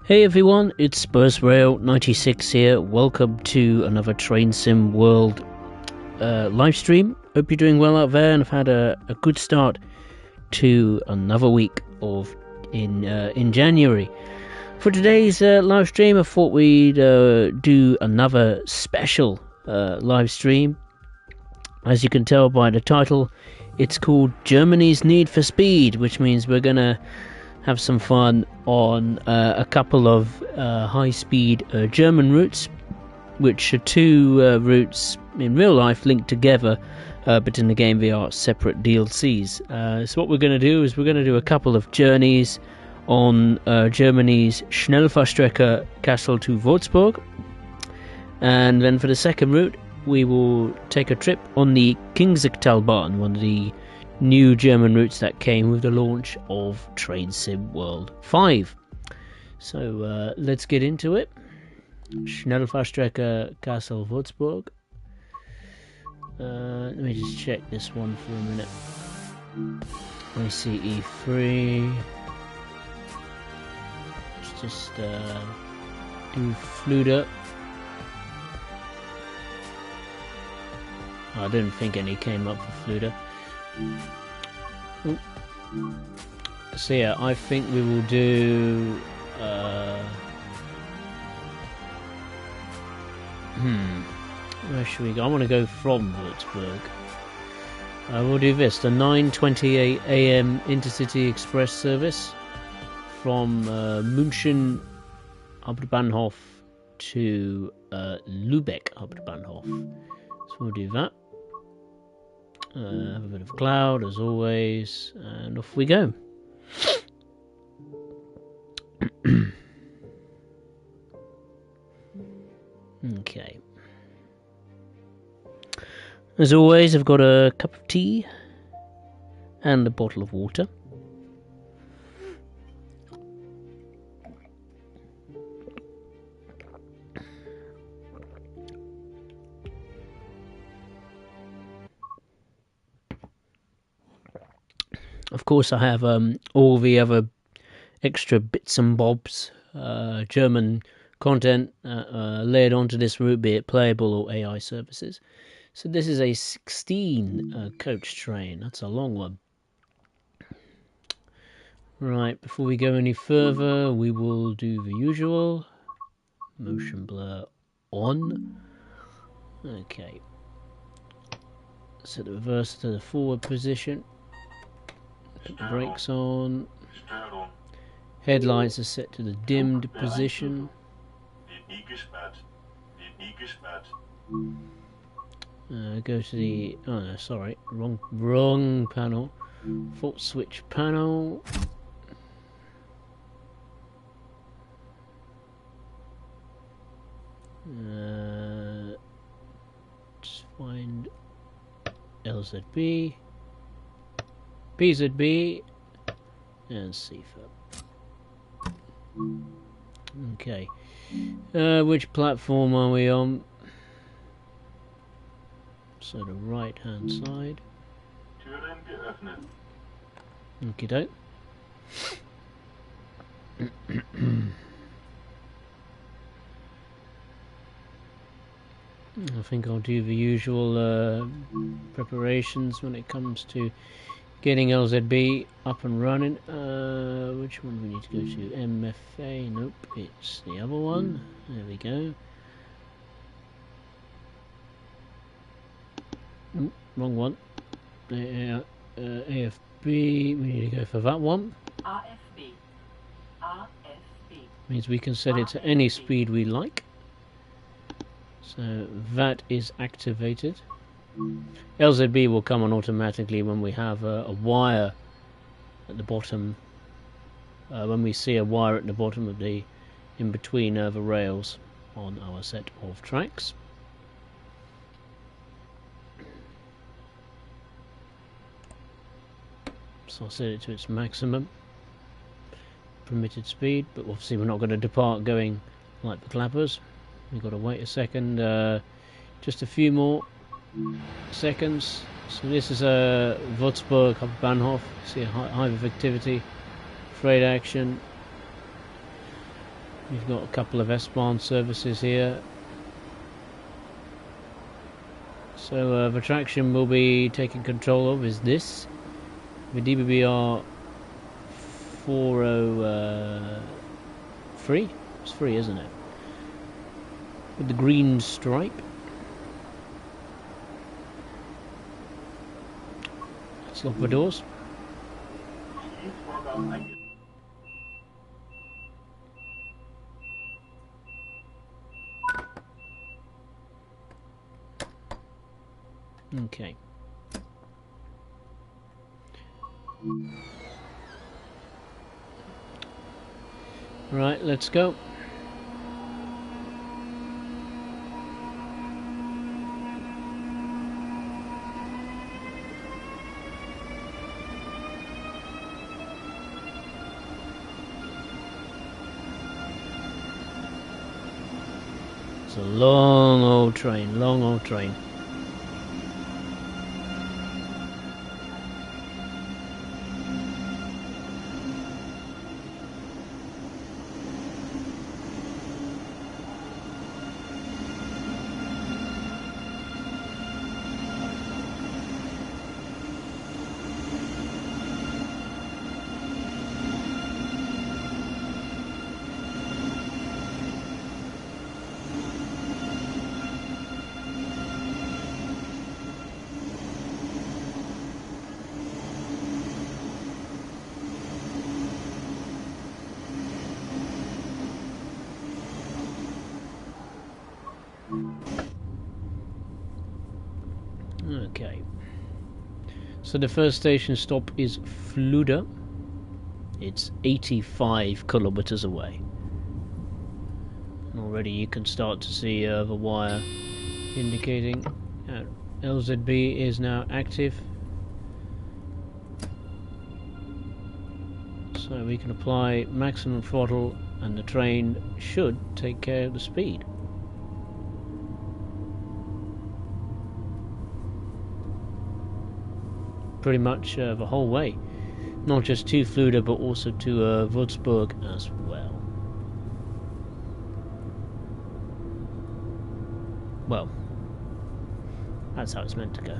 Hey everyone, it's SpursRail96 here. Welcome to another Train Sim World live stream. Hope you're doing well out there and have had a good start to another week in January. For today's live stream, I thought we'd do another special live stream. As you can tell by the title, it's called Germany's Need for Speed, which means we're gonna have some fun on a couple of high-speed German routes, which are two routes in real life linked together, but in the game they are separate DLCs. So what we're going to do is we're going to do a couple of journeys on Germany's Schnellfahrstrecke Kassel to Würzburg, and then for the second route we will take a trip on the Kingsigtalbahn, one of the new German routes that came with the launch of Train Sim World 5. So let's get into it. Schnellfahrstrecke Kassel Würzburg. Let me just check this one for a minute. ICE 3. Let's just do Fluder. I didn't think any came up for Fluder. So yeah, I think we will do where should we go? I want to go from Würzburg. We'll do this, the 9:28 AM Intercity Express service from München Hauptbahnhof to Lübeck Hauptbahnhof. So we'll do that. Have a bit of cloud as always, and off we go. Okay. As always, I've got a cup of tea and a bottle of water. Of course, I have all the other extra bits and bobs, German content layered onto this route, be it playable or AI services. So this is a 16 coach train. That's a long one. Right, before we go any further, we will do the usual. Motion blur on. Okay. Set the reverse to the forward position. Put the brakes on. Headlights are set to the dimmed position. Go to the... oh no, sorry. Wrong panel. Fault switch panel. Just find LZB. PZB and CFA. Okay. Which platform are we on? So the right hand side. Türen geöffnet. Okie doke. I think I'll do the usual preparations when it comes to getting LZB up and running. Which one do we need to go to? MFA? Nope, it's the other one. There we go. Oop, wrong one. AFB, we need to go for that one. AFB. AFB. Means we can set it to any speed we like. So that is activated. LZB will come on automatically when we have a wire at the bottom. When we see a wire at the bottom of the, in between the rails on our set of tracks. So I'll set it to its maximum permitted speed, but obviously we're not going to depart going like the clappers. We've got to wait a second, just a few more seconds. So this is Würzburg, Bahnhof. See a hive of activity, freight action. We've got a couple of S-Bahn services here. So the traction we'll be taking control of is this. The DBBR 403. It's free, isn't it? With the green stripe. Let's lock the doors. Okay. Right, let's go. It's a long old train, long old train. Okay, so the first station stop is Fluda. It's 85 kilometers away. And already you can start to see the wire indicating LZB is now active. So we can apply maximum throttle and the train should take care of the speed. Pretty much the whole way, not just to Fluda but also to Würzburg as well. Well, that's how it's meant to go.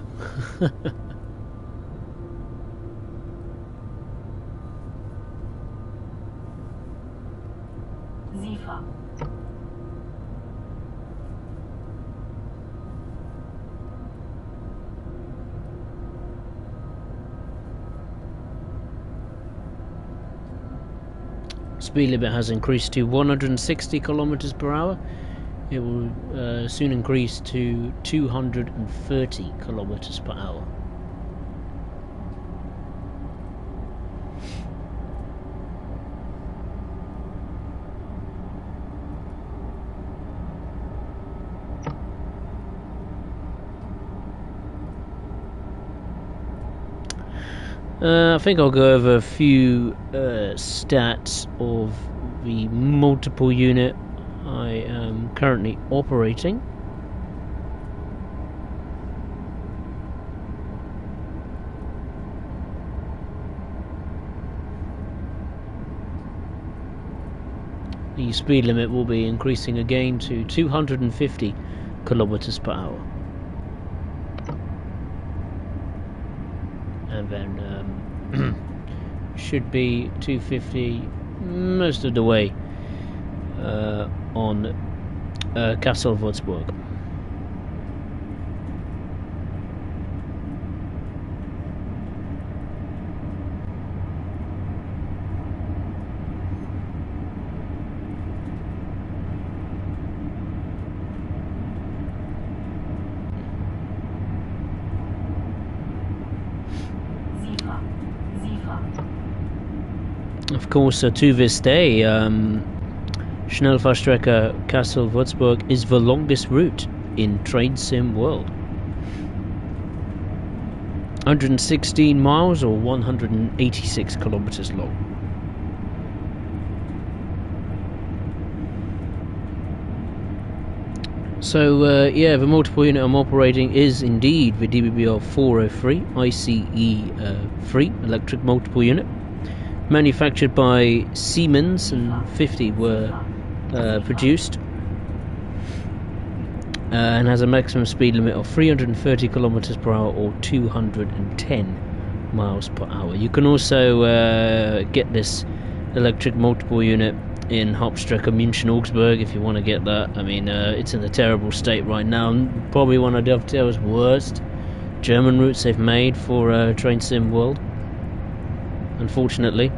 Zifa. Speed limit has increased to 160 kilometers per hour. It will soon increase to 230 kilometers per hour. I think I'll go over a few stats of the multiple unit I am currently operating. The speed limit will be increasing again to 250 kilometers per hour. And then should be 250 most of the way on Kassel, Würzburg. Of course, to this day, Schnellfahrstrecke Kassel-Würzburg is the longest route in Train Sim World. 116 miles or 186 kilometers long. So, yeah, the multiple unit I'm operating is indeed the DBBR 403 ICE 3 electric multiple unit. Manufactured by Siemens, and 50 were produced, and has a maximum speed limit of 330 kilometers per hour or 210 miles per hour. You can also get this electric multiple unit in Hauptstrecke München-Augsburg if you want to get that. I mean, it's in a terrible state right now, probably one of Dovetail's worst German routes they've made for Train Sim World, unfortunately.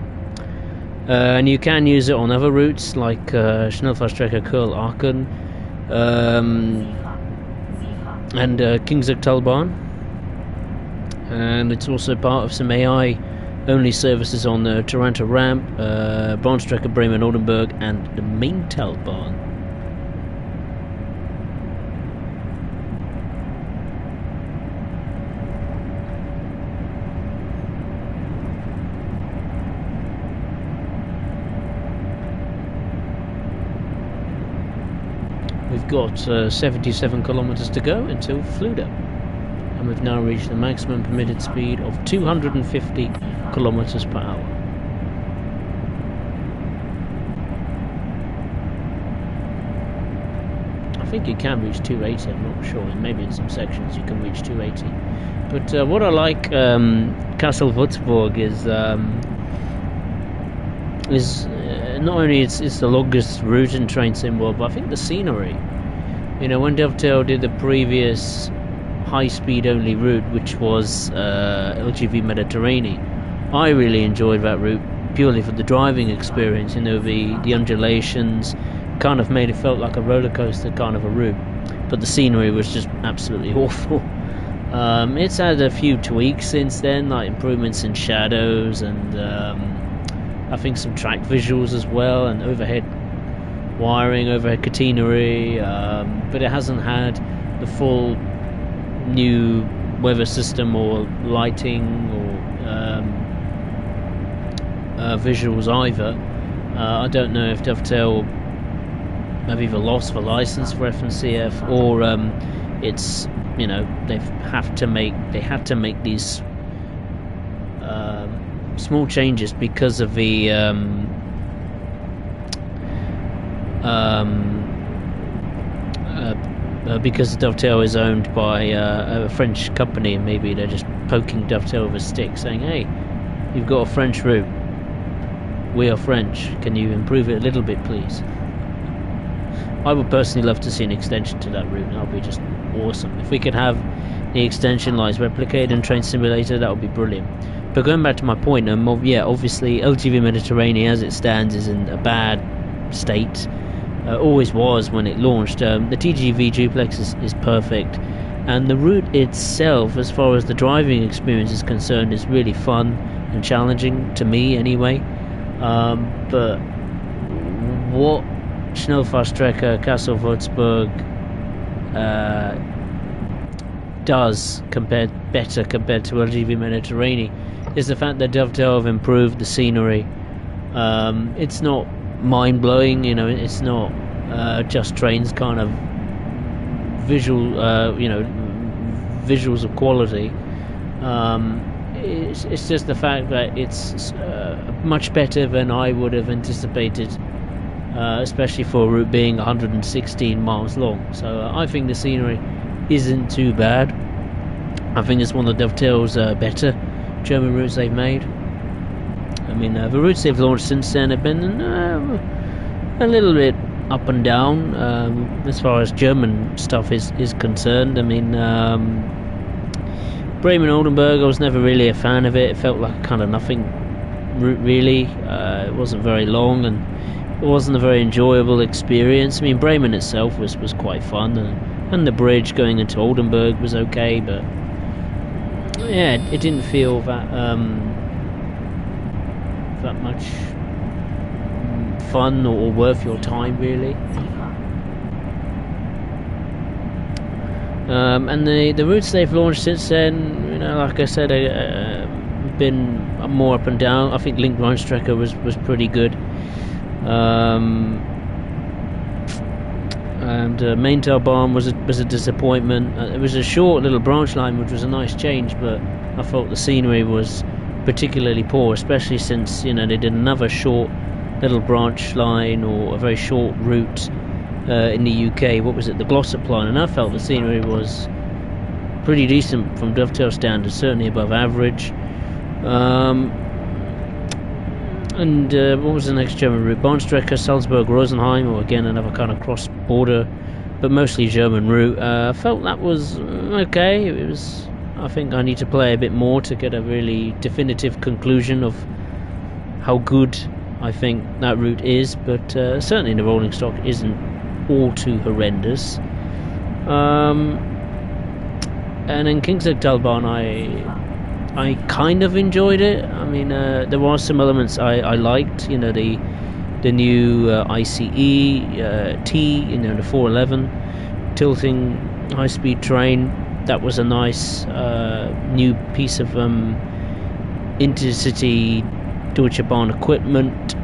And you can use it on other routes like Schnellfahrstrecke Curl-Aachen and Kingzigtalbahn, and it's also part of some AI only services on the Taranto Ramp, Bahnstrecke Bremen-Oldenburg and the Maintalbahn. We've got 77 kilometers to go until Fluda, and we've now reached the maximum permitted speed of 250 kilometers per hour. I think you can reach 280, I'm not sure, and maybe in some sections you can reach 280. But what I like Kassel-Würzburg is not only it's the longest route in Train Sim World, but I think the scenery. You know, when Dovetail did the previous high-speed only route, which was LGV Mediterranean, I really enjoyed that route purely for the driving experience. You know, the undulations kind of made it felt like a roller coaster kind of a route, but the scenery was just absolutely awful. It's had a few tweaks since then, like improvements in shadows and I think some track visuals as well, and overhead wiring, overhead catenary, but it hasn't had the full new weather system or lighting or visuals either. I don't know if Dovetail have either lost the license for FNCF or it's, you know, they had to make these small changes because of the because Dovetail is owned by a French company, and maybe they're just poking Dovetail with a stick, saying, "Hey, you've got a French route. We are French. Can you improve it a little bit, please?" I would personally love to see an extension to that route. That would be just awesome. If we could have the extension lines replicated in Train Simulator, that would be brilliant. But going back to my point, yeah, obviously LGV Mediterranean as it stands is in a bad state. Always was when it launched. The TGV duplex is perfect, and the route itself, as far as the driving experience is concerned, is really fun and challenging to me anyway. But what Schnellfahrstrecke Kassel-Würzburg does better compared to LGV Mediterranean is the fact that Dovetail have improved the scenery. It's not mind-blowing. You know, it's not just trains kind of visual, visuals of quality. It's just the fact that it's much better than I would have anticipated, especially for a route being 116 miles long. So I think the scenery isn't too bad. I think it's one of Dovetail's better German routes they've made. I mean, the routes they've launched since then have been a little bit up and down as far as German stuff is concerned. I mean, Bremen-Oldenburg, I was never really a fan of it. It felt like kind of nothing route, really. It wasn't very long, and it wasn't a very enjoyable experience. I mean, Bremen itself was quite fun, and the bridge going into Oldenburg was okay, but yeah, it didn't feel that that much fun or worth your time, really. And the routes they've launched since then, you know, like I said, been more up and down. I think Link Rheinstrecke was pretty good. And Maintalbahn was a disappointment. It was a short little branch line, which was a nice change, but I thought the scenery was particularly poor, especially since, you know, they did another short little branch line, or a very short route in the UK. What was it, the Glossop line? And I felt the scenery was pretty decent from Dovetail standards, certainly above average. And what was the next German route? Bahnstrecke, Salzburg, Rosenheim, or again another kind of cross-border, but mostly German route. I felt that was okay. It was. I think I need to play a bit more to get a really definitive conclusion of how good I think that route is. But certainly the rolling stock isn't all too horrendous. And in Kingstechtalbahn, I kind of enjoyed it. I mean, there were some elements I liked. You know, the new ICE T, you know, the 411 tilting high-speed train. That was a nice new piece of intercity Deutsche Bahn equipment.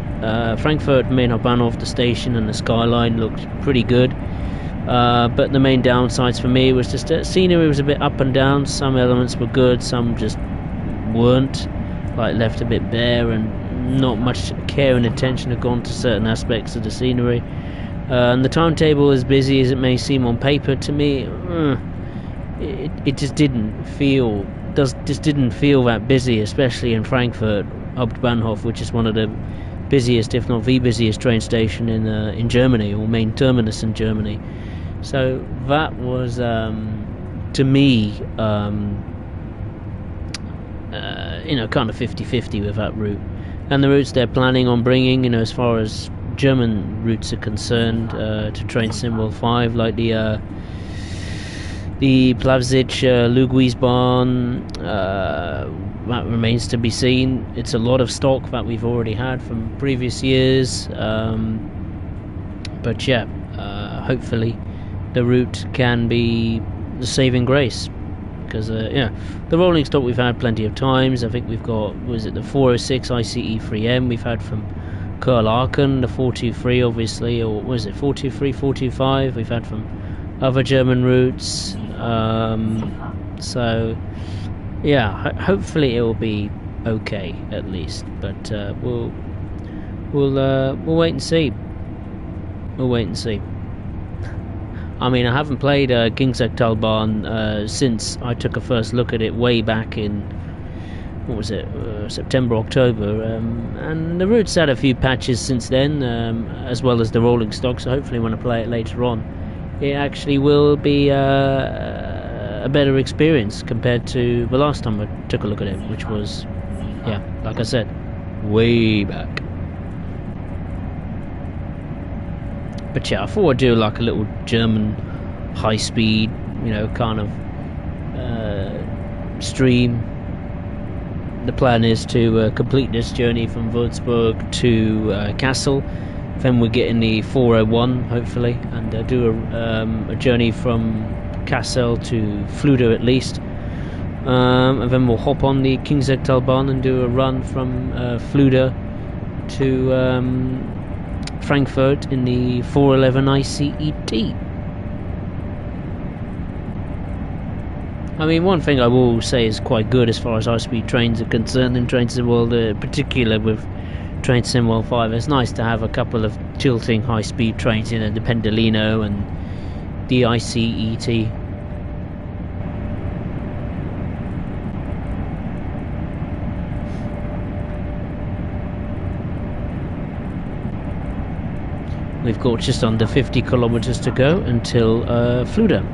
Frankfurt Main Hauptbahnhof, the station and the skyline looked pretty good. But the main downsides for me was just that scenery was a bit up and down. Some elements were good, some just weren't, like left a bit bare, and not much care and attention had gone to certain aspects of the scenery. And the timetable, as busy as it may seem on paper to me, it just didn't feel that busy, especially in Frankfurt Hauptbahnhof, which is one of the busiest, if not the busiest, train station in Germany, or main terminus in Germany. So that was to me kind of 50-50 with that route. And the routes they're planning on bringing, you know, as far as German routes are concerned, to train Symbol 5, like the Plavsic Luguisbahn, that remains to be seen. It's a lot of stock that we've already had from previous years, but yeah, hopefully the route can be the saving grace, because the rolling stock we've had plenty of times. I think we've got, was it the 406 ICE 3M we've had from Kurl-Aachen, the 423 obviously, or was it 423, 425 we've had from other German routes. So yeah, hopefully it will be okay at least, but we'll wait and see. We'll wait and see. I mean, I haven't played Kingstechtalbahn since I took a first look at it way back in, what was it, September, October, and the route's had a few patches since then, as well as the rolling stock, so hopefully when I play it later on, it actually will be a better experience compared to the last time I took a look at it, which was, yeah, like I said, way back. But yeah, I thought I'd do like a little German high speed, you know, kind of stream. The plan is to complete this journey from Würzburg to Kassel. Then we're getting the 401 hopefully, and do a journey from Kassel to Fluder at least, and then we'll hop on the Kingstechtalbahn and do a run from Fluder to Frankfurt in the 411 ICET. I mean, one thing I will say is quite good as far as high-speed trains are concerned in Train Sim World, particular with Train Sim World 5. It's nice to have a couple of tilting high-speed trains, you know, the Pendolino and the ICET. We've got just under 50 kilometers to go until Fluda.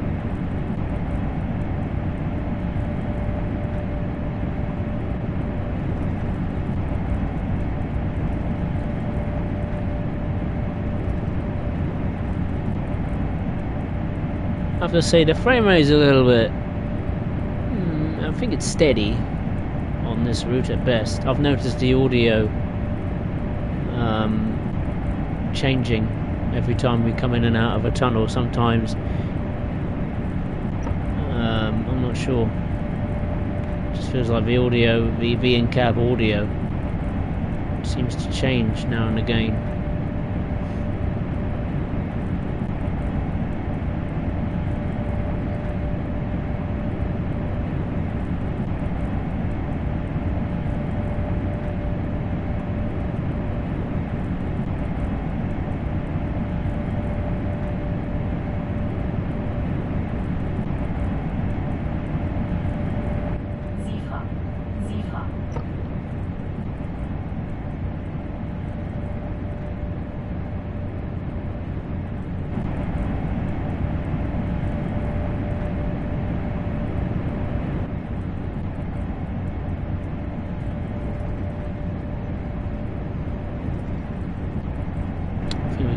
I have to say the frame rate is a little bit, I think it's steady on this route at best. I've noticed the audio changing every time we come in and out of a tunnel. Sometimes I'm not sure, it just feels like the audio, the in-cab audio seems to change now and again.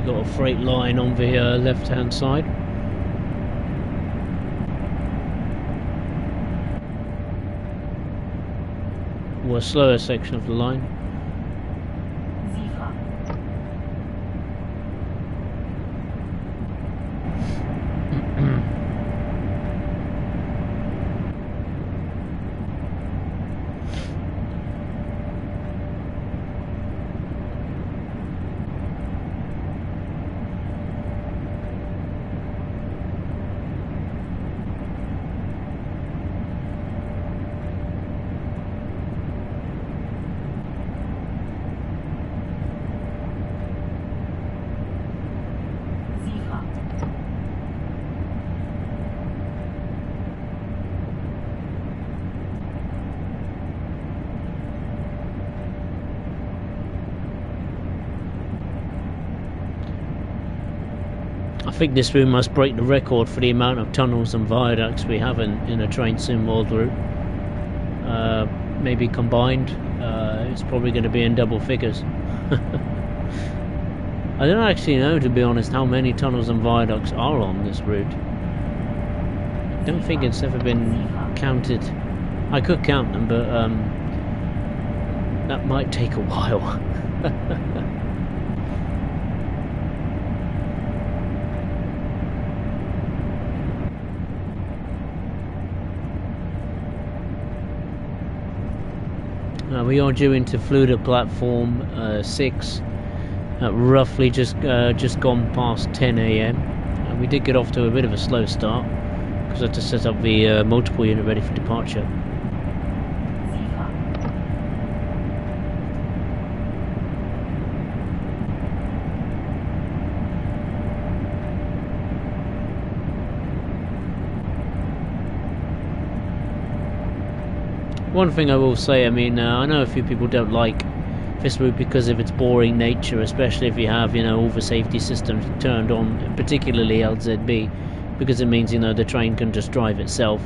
Got a freight line on the left hand side. Or a slower section of the line. I think this route must break the record for the amount of tunnels and viaducts we have in a Train Sim World route. Maybe combined, it's probably going to be in double figures. I don't actually know, to be honest, how many tunnels and viaducts are on this route. I don't think it's ever been counted. I could count them, but that might take a while. We are due into Fluda platform 6 at roughly just gone past 10 AM. We did get off to a bit of a slow start because I had to set up the multiple unit ready for departure. One thing I will say, I mean, I know a few people don't like this route because of its boring nature, especially if you have, you know, all the safety systems turned on, particularly LZB, because it means, you know, the train can just drive itself,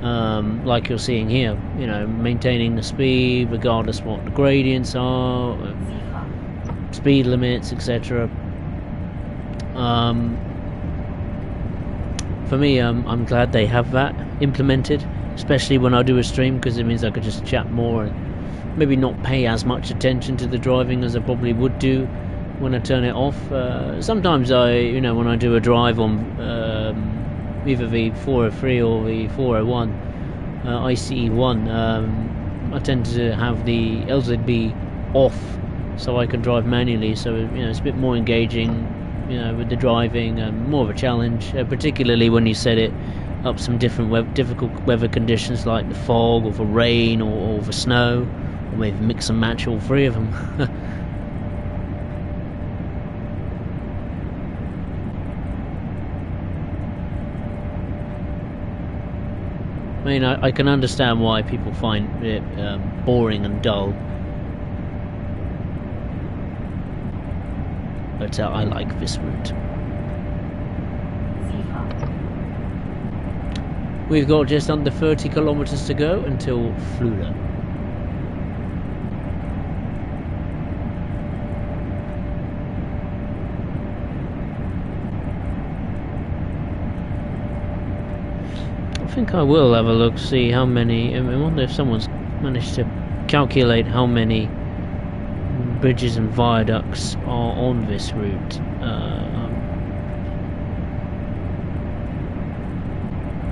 like you're seeing here, you know, maintaining the speed regardless what the gradients are, speed limits, etc. For me, I'm glad they have that implemented, especially when I do a stream, because it means I could just chat more and maybe not pay as much attention to the driving as I probably would do when I turn it off. Sometimes when I do a drive on either the 403 or the 401 ICE1, I tend to have the LZB off so I can drive manually. So it's a bit more engaging, with the driving, and more of a challenge, particularly when you set it up some difficult weather conditions like the fog or the rain or the snow, or maybe mix and match all three of them. I mean, I can understand why people find it boring and dull, but I like this route. We've got just under 30 kilometers to go until Flula. I think I will have a look, see how many. I wonder if someone's managed to calculate how many bridges and viaducts are on this route.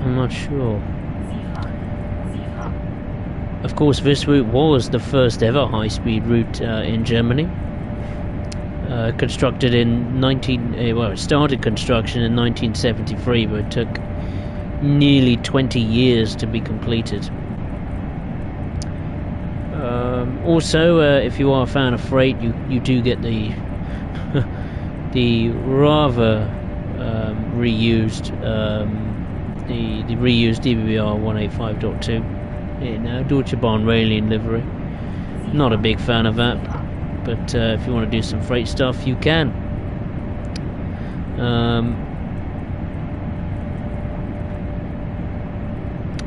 I'm not sure. Of course, this route was the first ever high-speed route in Germany. Constructed in it started construction in 1973, but it took nearly 20 years to be completed. Also, if you are a fan of freight, you do get the the rather reused the reused DBR 185.2 in Deutsche Bahn Railline livery. Not a big fan of that, but if you want to do some freight stuff, you can.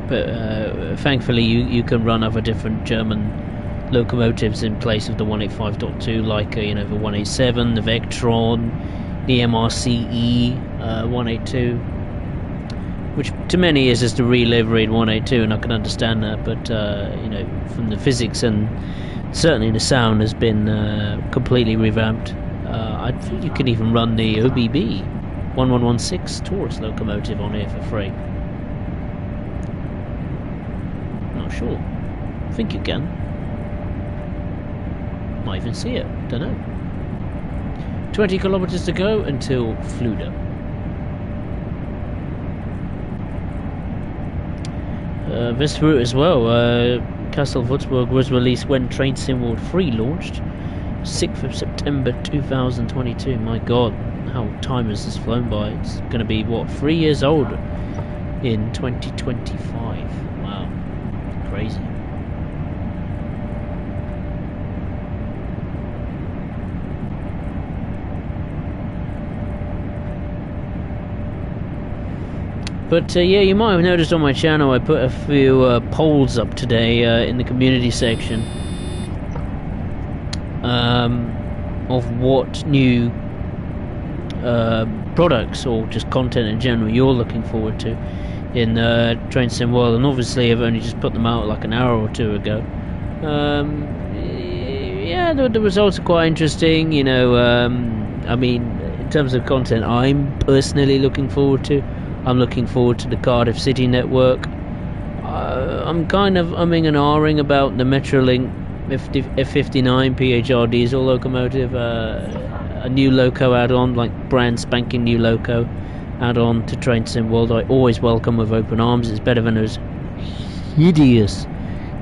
But thankfully you can run other different German locomotives in place of the 185.2, like the 187, the Vectron, the MRCE 182, which to many is just a re-liveried 182, and I can understand that, but from the physics and certainly the sound has been completely revamped. I think you can even run the OBB 1116 Taurus locomotive on here for free. Not sure. I think you can. Might even see it. Don't know. 20 kilometers to go until Fluda. This route as well. Kassel Würzburg was released when Train Sim World 3 launched, 6th of September 2022. My God, how time has this flown by? It's going to be 3 years old in 2025. Wow, crazy. But yeah, you might have noticed on my channel I put a few polls up today in the community section of what new products or just content in general you're looking forward to in Train Sim World, and obviously I've only just put them out like an hour or two ago. Yeah, the results are quite interesting, I mean, in terms of content I'm personally looking forward to. I'm looking forward to the Cardiff City network. I'm kind of umming and ahhing about the Metrolink F59 PHR diesel locomotive, a new loco add-on, like brand spanking new loco add-on to Train Sim World. I always welcome with open arms. It's better than those hideous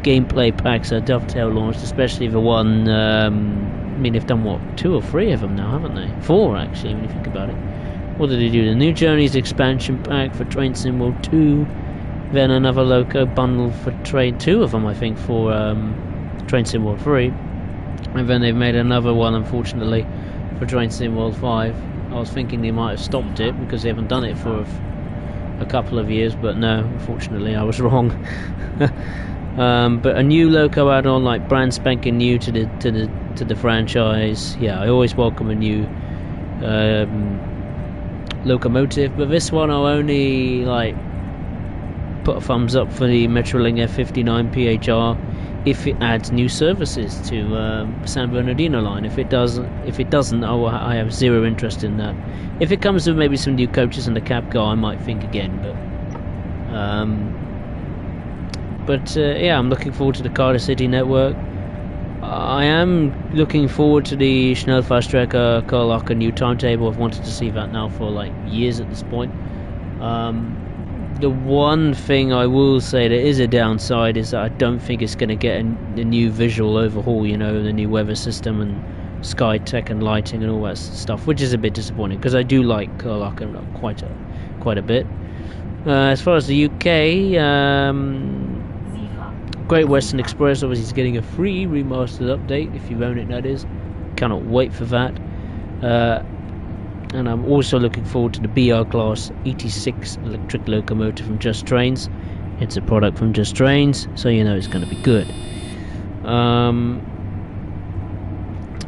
gameplay packs that Dovetail launched, especially the one, I mean, they've done, 2 or 3 of them now, haven't they? 4, actually, when you think about it. What did they do? The New Journeys expansion pack for Train Sim World 2, then another loco bundle for Train 2 of them, I think, for Train Sim World 3, and then they've made another one, unfortunately, for Train Sim World 5. I was thinking they might have stopped it because they haven't done it for a couple of years, but no, unfortunately I was wrong. But a new loco add-on, like brand spanking new to the franchise. Yeah, I always welcome a new locomotive, but this one I'll only put a thumbs up for the Metrolink F59 PHR if it adds new services to San Bernardino line. If it doesn't, I have zero interest in that. If it comes with maybe some new coaches and a cab car, I might think again. But yeah, I'm looking forward to the Cardiff City network. I am looking forward to the Schnellfahrstrecke Karlacher new timetable. I've wanted to see that now for like years at this point. The one thing I will say that is a downside is that I don't think it's going to get a new visual overhaul, you know, the new weather system and sky tech and lighting and all that stuff, which is a bit disappointing because I do like Karlacher quite a bit. As far as the UK, Great Western Express obviously is getting a free remastered update if you own it, that is. Cannot wait for that. And I'm also looking forward to the BR Class 86 electric locomotive from Just Trains. It's a product from Just Trains, so you know it's going to be good.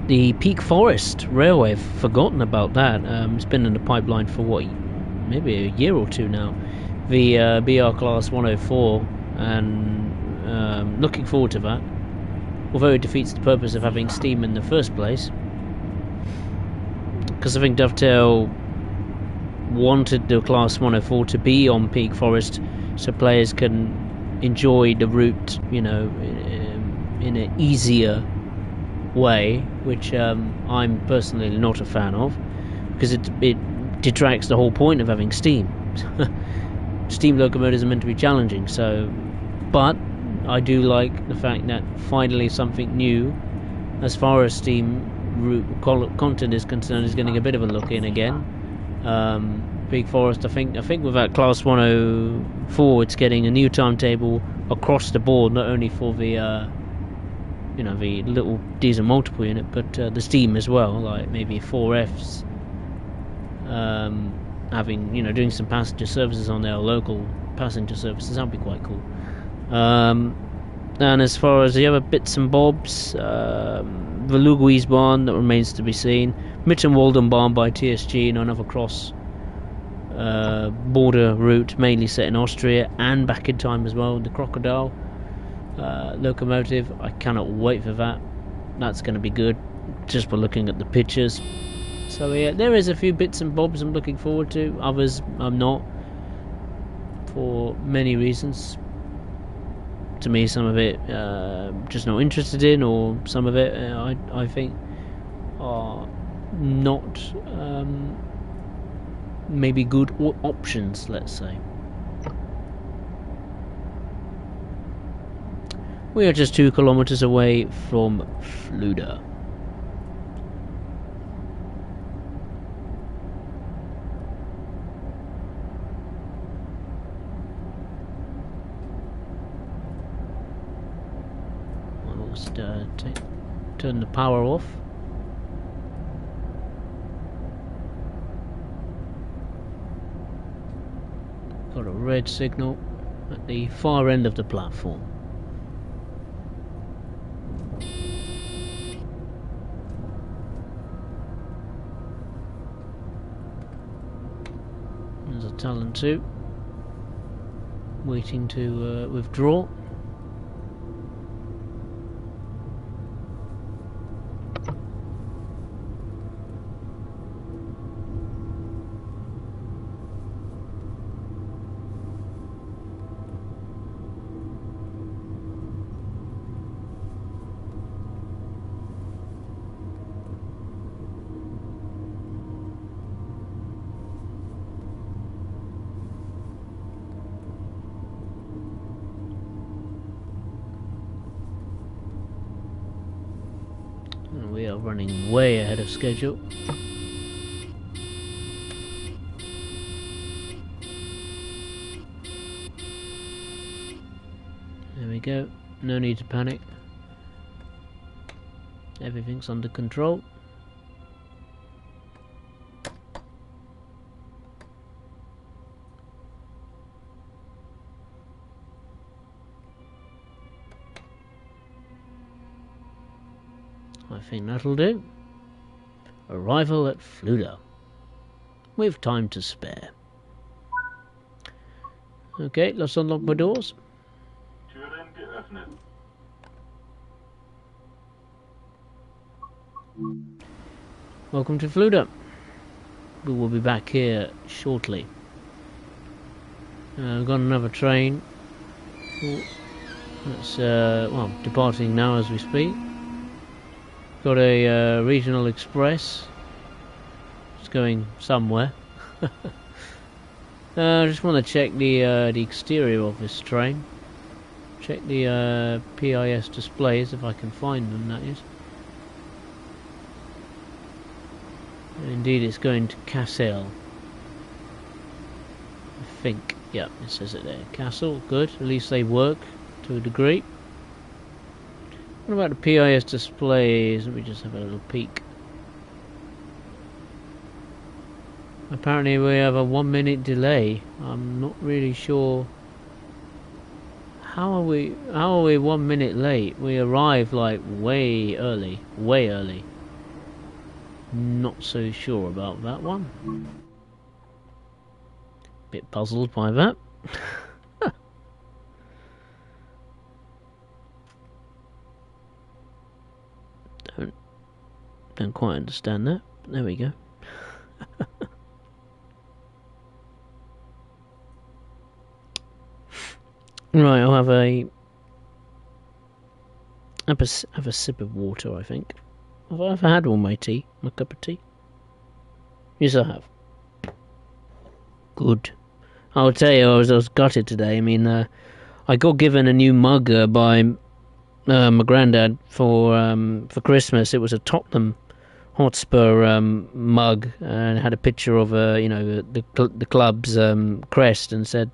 The Peak Forest Railway, I've forgotten about that. It's been in the pipeline for what, maybe a year or two now. The BR Class 104, and looking forward to that. Although it defeats the purpose of having steam in the first place. Because I think Dovetail wanted the Class 104 to be on Peak Forest so players can enjoy the route, you know, in an easier way, which I'm personally not a fan of, because it detracts the whole point of having steam. Steam locomotives are meant to be challenging, so, but I do like the fact that finally something new as far as steam route content is concerned is getting a bit of a look in again. Peak Forest, I think with that Class 104 it's getting a new timetable across the board, not only for the you know, the little diesel multiple unit, but the steam as well, like maybe 4Fs having, you know, doing some passenger services on their local passenger services. That'd be quite cool. And as far as the other bits and bobs, the Luguisbahn, that remains to be seen. Mittenwaldenbahn by TSG, and another cross border route, mainly set in Austria and back in time as well. The Crocodile locomotive, I cannot wait for that. That's going to be good, just by looking at the pictures. So yeah, there is a few bits and bobs I'm looking forward to. Others I'm not, for many reasons. To me, some of it just not interested in, or some of it I think are not maybe good options, let's say. We are just 2 kilometers away from Fluda. Turn the power off. Got a red signal at the far end of the platform. There's a Talon 2 waiting to withdraw. We are running way ahead of schedule. There we go. No need to panic. Everything's under control. I think that'll do. Arrival at Fluda. With time to spare. Okay, let's unlock my doors. Türen geöffnet. Welcome to Fluda. We will be back here shortly. We've got another train. It's well, departing now as we speak. got a regional express. It's going somewhere. I just want to check the exterior of this train. Check the PIS displays if I can find them. That is. Indeed, it's going to Kassel. I think. Yeah, it says it there. Kassel, good. At least they work to a degree. What about the PIS displays? Let me just have a little peek. Apparently we have a 1 minute delay. I'm not really sure. How are we 1 minute late? We arrived like way early. Way early. Not so sure about that one. Bit puzzled by that. Don't quite understand that. But there we go. Right, I'll have a sip of water. I think. Have I ever had all my tea? My cup of tea? Yes, I have. Good. I'll tell you, I was gutted today. I mean, I got given a new mug by my granddad for Christmas. It was a Tottenham Hotspur mug, and it had a picture of the club's crest, and said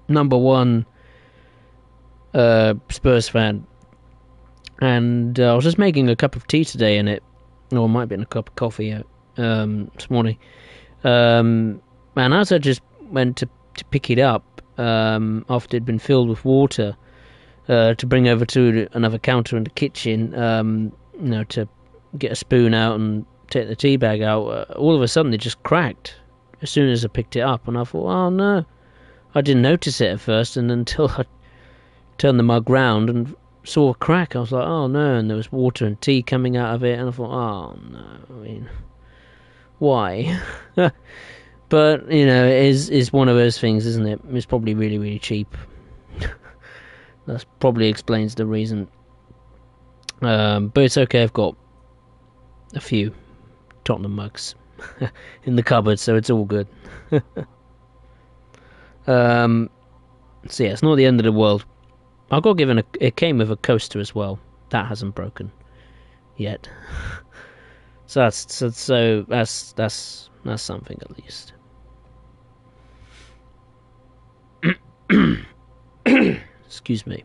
#1 Spurs fan. And I was just making a cup of tea today, and it might have been a cup of coffee this morning. And as I just went to pick it up after it'd been filled with water to bring over to another counter in the kitchen, to get a spoon out and take the tea bag out, all of a sudden it just cracked as soon as I picked it up, and I thought, oh no, I didn't notice it at first, and until I turned the mug round and saw a crack, I was like, oh no, and there was water and tea coming out of it, and I thought, oh no, I mean, why? But it is one of those things, isn't it? It's probably really, really cheap. That probably explains the reason. But it's okay, I've got a few Tottenham mugs in the cupboard, so it's all good. So yeah, it's not the end of the world. I got given it came with a coaster as well. That hasn't broken yet. So that's something at least. Excuse me.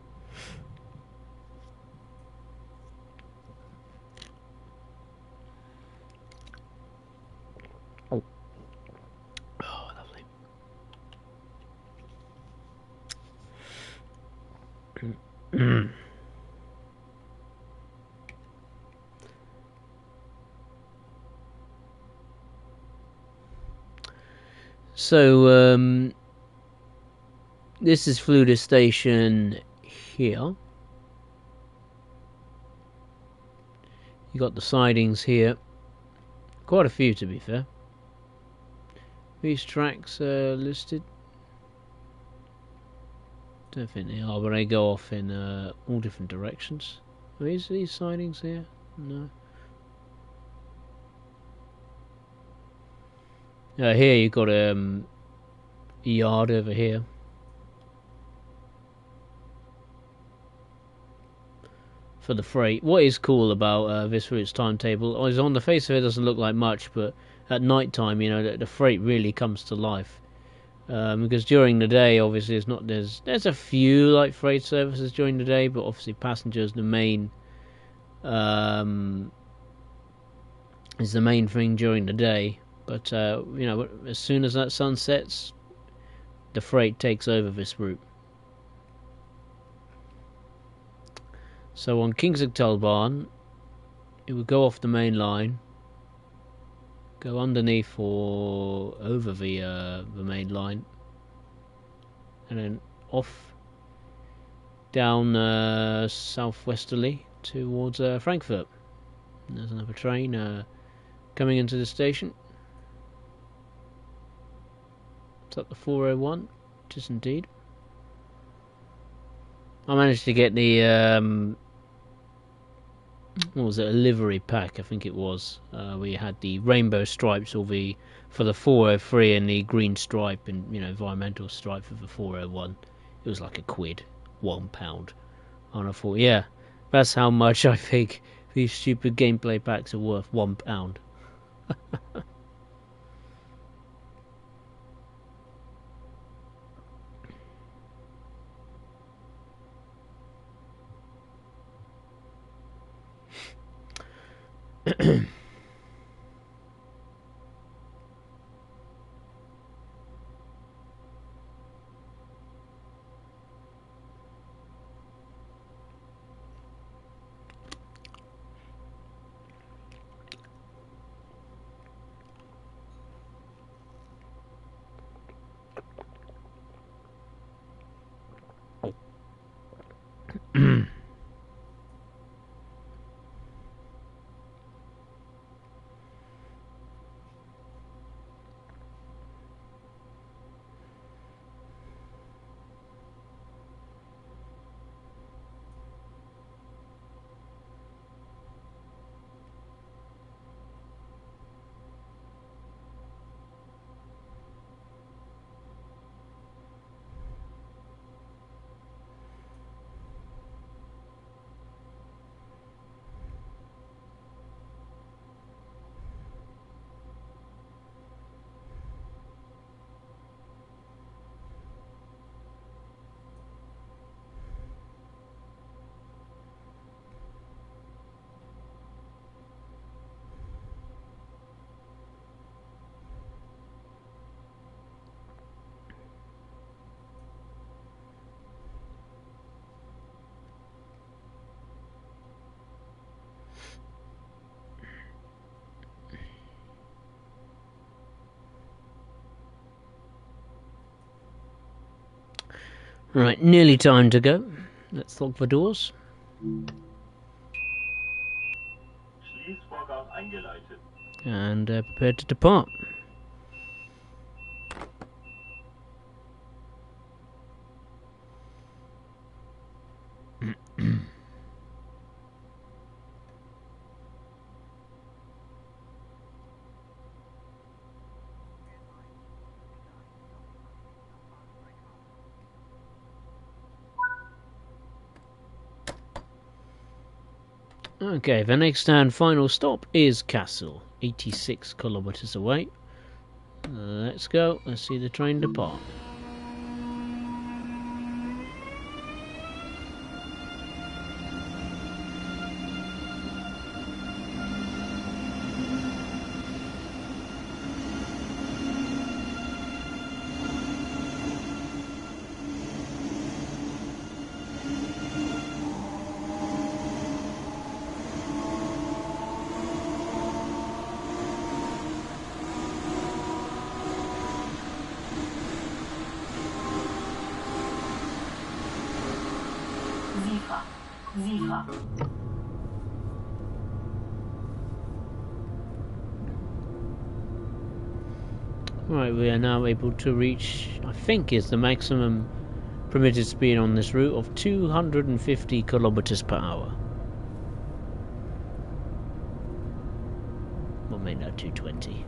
Oh, lovely. So, this is Fluda Station here. You got the sidings here. Quite a few, to be fair. These tracks are listed. Don't think they are, but they go off in all different directions. Are these sidings here? No. Here you've got a yard over here. For the freight. What is cool about this route's timetable is on the face of it doesn't look like much, but at night time, the freight really comes to life. Because during the day, obviously, there's a few like freight services during the day, but obviously passengers the main is the main thing during the day. But as soon as that sun sets, the freight takes over this route. So on Kingsingtalbahn, it would go off the main line, go underneath or over the main line, and then off down southwesterly towards Frankfurt. And there's another train coming into the station. It's at the 401, it is indeed. I managed to get the what was it, a livery pack, I think it was. We had the rainbow stripes for the 403 and the green stripe and environmental stripe for the 401. It was like £1, and I thought, yeah, that's how much I think these stupid gameplay packs are worth, £1. Right, nearly time to go. Let's lock the doors. Schließvorgang eingeleitet. And prepare to depart. Okay, the next and final stop is Kassel, 86 kilometers away. Let's go. Let's see the train depart. Siefer. Right, we are now able to reach, I think is the maximum permitted speed on this route of 250 kilometers per hour. Well, maybe not 220.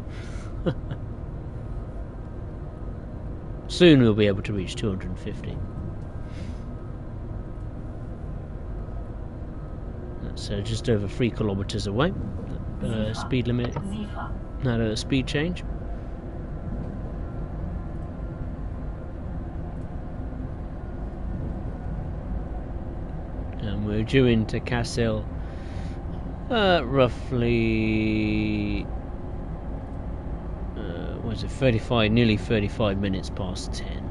Soon we'll be able to reach 250. That's just over 3 kilometers away. Speed limit. No, speed change. And we're due into Kassel roughly what is it, 35, nearly 35 minutes past 10.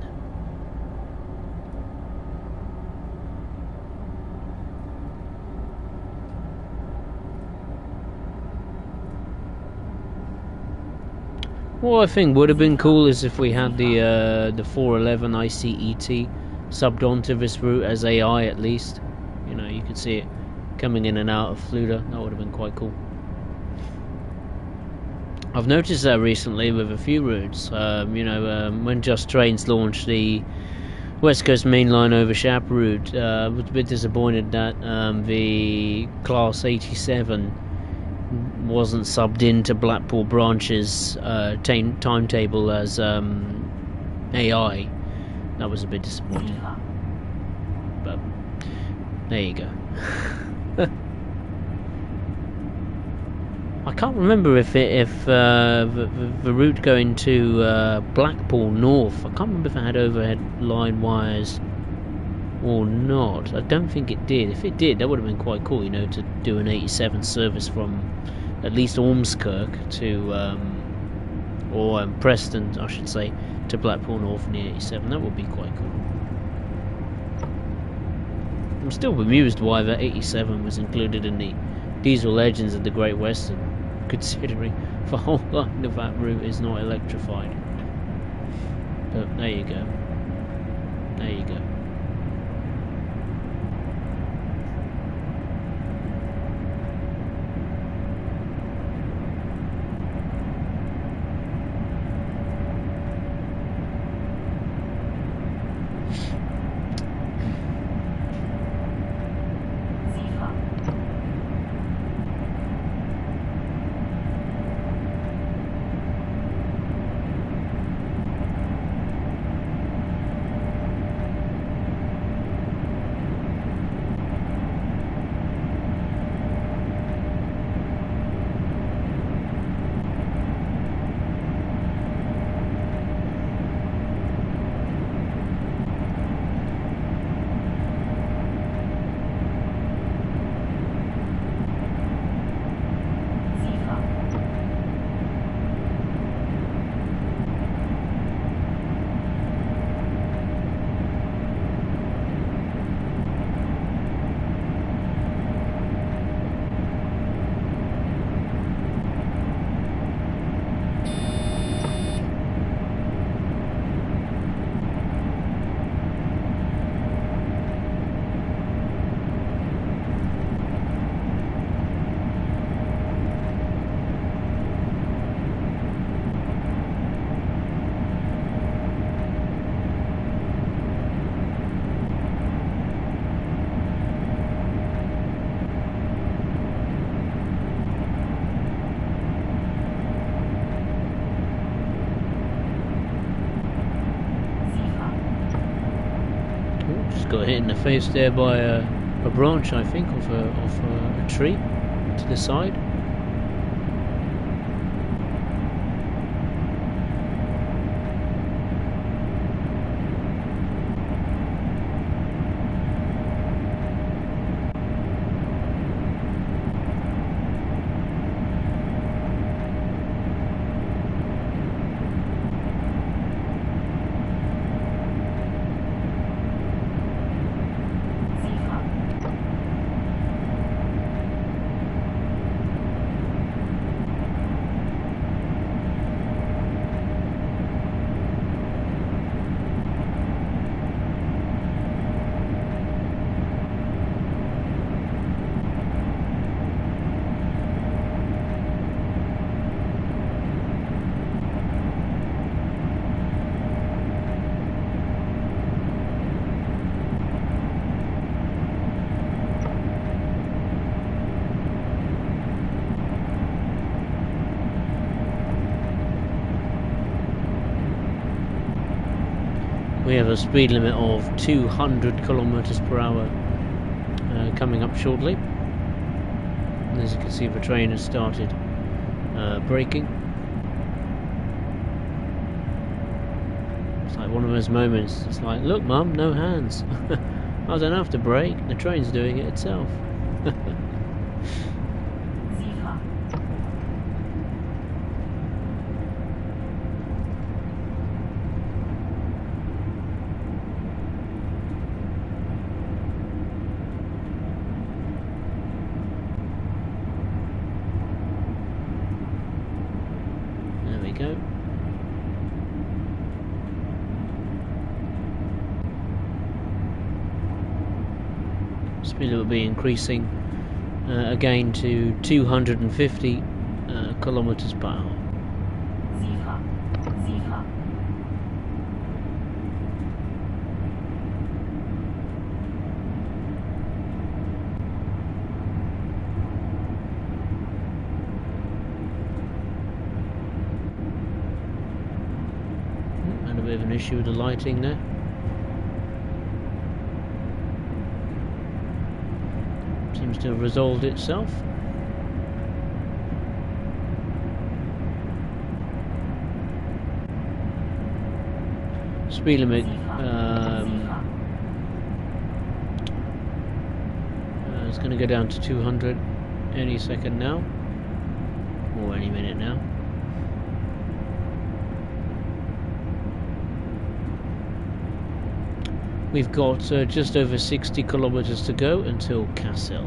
What I think would have been cool is if we had the 411 ICET subbed onto this route as AI at least. You know, you could see it coming in and out of Fluda. That would have been quite cool. I've noticed that recently with a few routes. When Just Trains launched the West Coast Main Line over Shap route. Was a bit disappointed that the Class 87 wasn't subbed into Blackpool branch's timetable as AI. That was a bit disappointing. But there you go. I can't remember if the route going to Blackpool North, I can't remember if it had overhead line wires or not. I don't think it did. If it did, that would have been quite cool, you know, to do an 87 service from at least Ormskirk to, or Preston, I should say, to Blackpool North in the 87. That would be quite cool. I'm still bemused why the 87 was included in the Diesel Legends of the Great Western, considering the whole line of that route is not electrified. But there you go. There you go. Got hit in the face there by a branch, I think, of a tree to the side. We have a speed limit of 200 kilometers per hour coming up shortly. And as you can see, the train has started braking. It's like one of those moments. It's like, look, Mum, no hands. I don't have to brake. The train's doing it itself. Go. Speed will be increasing again to 250 kilometers per hour. bit of an issue with the lighting there. Seems to have resolved itself. Speed limit it's going to go down to 200 any second now, or any minute now. We've got just over 60 kilometers to go until Kassel.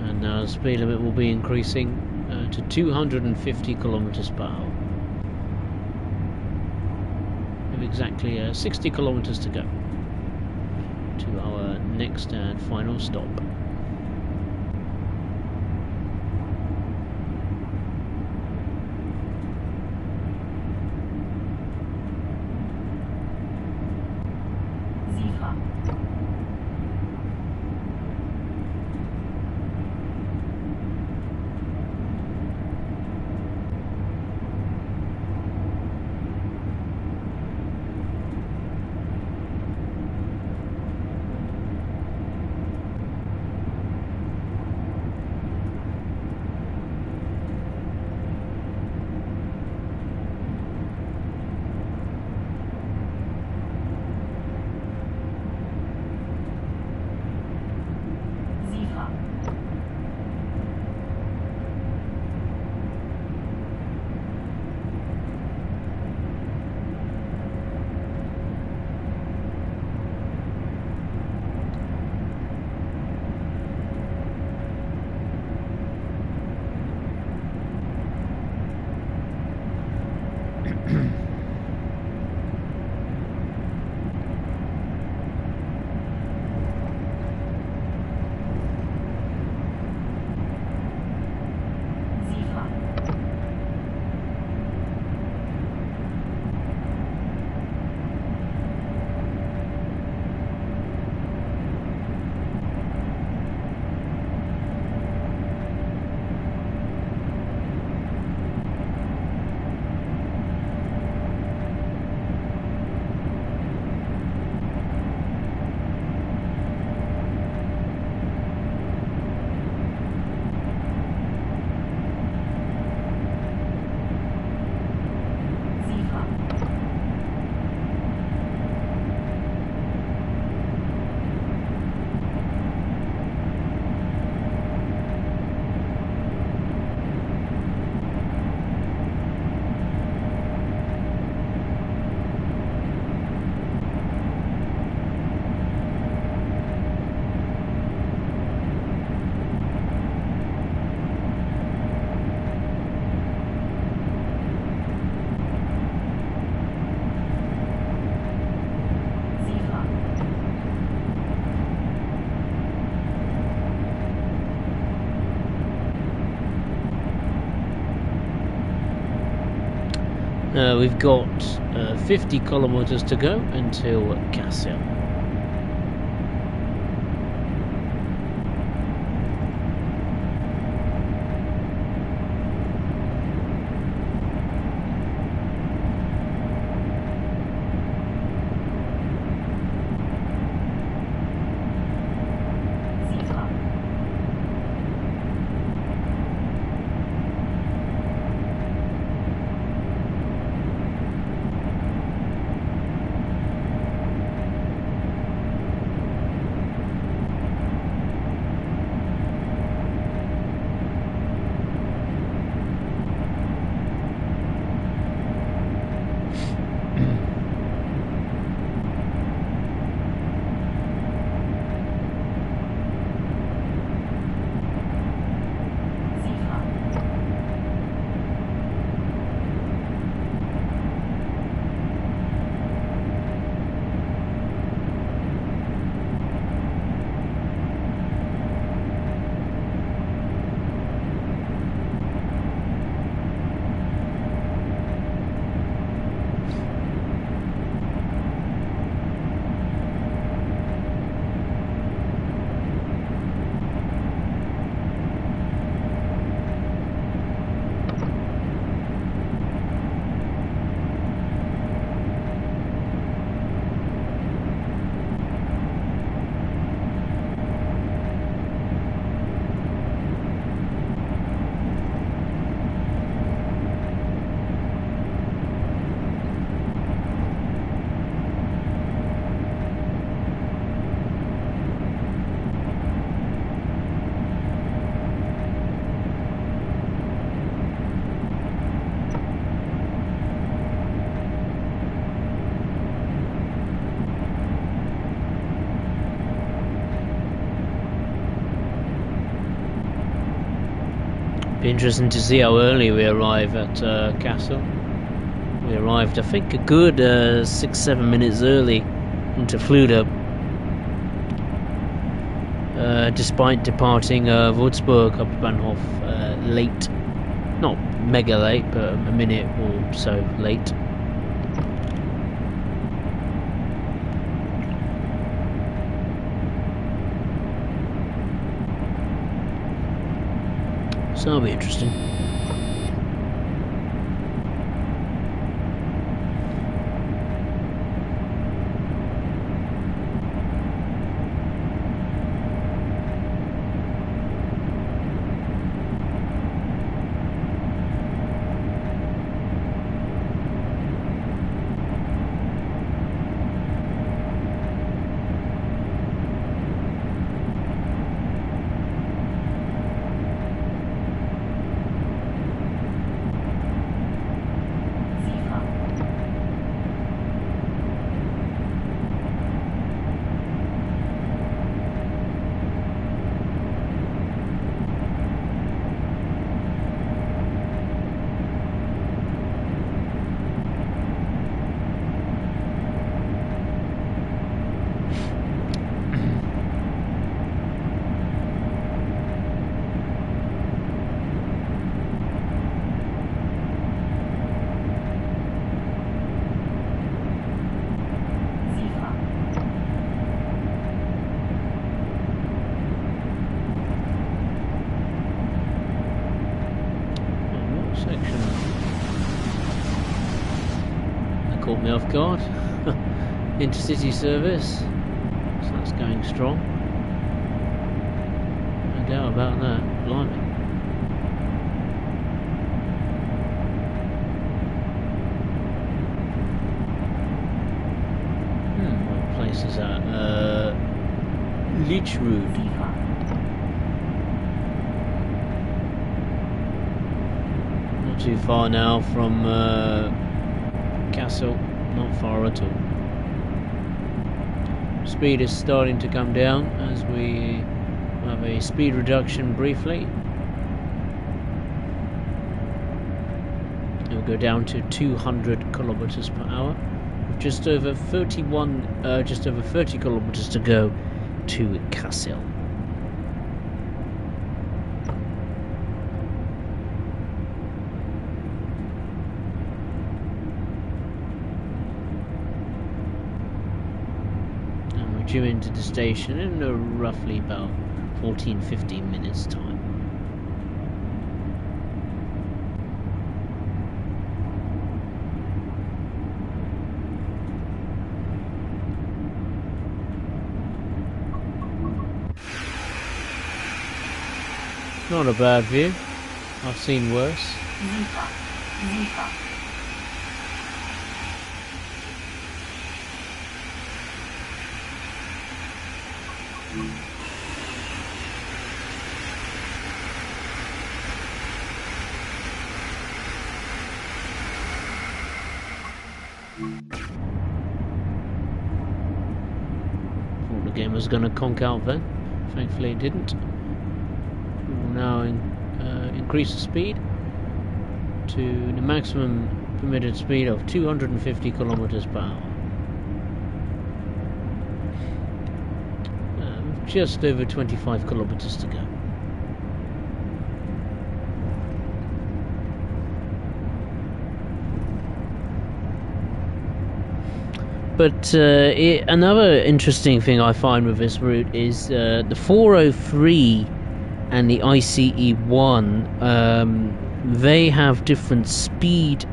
And now the speed limit will be increasing to 250 kilometers per hour. We have exactly 60 kilometers to go to our next and final stop. We've got 50 kilometers to go until Kassel. Interesting to see how early we arrive at Kassel. We arrived, I think, a good 6-7 minutes early into Fluder, despite departing Würzburg up Bahnhof late. Not mega late, but a minute or so late. So that'll be interesting. Caught me off guard. Intercity service, so that's going strong. No doubt about that. Blimey. What place is that? Lichrude. Not too far now from Kassel, not far at all. Speed is starting to come down as we have a speed reduction briefly. It will go down to 200 kilometers per hour, with just over 30 kilometers to go to Kassel. Due into the station in roughly about 14-15 minutes time. Not a bad view. I've seen worse. Thought the game was going to conk out then. Thankfully it didn't. We will now increase the speed to the maximum permitted speed of 250 kilometers per hour. Just over 25 kilometers to go. But another interesting thing I find with this route is the 403 and the ICE1. They have different speed.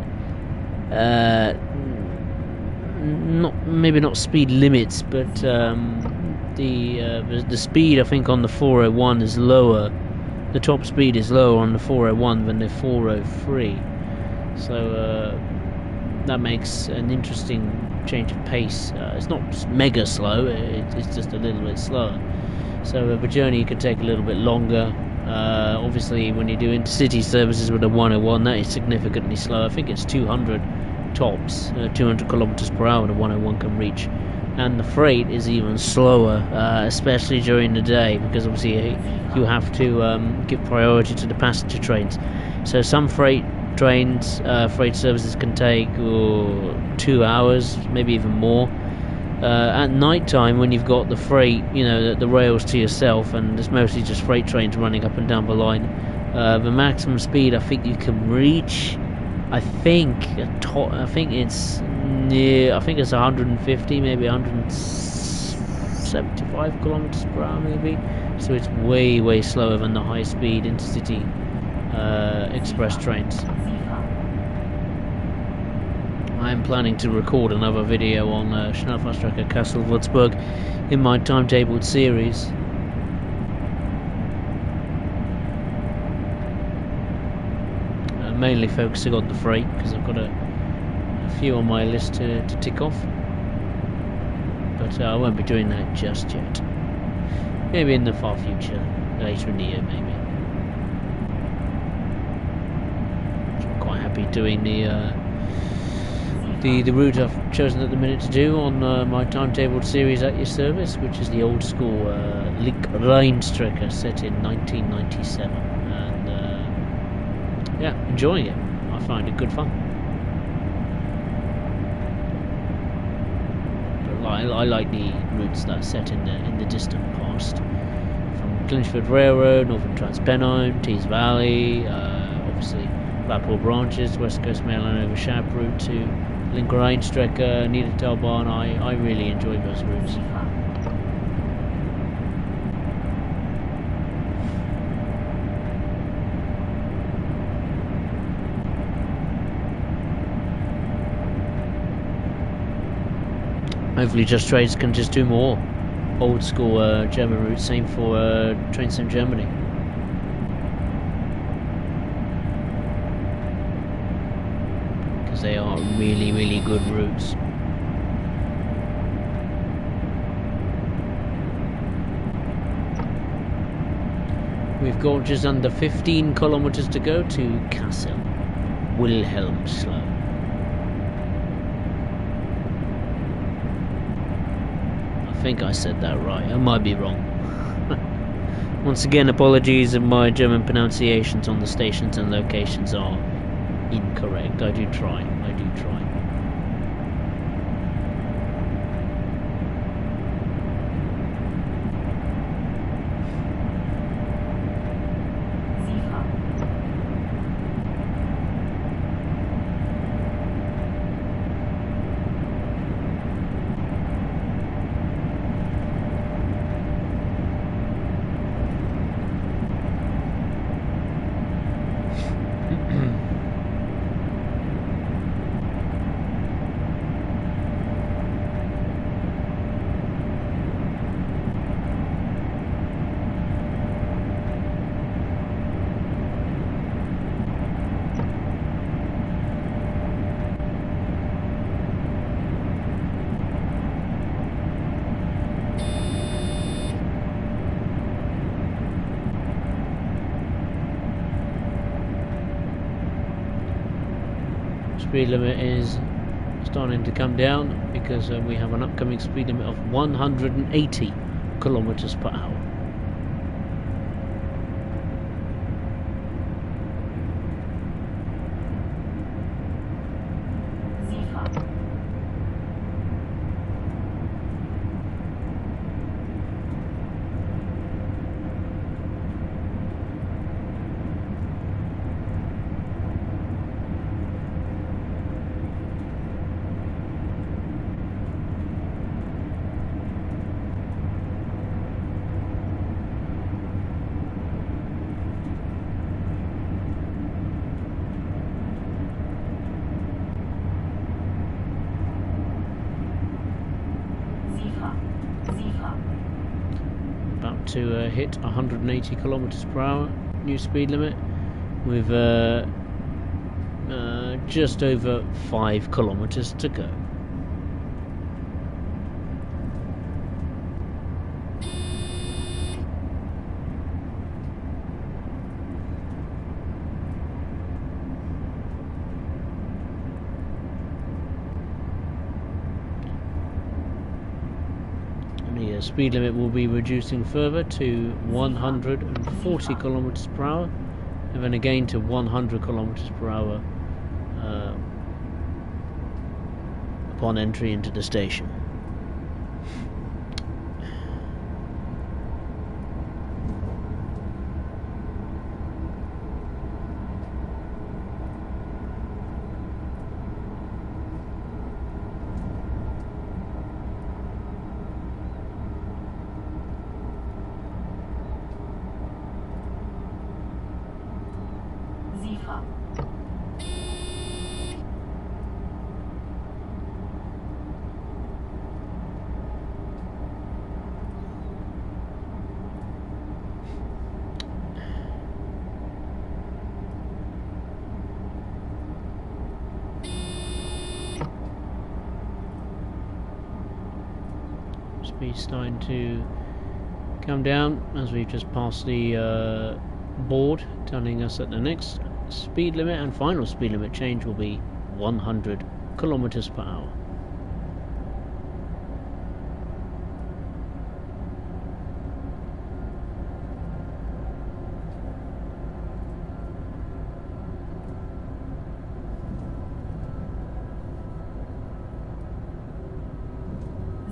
Maybe not speed limits, but the speed I think on the 401 is lower. The top speed is lower on the 401 than the 403. So that makes an interesting change of pace. It's not mega slow, it's just a little bit slower. So the journey could take a little bit longer. Obviously when you do intercity services with a 101, that is significantly slower. I think it's 200 tops, 200 kilometers per hour the 101 can reach. and the freight is even slower, especially during the day, because obviously you have to give priority to the passenger trains. So some freight trains, freight services can take 2 hours, maybe even more. At night time, when you've got the freight, you know, the rails to yourself, and it's mostly just freight trains running up and down the line, the maximum speed I think you can reach, I think it's 150, maybe 175 kilometers per hour, maybe. So it's way slower than the high-speed intercity express trains. I'm planning to record another video on Schnellfahrstrecke Kassel Würzburg in my timetabled series. Mainly focusing on the freight, because I've got a few on my list to tick off. But I won't be doing that just yet. Maybe in the far future, later in the year maybe. So I'm quite happy doing the route I've chosen at the minute to do on my timetabled series at your service, which is the old school Rheinstrecke set in 1997, and yeah, enjoying it. I find it good fun. But I like the routes that are set in the distant past, from Clinchford Railroad, Northern Transpennine, Tees Valley, obviously Blackwall branches, West Coast Mail Line over Shap route to Linker-Rheinstrecke, Niedertalbahn. I really enjoy those routes. Hopefully Just Trades can just do more old school German routes, same for Train Sim Germany. They are really good routes. We've got just under 15 kilometers to go to Kassel, Wilhelmsloh. I think I said that right. I might be wrong. Once again, apologies if my German pronunciations on the stations and locations are incorrect. I do try. Speed limit is starting to come down, because we have an upcoming speed limit of 180 kilometers per hour. About to hit 180 kilometers per hour, new speed limit, with just over 5 kilometers to go. the speed limit will be reducing further to 140 kilometers per hour, and then again to 100 kilometers per hour upon entry into the station. Sifa. Speed's starting to come down as we've just passed the board telling us that the next speed limit and final speed limit change will be 100 kilometers per hour.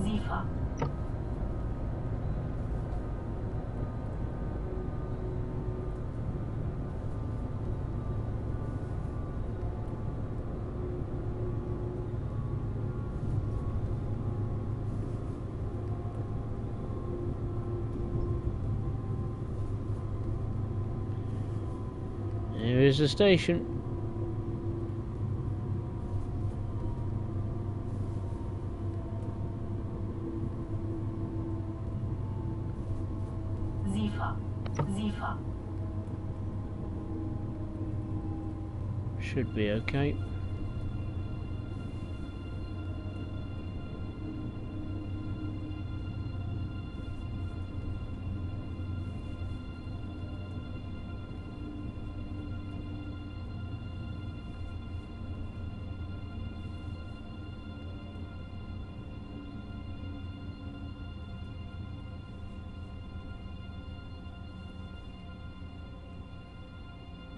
Sifa. Here is the station. Sifa. Sifa. Should be okay.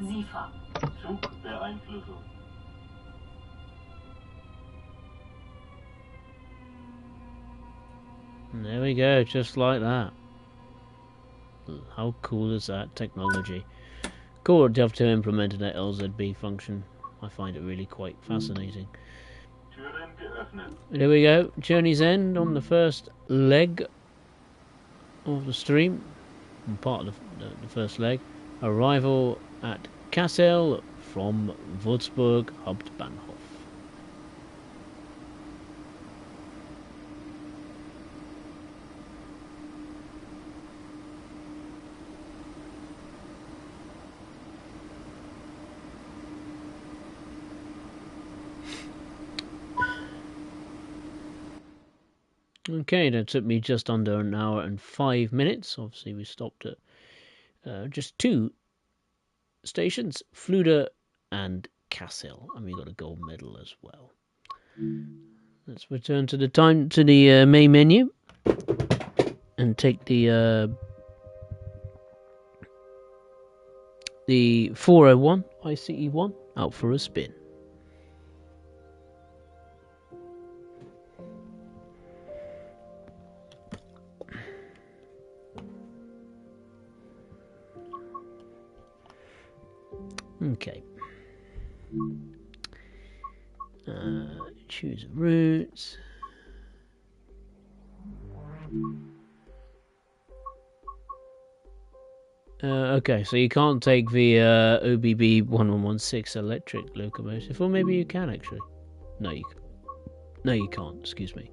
Sifa. Zugbeeinflussung. And there we go, just like that. How cool is that technology? Cool to have to implement that LZB function. I find it really quite fascinating. Türen geöffnet. There we go, journey's end on the first leg of the stream, part of the first leg. Arrival at Kassel from Würzburg Hauptbahnhof. Okay, that took me just under an hour and 5 minutes. Obviously, we stopped at just two stations, Fluda and Kassel, and we got a gold medal as well. Let's return to the main menu and take the 401 ICE1 out for a spin. Okay. Choose routes. Okay, so you can't take the OBB 1116 electric locomotive, or maybe you can actually. No, you can't. Excuse me.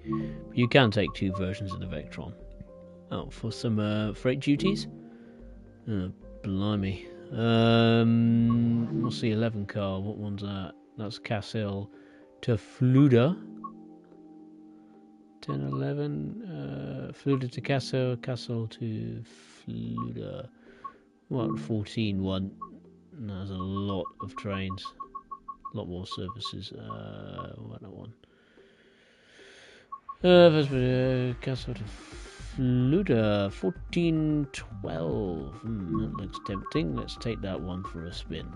You can take two versions of the Vectron. Oh, for some freight duties. Oh, blimey. What's the 11 car? What one's that? That's Kassel to Fluda. 1011. Fluda to Kassel. Kassel to Fluda. What? 14 one. There's a lot of trains. A lot more services. What that one? Kassel to Fluter 1412. That looks tempting. Let's take that one for a spin.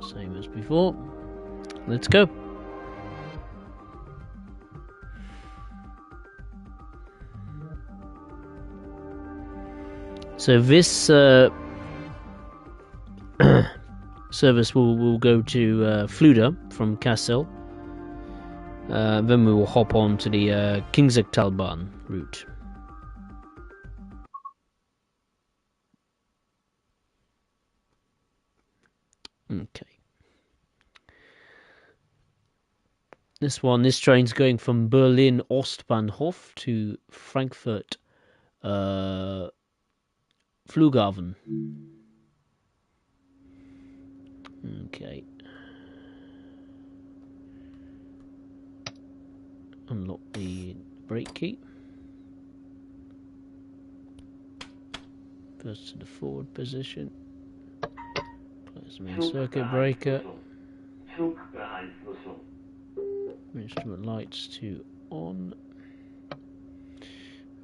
Same as before. Let's go. So this service will go to Fluder from Kassel. Then we will hop on to the Kingsigtalbahn route. Okay. This train's going from Berlin Ostbahnhof to Frankfurt Flughafen. Okay. Unlock the brake key. First to the forward position. Close the main circuit breaker. Instrument lights to on.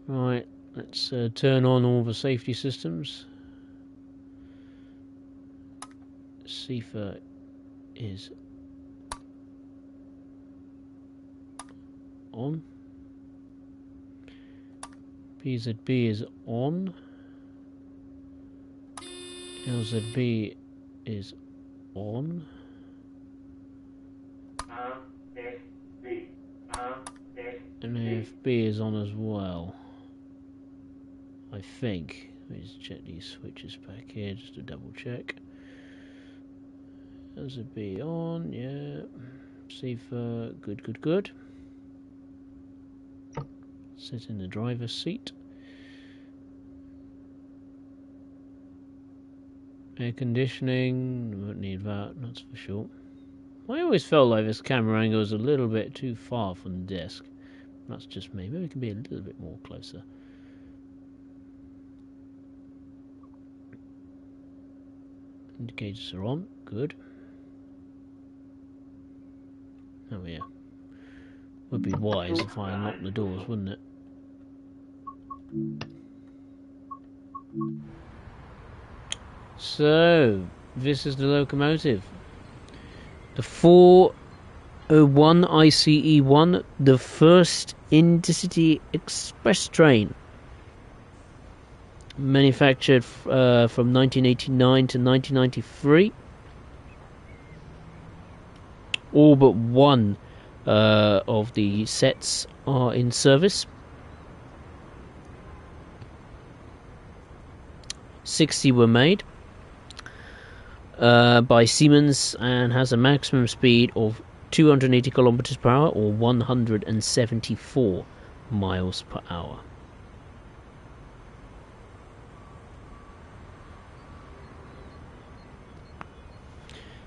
Right, let's turn on all the safety systems. CIFA is on. PZB is on. LZB is on. And AFB is on as well, I think. Let me just check these switches back here just to double check. LZB on, yeah. CIFA, good. Sit in the driver's seat. Air conditioning, won't need that, that's for sure. I always felt like this camera angle was a little bit too far from the desk. That's just me. Maybe we can be a little bit more closer. Indicators are on. Good. Oh yeah. Would be wise if I unlocked the doors, wouldn't it? So, this is the locomotive. The 401 ICE1, the first intercity express train. Manufactured from 1989 to 1993. All but one of the sets are in service. 60 were made by Siemens and has a maximum speed of 280 kilometers per hour or 174 miles per hour.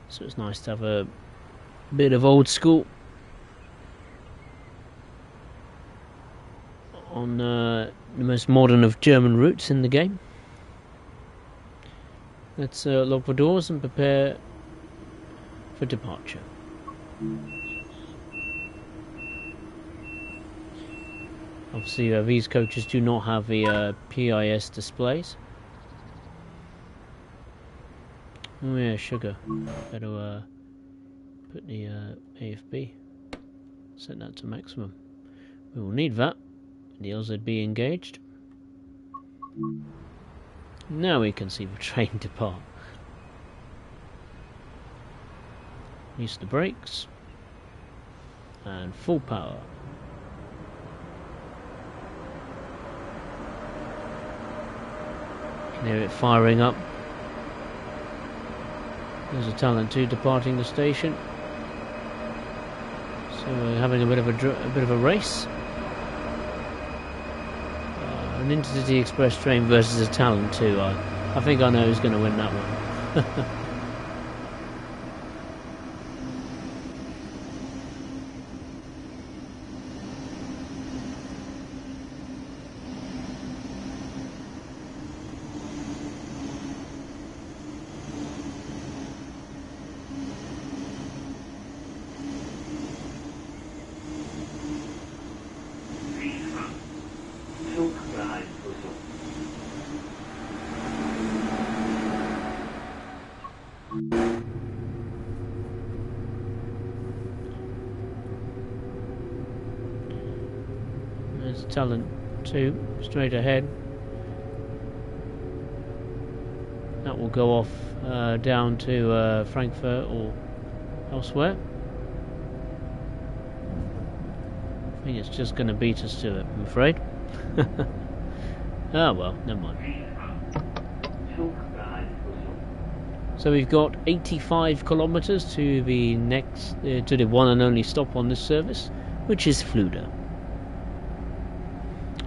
So it's nice to have a bit of old school on the most modern of German routes in the game. Let's lock the doors and prepare for departure. Obviously, these coaches do not have the PIS displays. Oh yeah, sugar. Better put the AFB. Set that to maximum. We will need that. The LZB engaged. Now we can see the train depart. Use the brakes. And full power. You can hear it firing up. There's a Talent 2 departing the station. So we're having a bit of a race. An Intercity Express train versus a Talent 2. I think I know who's going to win that one. There's Talent 2, straight ahead. That will go off down to Frankfurt or elsewhere. I think it's just going to beat us to it, I'm afraid. Ah well, never mind. So we've got 85 kilometers to the next, to the one and only stop on this service, which is Fluda.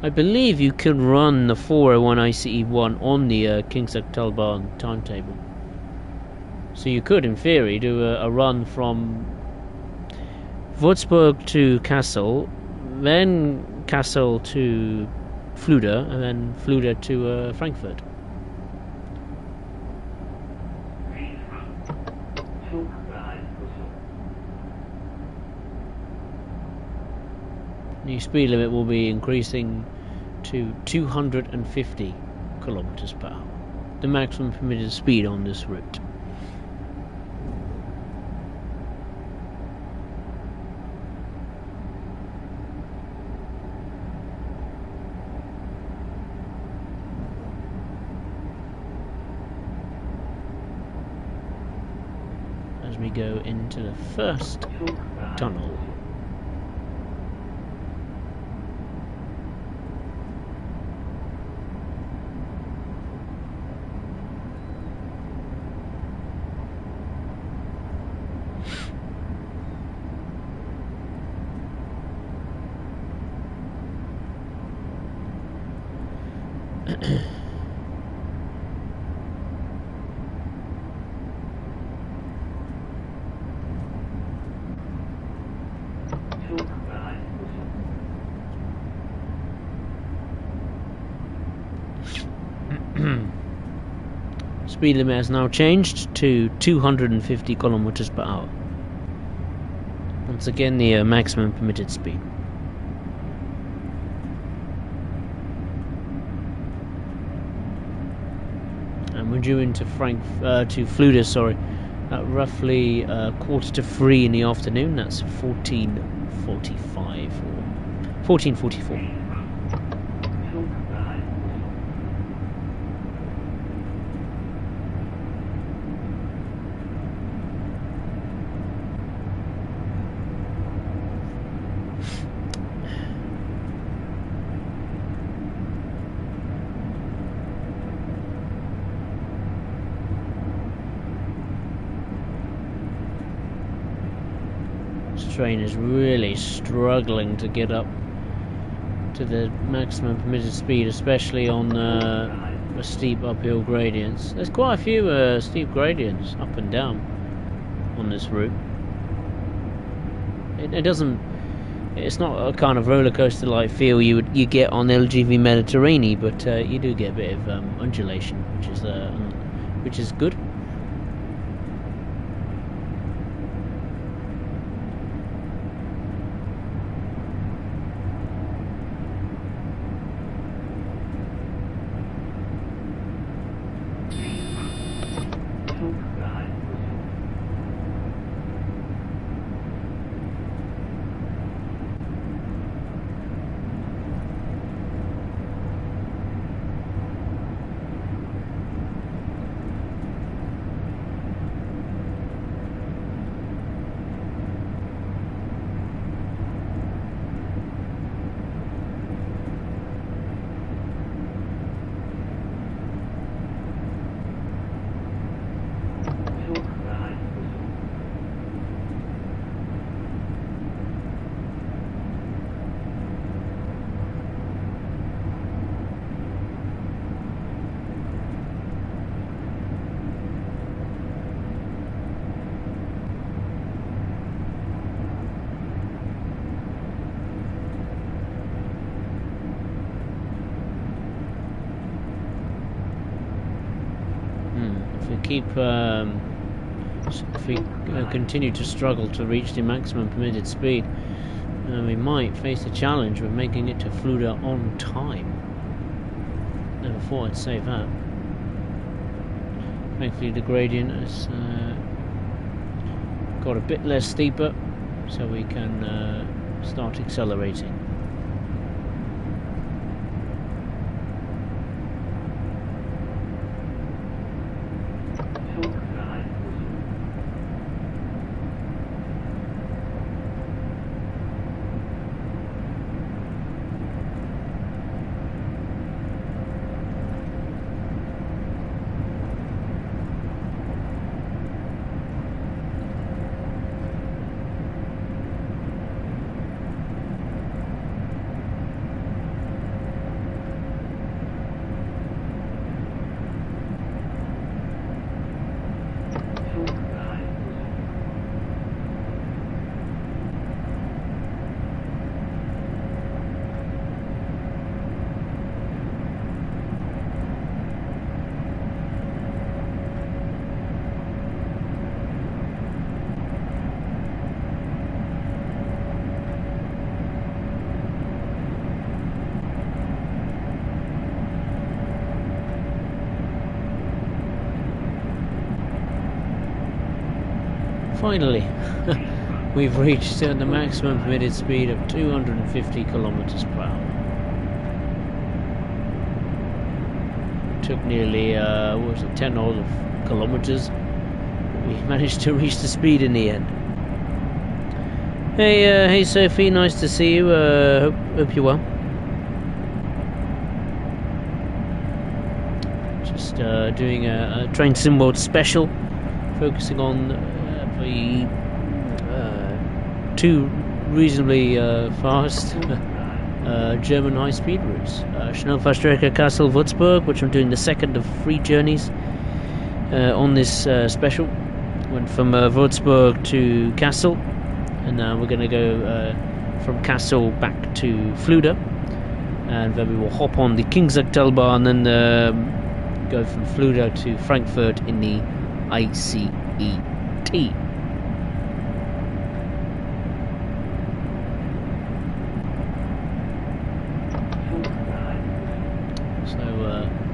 I believe you can run the 401 ICE-1 on the Kingston-Talbahn timetable. So you could, in theory, do a run from Würzburg to Kassel, then Kassel to Fluda, and then Fluda to Frankfurt. The speed limit will be increasing to 250 kilometers per hour, the maximum permitted speed on this route. As we go into the first tunnel. Speed limit has now changed to 250 kilometers per hour. Once again, the maximum permitted speed. And we're due into to Fluda, sorry, at roughly 2:45 in the afternoon. That's 14:45 or 14:44. Train is really struggling to get up to the maximum permitted speed, especially on the steep uphill gradients. There's quite a few steep gradients up and down on this route. It's not a kind of roller coaster like feel you get on LGV Mediterranean, but you do get a bit of undulation, which is good. If we continue to struggle to reach the maximum permitted speed, we might face the challenge of making it to Fluda on time. Never thought I'd say that. Thankfully the gradient has got a bit less steeper, so we can start accelerating. Finally, we've reached the maximum permitted speed of 250 kilometers per hour. Took nearly, what was it, 10 odd kilometers. We managed to reach the speed in the end. Hey Sophie, nice to see you. Hope you're well. Just doing a Train Sim World special, focusing on the two reasonably fast German high-speed routes. Schnellfahrstrecke Kassel Würzburg, which I'm doing the second of 3 journeys on this special. Went from Würzburg to Kassel, and now we're going to go from Kassel back to Fluder, and then we will hop on the Kingsacktalbahn and then go from Fluder to Frankfurt in the ICET. So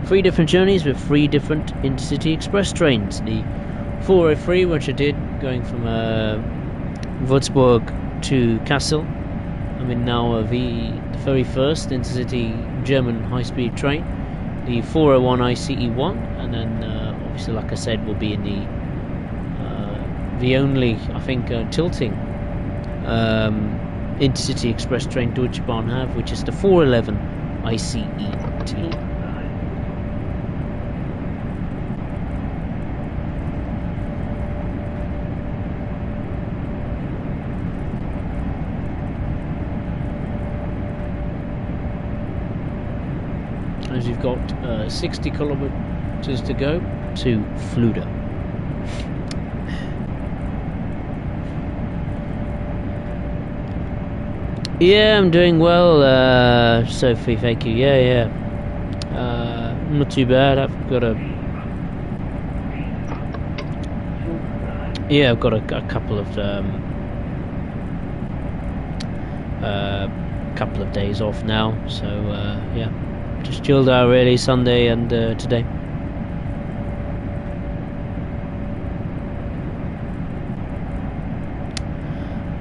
3 different journeys with 3 different intercity express trains. The 403, which I did going from Würzburg to Kassel. I'm in now the very first intercity German high-speed train, the 401 ICE1, and then obviously, like I said, we'll be in the only, I think, tilting intercity express train Deutsche Bahn have, which is the 411 ICET. As you've got 60 kilometers to go to Fluder. Yeah, I'm doing well, Sophie, thank you. Yeah. Not too bad. I've got a couple of days off now, so yeah, just chilled out really Sunday and today.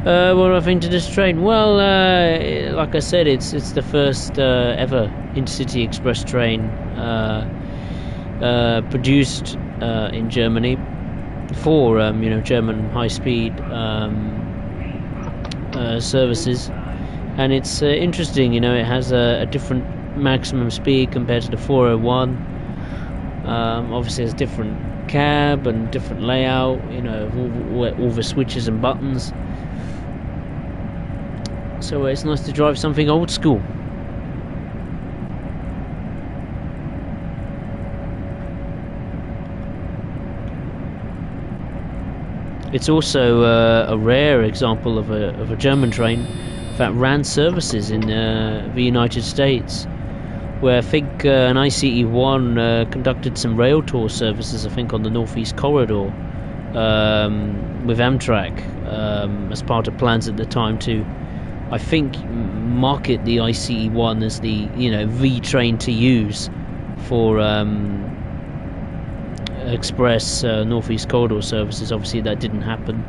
What do I think to this train? Well, like I said, it's the first ever intercity express train produced in Germany for German high-speed services, and it's interesting. It has a different maximum speed compared to the 401. Obviously, it's different cab and different layout. All the switches and buttons. So it's nice to drive something old school. It's also a rare example of a German train that ran services in the United States, where I think an ICE1 conducted some rail tour services, I think, on the Northeast Corridor with Amtrak as part of plans at the time to, I think, market the ICE1 as the train to use for express Northeast Corridor services. Obviously, that didn't happen.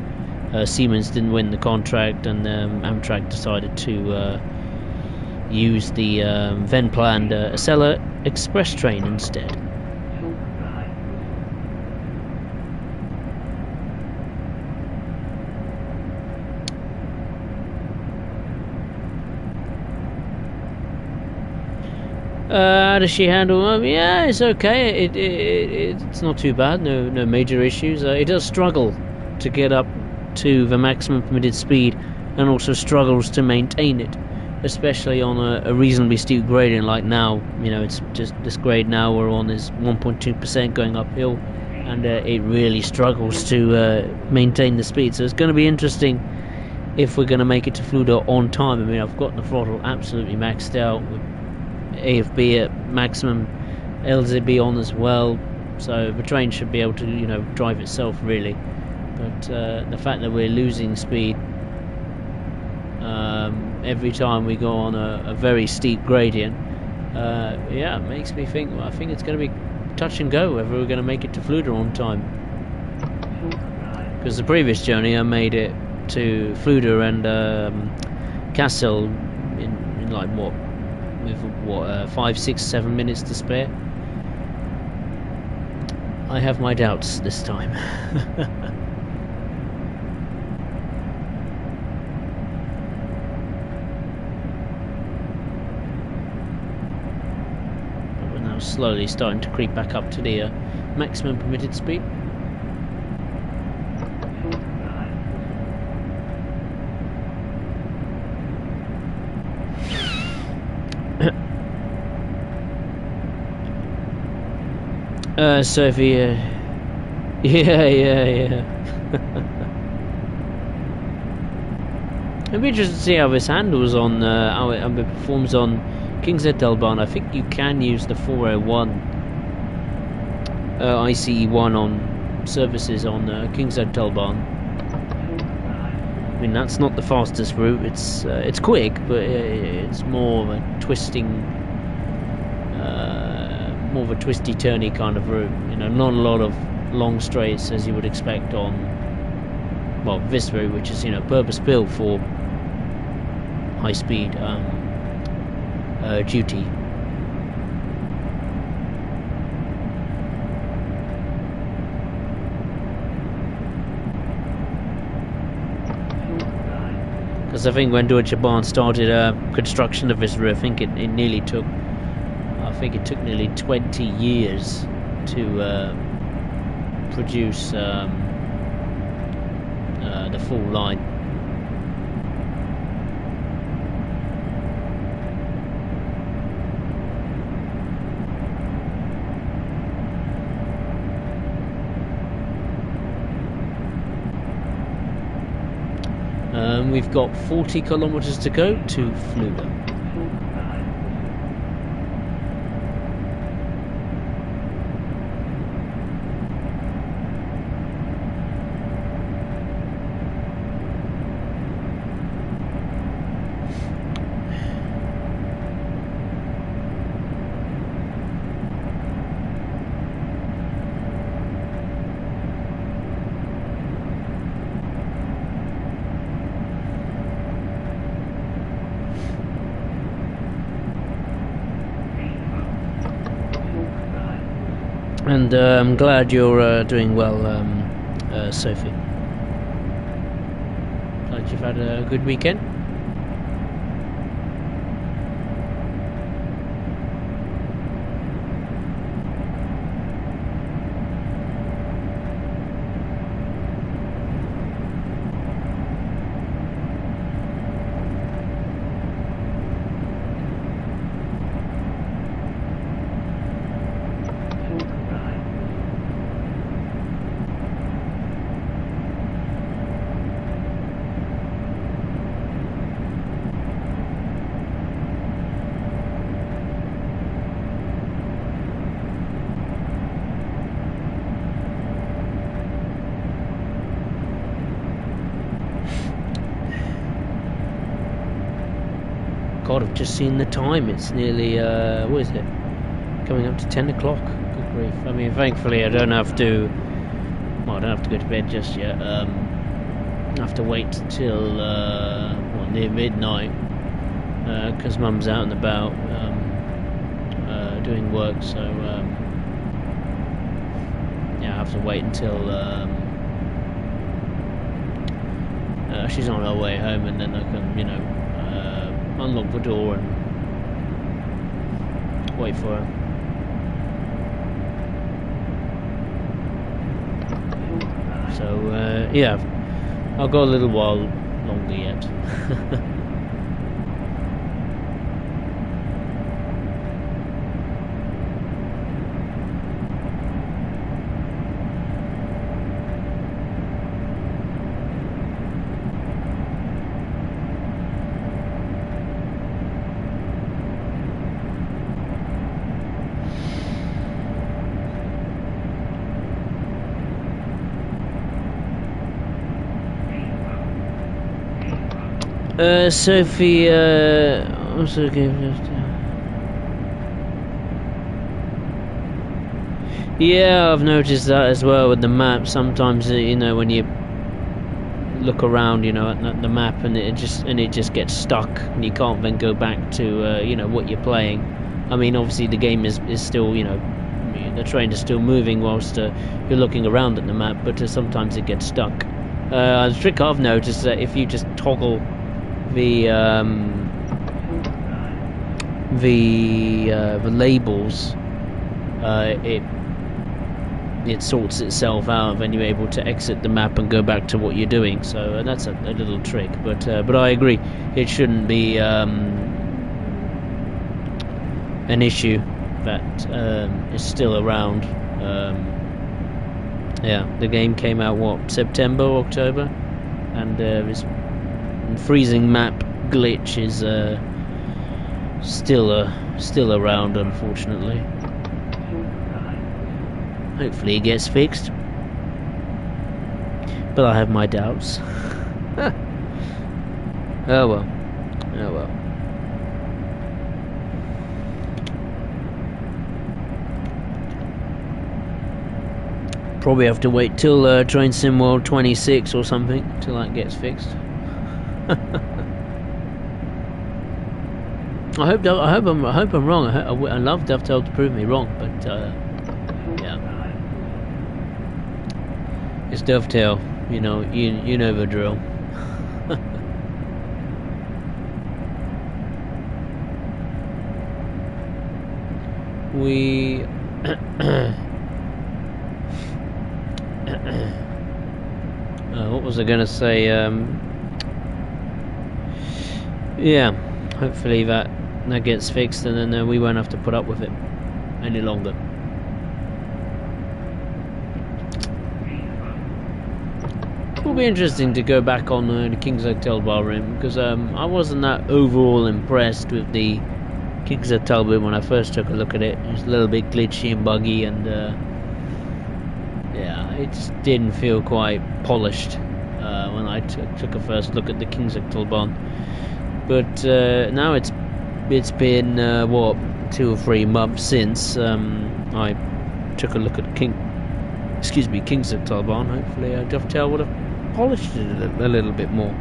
Siemens didn't win the contract, and Amtrak decided to use the then planned Acela express train instead. How does she handle? Yeah, it's okay. It's not too bad. No major issues. It does struggle to get up to the maximum permitted speed, and also struggles to maintain it, especially on a reasonably steep gradient like now. You know, it's just this grade now we're on is 1.2% going uphill, and it really struggles to maintain the speed. So it's going to be interesting if we're going to make it to Fluda on time. I mean, I've got the throttle absolutely maxed out with AFB at maximum, LZB on as well, so the train should be able to, you know, drive itself really. But the fact that we're losing speed every time we go on a very steep gradient, yeah, it makes me think, well, I think it's going to be touch and go whether we're going to make it to Fluda on time. Because the previous journey I made it to Fluda and Kassel in like what, with 5, 6, 7 minutes to spare. I have my doubts this time. But we're now slowly starting to creep back up to the maximum permitted speed. Sophie, yeah. It'll be interesting to see how this handles on, how it performs on King's Head Delbahn. I think you can use the 401 ICE1 on services on King's Head Delbahn. I mean, that's not the fastest route. It's quick, but it's more of a twisting. More of a twisty turny kind of route, you know, not a lot of long straights as you would expect on, well, this route, which is, you know, purpose built for high speed duty. Because I think when Deutsche Bahn started construction of this route, I think it nearly took, I think it took nearly 20 years to produce the full line. We've got 40 kilometers to go to Fluda. And I'm glad you're doing well, Sophie. Glad you've had a good weekend. God, I've just seen the time. It's nearly, what is it? Coming up to 10 o'clock. Good grief. I mean, thankfully I don't have to... Well, I don't have to go to bed just yet. I have to wait till, near midnight. Because Mum's out and about doing work, so... yeah, I have to wait until... she's on her way home, and then I can, you know, unlock the door and wait for her. So, yeah, I'll go a little while longer yet. Sophie, also gave just. Yeah, I've noticed that as well with the map. Sometimes, you know, when you look around, you know, at the map, and it just gets stuck, and you can't then go back to, you know, what you're playing. I mean, obviously the game is still, you know, the train is still moving whilst you're looking around at the map, but sometimes it gets stuck. The trick I've noticed is that if you just toggle the labels, it sorts itself out, and you're able to exit the map and go back to what you're doing. So that's a little trick, but I agree, it shouldn't be an issue that is still around. Yeah, the game came out what, September, October, and this freezing map glitch is still around, unfortunately. Hopefully it gets fixed, but I have my doubts. Oh well, oh well. Probably have to wait till Train Sim World 26 or something till that gets fixed. I hope I'm wrong. I love Dovetail to prove me wrong, but yeah, it's Dovetail. You know the drill. We. What was I going to say? Yeah, hopefully that gets fixed, and then we won't have to put up with it any longer. It will be interesting to go back on the King's Hotel bar room, because I wasn't that overall impressed with the King's Hotel room when I first took a look at it. It was a little bit glitchy and buggy, and yeah, it just didn't feel quite polished when I took a first look at the King's Hotel barn. But now it's been what, 2 or 3 months since I took a look at King's Hotel barn. Hopefully Dovetail would have polished it a little bit more,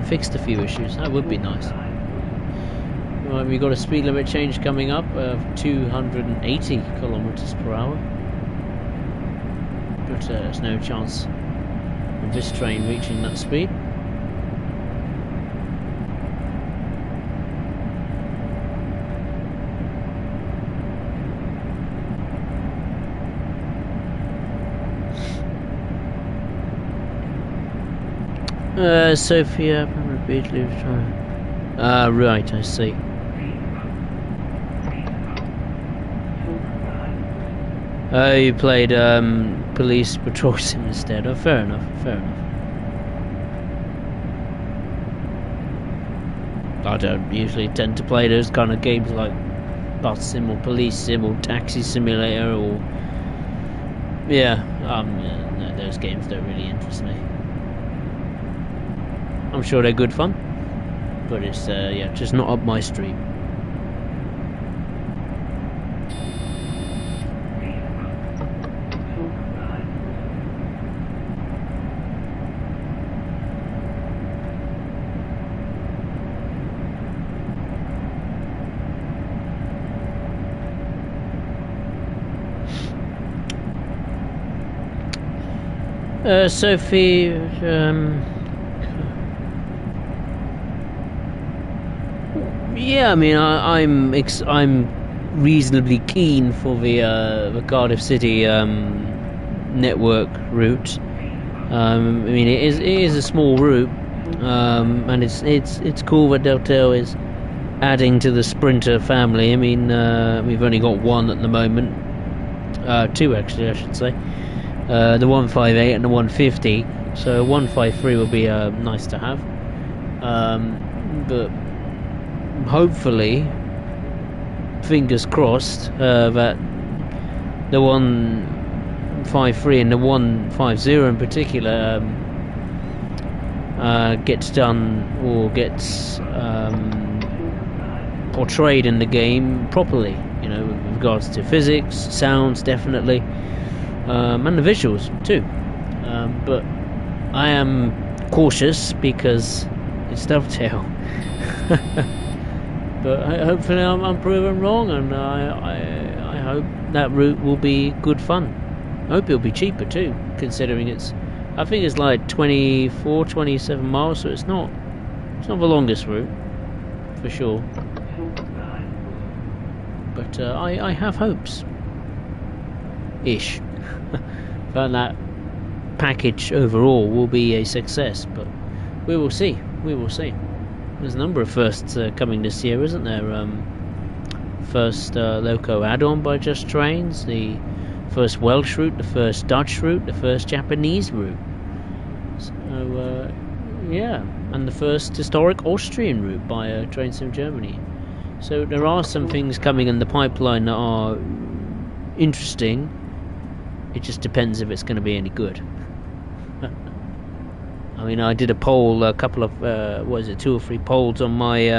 fixed a few issues. That would be nice. Right, we've got a speed limit change coming up of 280 kilometers per hour. But there's no chance of this train reaching that speed. Sophia, repeatedly trying. Right, I see. You played Police Patrol Sim instead. Oh, fair enough, fair enough. I don't usually tend to play those kind of games like Bus Sim or Police Sim or Taxi Simulator or... Yeah, no, those games don't really interest me. I'm sure they're good fun, but it's yeah, just not up my street. Sophie, yeah, I mean, I'm reasonably keen for the Cardiff City network route. I mean, it is a small route, and it's cool that Deltel is adding to the Sprinter family. I mean, we've only got one at the moment, two actually, I should say. The 158 and the 150. So 153 will be nice to have. But hopefully, fingers crossed, that the 153 and the 150 in particular gets done or gets portrayed in the game properly. You know, with regards to physics, sounds, definitely. And the visuals too, but I am cautious because it's Dovetail. But hopefully I'm proven wrong, and I hope that route will be good fun. I hope it'll be cheaper too, considering I think it's like 24, 27 miles, so it's not the longest route for sure. But I have hopes, ish. That package overall will be a success, but we will see. There's a number of firsts coming this year, isn't there? First Loco add-on by Just Trains, the first Welsh route, the first Dutch route, the first Japanese route. So yeah, and the first historic Austrian route by Train Sim Germany. So there are some things coming in the pipeline that are interesting. It just depends if it's going to be any good. I mean, I did a poll, a couple of, 2 or 3 polls on my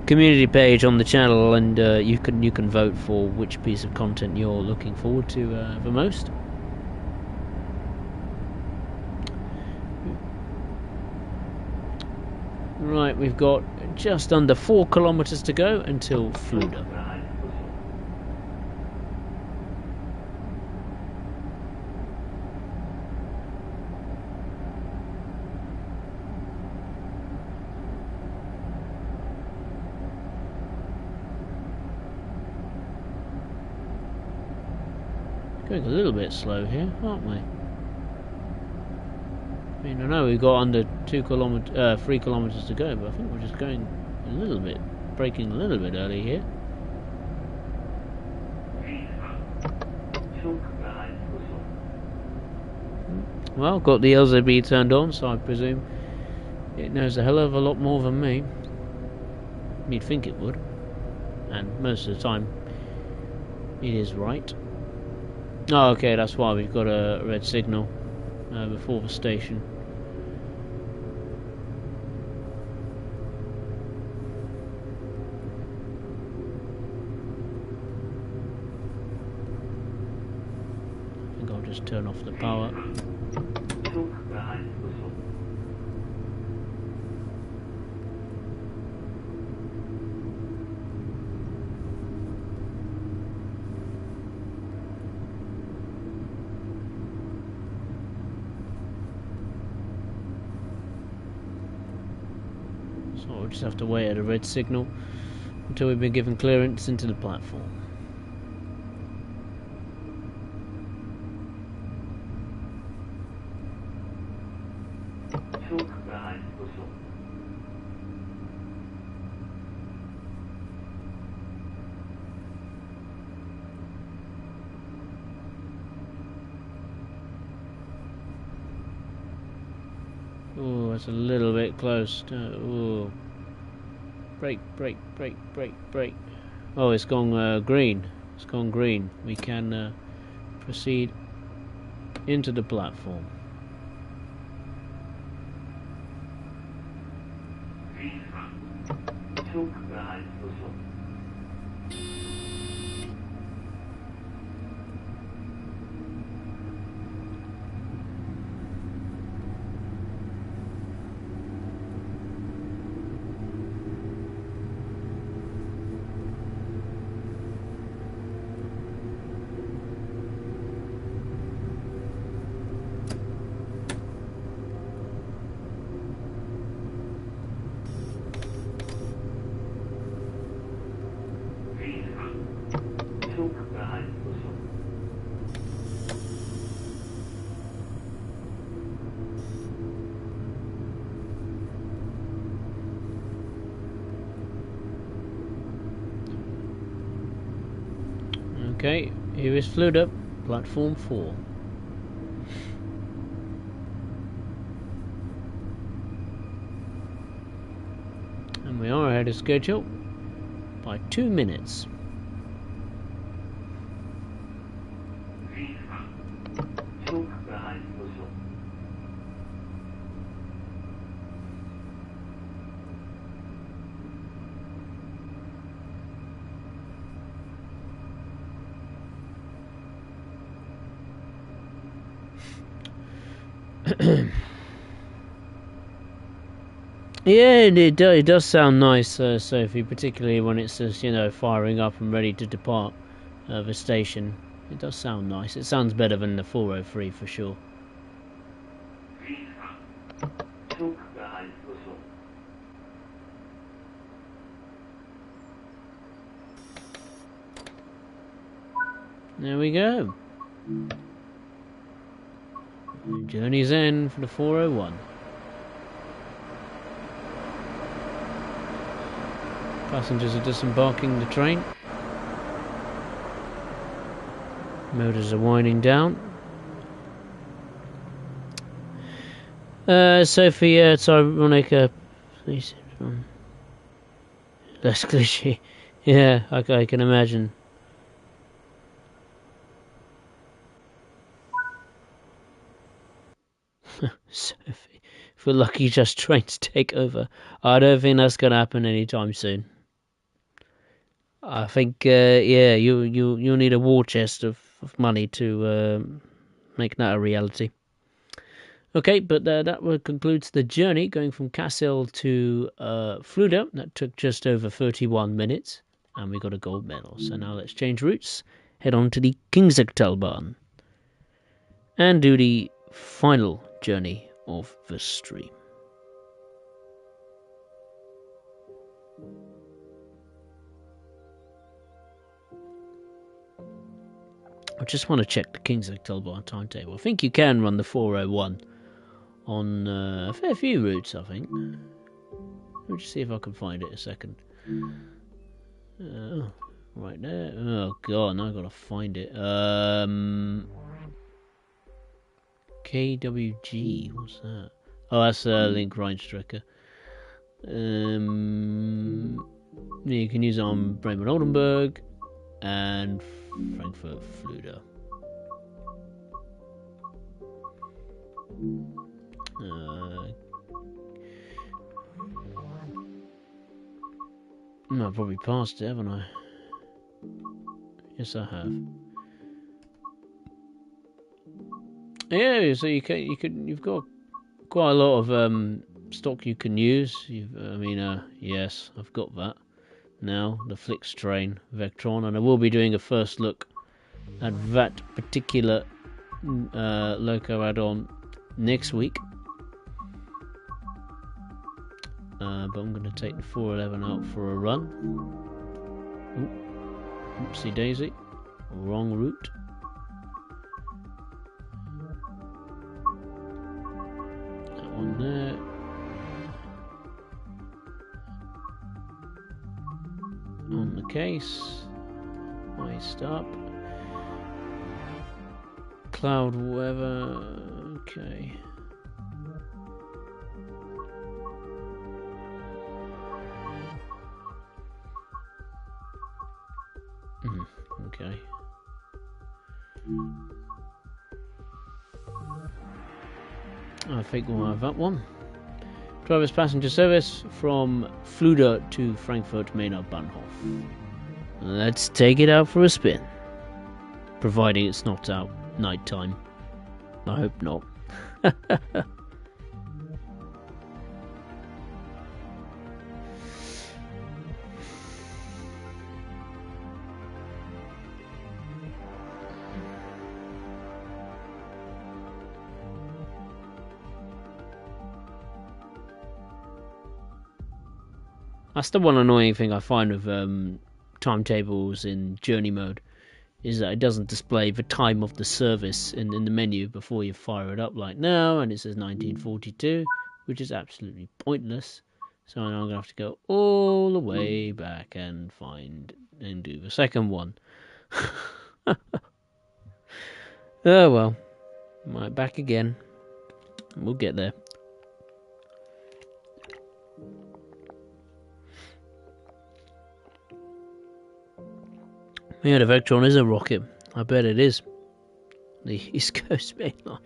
community page on the channel, and you can vote for which piece of content you're looking forward to the most. Right, we've got just under 4 kilometers to go until Fluda. Going a little bit slow here, aren't we? I mean, I know we've got under 3 kilometers to go, but I think we're just going a little bit, braking a little bit early here. Well, got the LZB turned on, so I presume it knows a hell of a lot more than me. You'd think it would, and most of the time it is right. Oh, okay, that's why we've got a red signal before the station. I think I'll just turn off the power. So we'll just have to wait at a red signal until we've been given clearance into the platform. Oh, that's a little bit close. Oh, brake. Oh, it's gone green. It's gone green. We can proceed into the platform. Okay, here is Fluda, platform 4. And we are ahead of schedule by 2 minutes. Yeah, it does sound nice, Sophie, particularly when it says, you know, firing up and ready to depart the station. It does sound nice. It sounds better than the 403 for sure. There we go. Journey's end for the 401. Passengers are disembarking the train. Motors are winding down. Sophie, it's ironic. Please, less cliche. Yeah, I can imagine. Sophie, if we're lucky, just trains take over. I don't think that's gonna happen anytime soon. I think, yeah, you'll need a war chest of money to make that a reality. Okay, but that concludes the journey going from Kassel to Fluda. That took just over 31 minutes, and we got a gold medal. So now let's change routes, head on to the Kingsachtalbahn, and do the final journey of the stream. I just want to check the Kingsachtalbahn timetable. I think you can run the 401 on a fair few routes, I think. Let me just see if I can find it a second. Right there. Oh god, now I've got to find it. KWG, what's that? Oh, that's Link Rheinstrecke. You can use it on Bremen-Oldenburg and Frankfurt Fluda. I've probably passed it, haven't I? Yes, I have. Yeah, so you've got quite a lot of stock you can use. Yes, I've got that. Now, the Flix train, Vectron, and I will be doing a first look at that particular loco add-on next week. But I'm going to take the 411 out for a run. Ooh, oopsie daisy, wrong route. That one there. On the case, I stop. Cloud weather, okay. Okay. I think we'll have that one. Driver's passenger service from Fluda to Frankfurt Main Bahnhof. Let's take it out for a spin. Providing it's not out night time. I hope not. That's the one annoying thing I find with timetables in journey mode, is that it doesn't display the time of the service in the menu before you fire it up like now, and it says 1942, which is absolutely pointless. So now I'm going to have to go all the way back and find and do the second one. Oh well. Right, back again. We'll get there. Yeah, the Vectron is a rocket. I bet it is. The East Coast main line.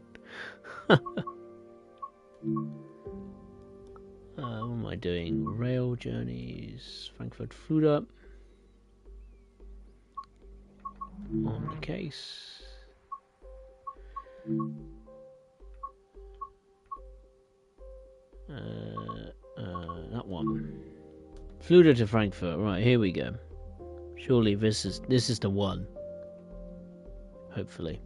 What am I doing? Rail journeys. Frankfurt Fulda. On the case. That one. Fulda to Frankfurt. Right, here we go. Surely this is the one. Hopefully.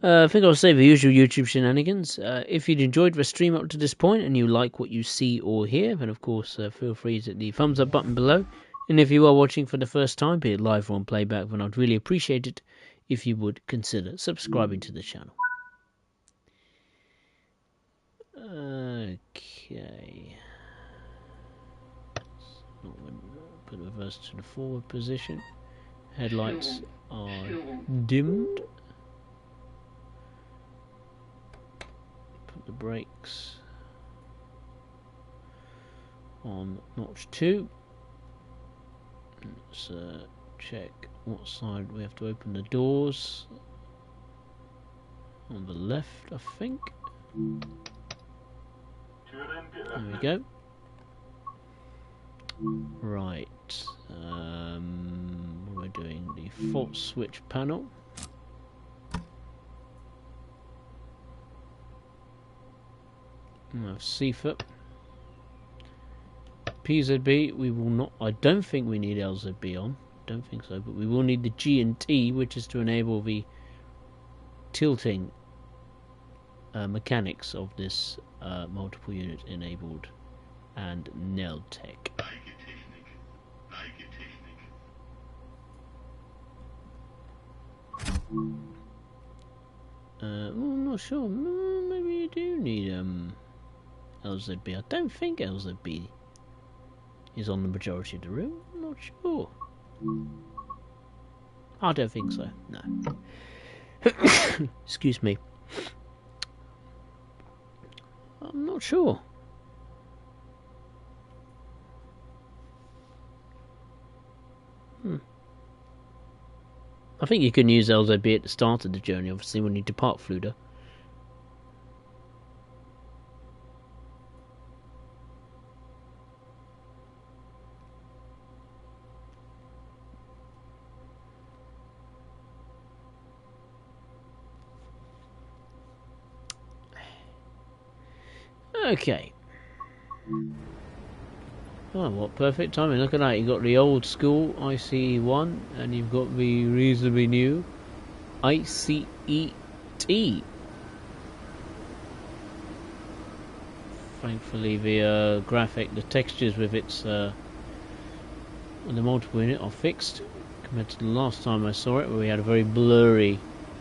I think I'll save the usual YouTube shenanigans. If you'd enjoyed the stream up to this point and you like what you see or hear, then of course feel free to hit the thumbs up button below. And if you are watching for the first time, be it live or on playback, then I'd really appreciate it if you would consider subscribing to the channel. Okay. Put the reverse to the forward position. Headlights are dimmed. Put the brakes on notch 2. Let's check what side we have to open the doors. On the left, I think. There we go. Right. What am I doing? The fault switch panel. We have CFIP. PZB, we will not. I don't think we need LZB on. Don't think so, but we will need the G and T, which is to enable the tilting mechanics of this multiple unit enabled and Neltec. I'm not sure. Maybe you do need LZB. I don't think LZB is on the majority of the room. I'm not sure. I don't think so. No. Excuse me. I'm not sure. I think you can use LZB at the start of the journey, obviously, when you depart Fulda. Okay. Oh, what perfect timing. Look at that. You've got the old school ICE1 and you've got the reasonably new ICET. Thankfully the graphic, the textures with its the multiple unit are fixed compared to the last time I saw it, where we had a very blurry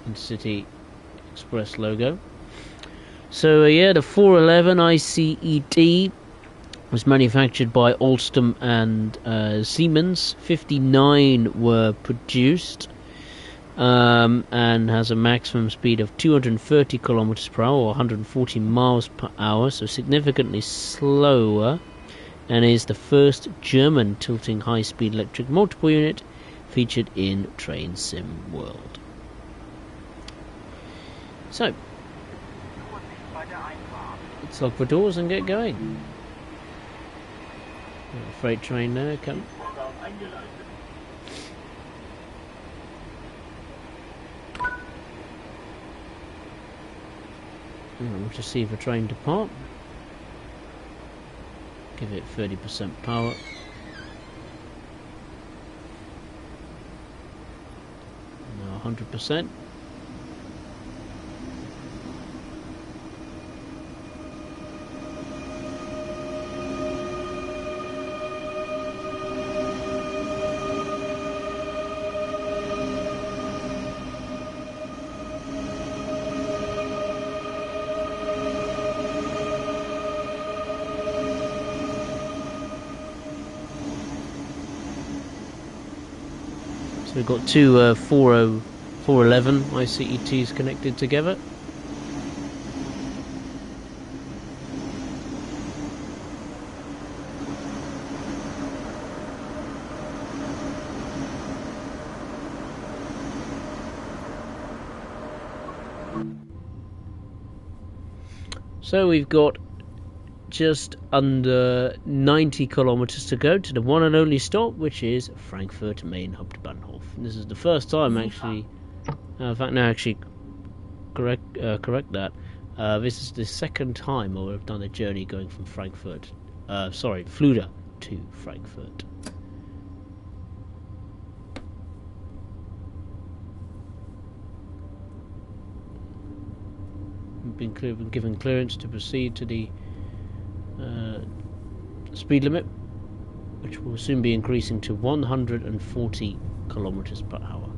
Intercity Express logo. So yeah, the 411 ICET was manufactured by Alstom and Siemens. 59 were produced and has a maximum speed of 230 kilometers per hour or 140 miles per hour, so significantly slower, and is the first German tilting high-speed electric multiple unit featured in Train Sim World. So let's lock the doors and get going. Freight train there, come. We'll just see if a train depart. Give it 30% power. Now 100%. So we've got two 411 ICETs connected together. So we've got just under 90 kilometers to go to the one and only stop, which is Frankfurt Main Hauptbahnhof. And this is the first time actually, in fact no, actually correct that. This is the second time I've done a journey going from Fulda to Frankfurt. We've been given clearance to proceed to the speed limit, which will soon be increasing to 140 kilometers per hour.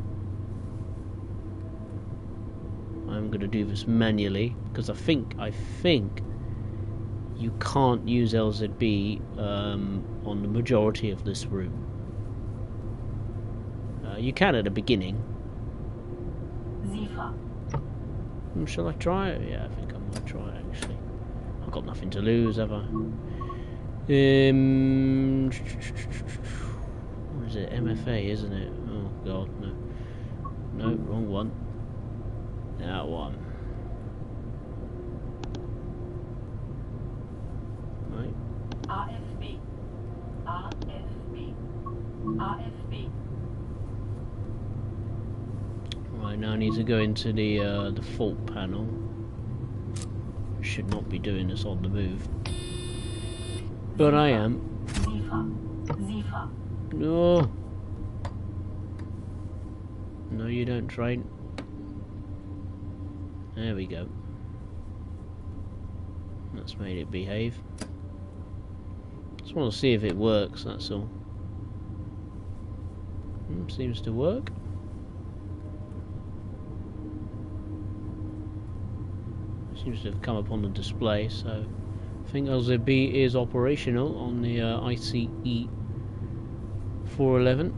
I'm going to do this manually because I think you can't use LZB on the majority of this route. You can at the beginning. Shall I try it? Yeah, I think I might try it actually. I've got nothing to lose, have I? What is it? MFA, isn't it? Oh god, no. No, wrong one. That one. Right. AFB. AFB. AFB. Right, now I need to go into the fault panel. Should not be doing this on the move. But I am. No. No, you don't, train. There we go. That's made it behave. Just want to see if it works, that's all. Seems to work. Seems to have come up on the display, so I think LZB is operational on the ICE 411,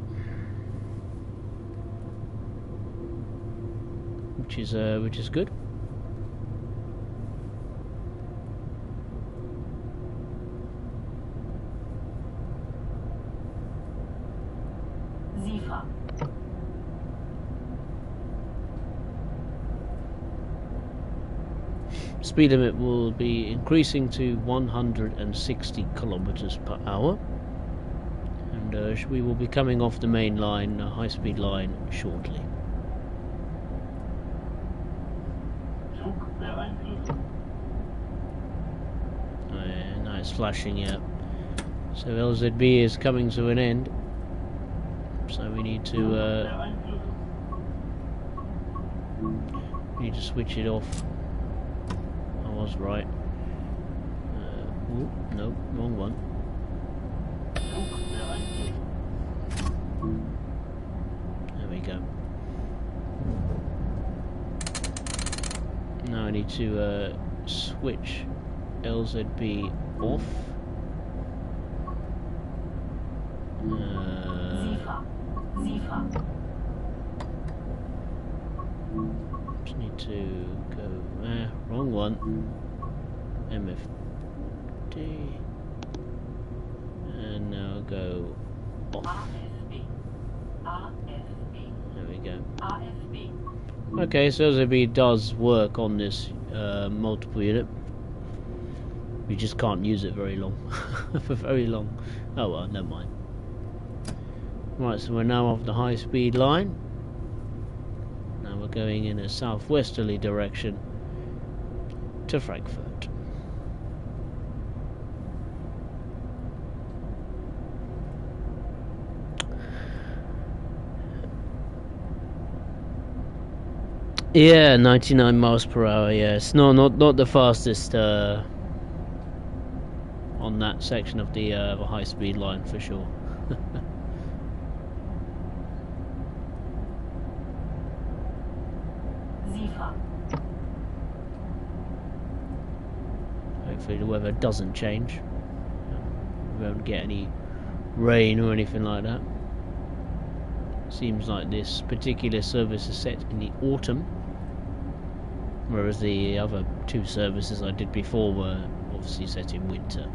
which is good. Speed limit will be increasing to 160 kilometers per hour, and we will be coming off the main line, high-speed line, shortly. Now it's flashing, yeah. So LZB is coming to an end, so we need to switch it off. I was right. No, wrong one. There we go. Now I need to switch LZB off. Just need to go. Wrong one. MFD. And now go off. There we go. Okay, so LZB does work on this multiple unit. We just can't use it very long. For very long. Oh well, never mind. Right, so we're now off the high speed line. Now we're going in a southwesterly direction to Frankfurt. Yeah, 99 miles per hour. Yeah, it's not the fastest on that section of the high speed line for sure. Hopefully the weather doesn't change. We won't get any rain or anything like that. Seems like this particular service is set in the autumn, whereas the other two services I did before were obviously set in winter.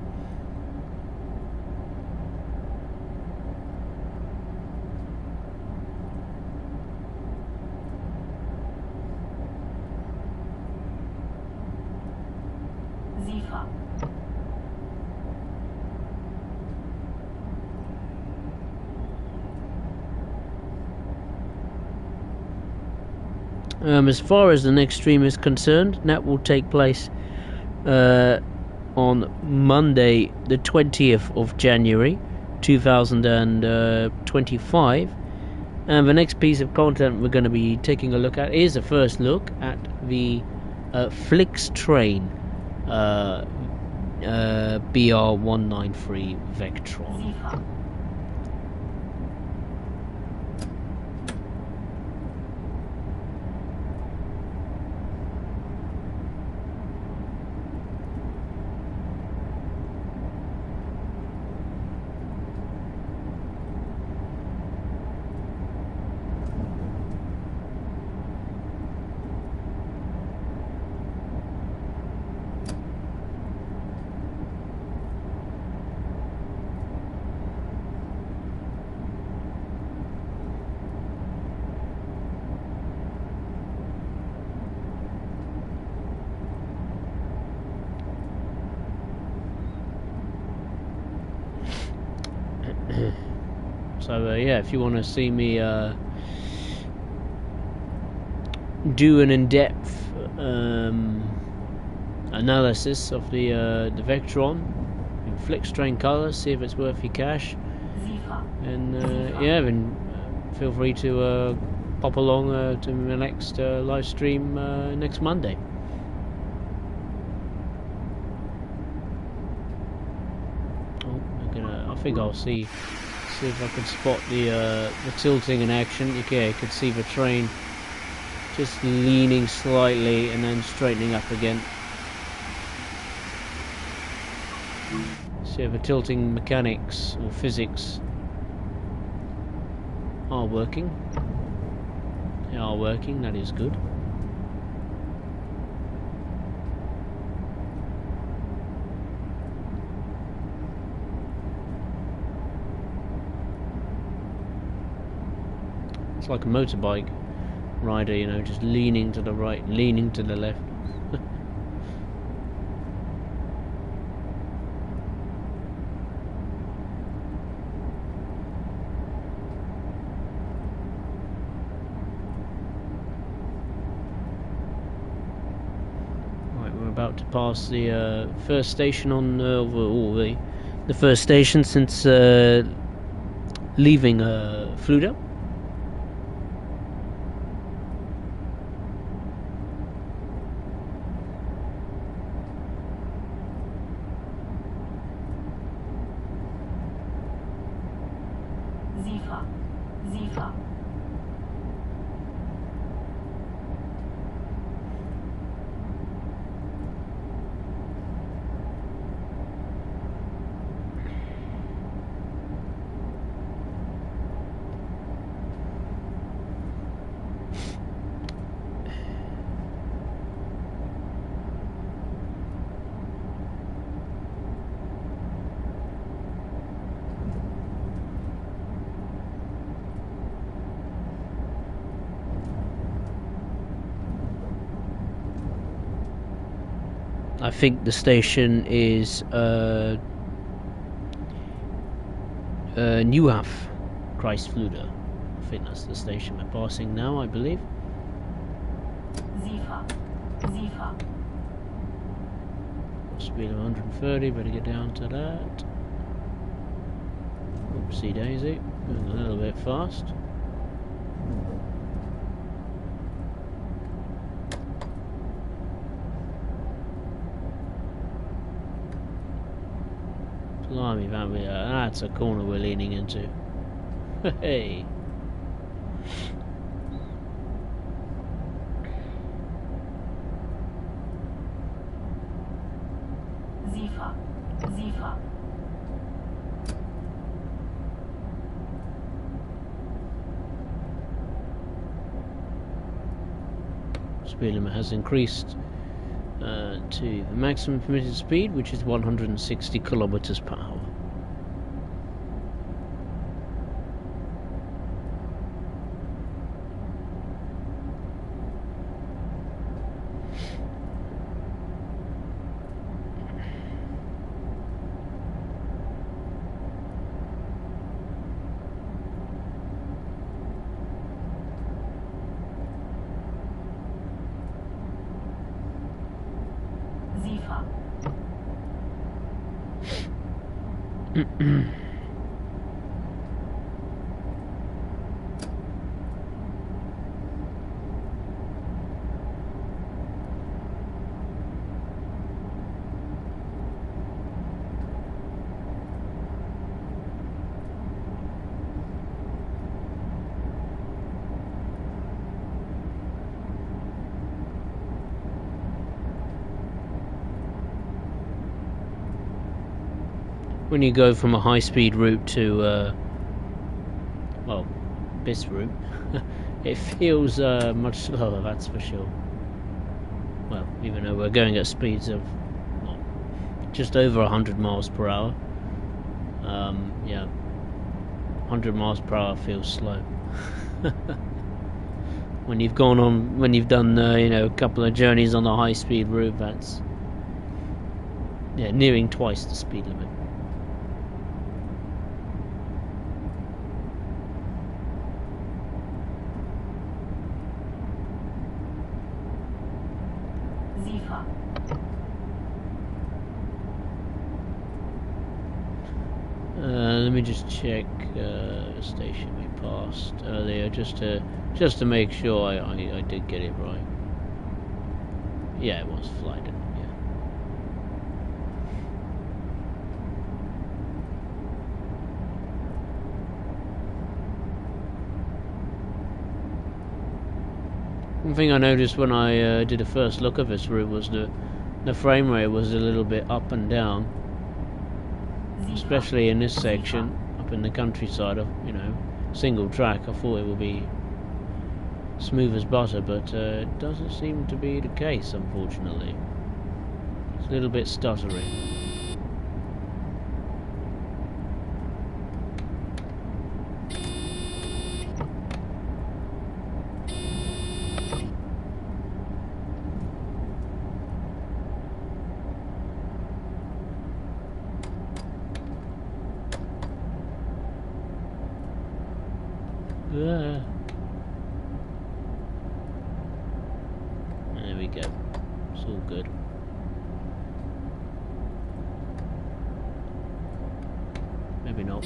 As far as the next stream is concerned, that will take place on Monday, the 20th of January, 2025. And the next piece of content we're going to be taking a look at is a first look at the Flix train BR193 Vectron. So yeah, if you want to see me do an in-depth analysis of the Vectron in Flix train colours, see if it's worth your cash, and yeah, then feel free to pop along to the next live stream next Monday. Oh, I think I'll see if I can spot the tilting in action. Okay, you could see the train just leaning slightly and then straightening up again. See if the tilting mechanics or physics are working. They are working, that is good. It's like a motorbike rider, you know, just leaning to the right, leaning to the left. Right, we're about to pass the first station on, the first station since leaving Fluda. I think the station is Nieuwhof, Kreisflude. I think that's the station we're passing now, I believe. Speed of 130, better get down to that. Oopsie daisy, going a little bit fast. Blimey, that's a corner we're leaning into. Hey. Speed limit has increased to the maximum permitted speed, which is 160 kilometers per hour. When you go from a high-speed route to, well, this route, it feels much slower, that's for sure. Well, even though we're going at speeds of just over 100 miles per hour. Yeah, 100 miles per hour feels slow. When you've done, you know, a couple of journeys on the high-speed route, that's, yeah, nearing twice the speed limit. Let me just check the station we passed earlier, just to make sure I did get it right. Yeah, it was Flyden, yeah. One thing I noticed when I did a first look of this route was the frame rate was a little bit up and down. Especially in this section, up in the countryside, of, you know, single track. I thought it would be smooth as butter, but it doesn't seem to be the case, unfortunately. It's a little bit stuttery. There we go. It's all good. Maybe not.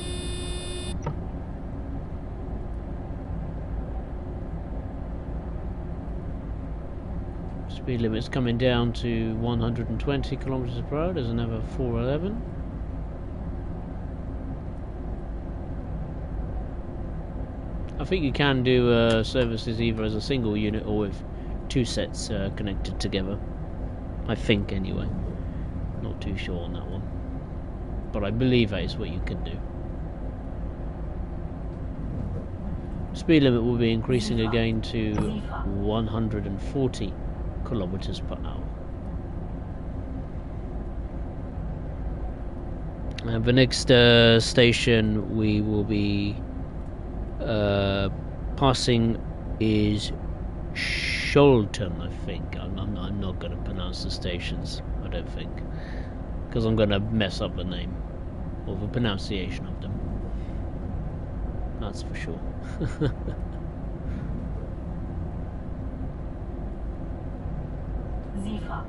Speed limit's coming down to 120 kilometers per hour. There's another 411. I think you can do services either as a single unit or with two sets connected together. I think, anyway. Not too sure on that one. But I believe that is what you can do. Speed limit will be increasing again to 140 kilometers per hour. The next station we will be passing is Scholten, I think. I'm not going to pronounce the stations, I don't think, because I'm going to mess up the name or the pronunciation of them. That's for sure. Zifa.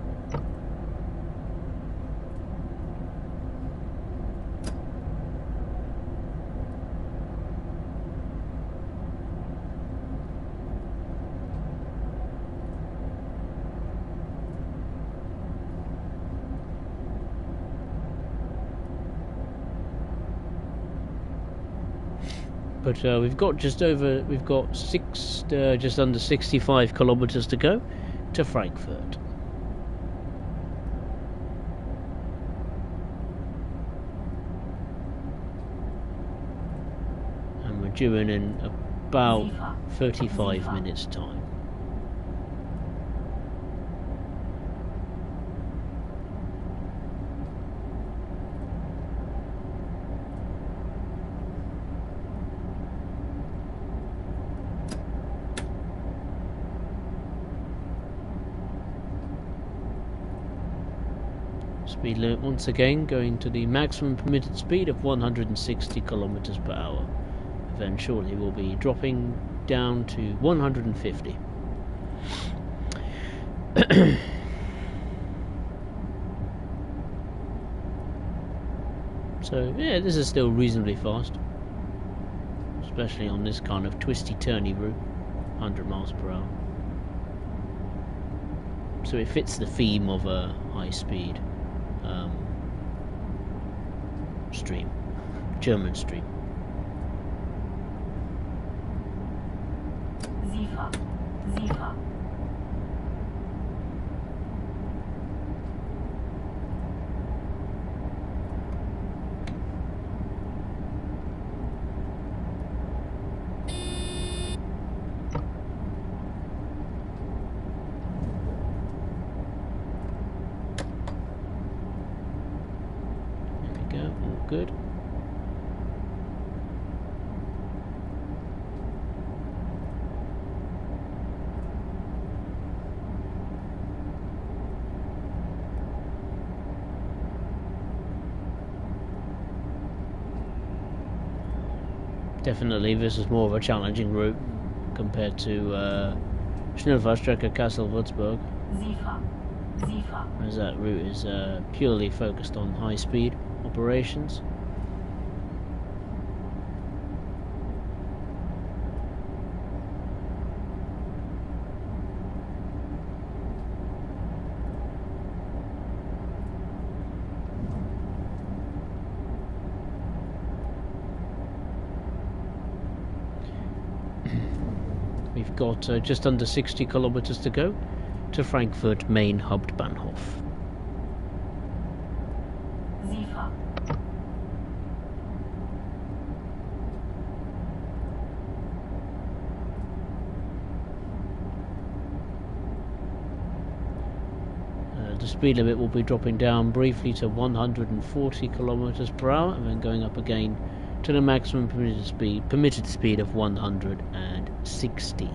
But we've got just under 65 kilometers to go to Frankfurt. And we're due in about 35 minutes time. Speed limit once again going to the maximum permitted speed of 160 kilometers per hour. Then shortly we'll be dropping down to 150. So yeah, this is still reasonably fast, especially on this kind of twisty-turny route, 100 miles per hour. So it fits the theme of a high-speed stream, German stream. Sifa. Sifa. Good. Definitely this is more of a challenging route compared to Schnellfahrstrecke Kassel Würzburg, as that route is purely focused on high speed operations. We've got just under 60 kilometers to go to Frankfurt main Hauptbahnhof. The speed limit will be dropping down briefly to 140 kilometers per hour and then going up again to the maximum permitted speed of 160.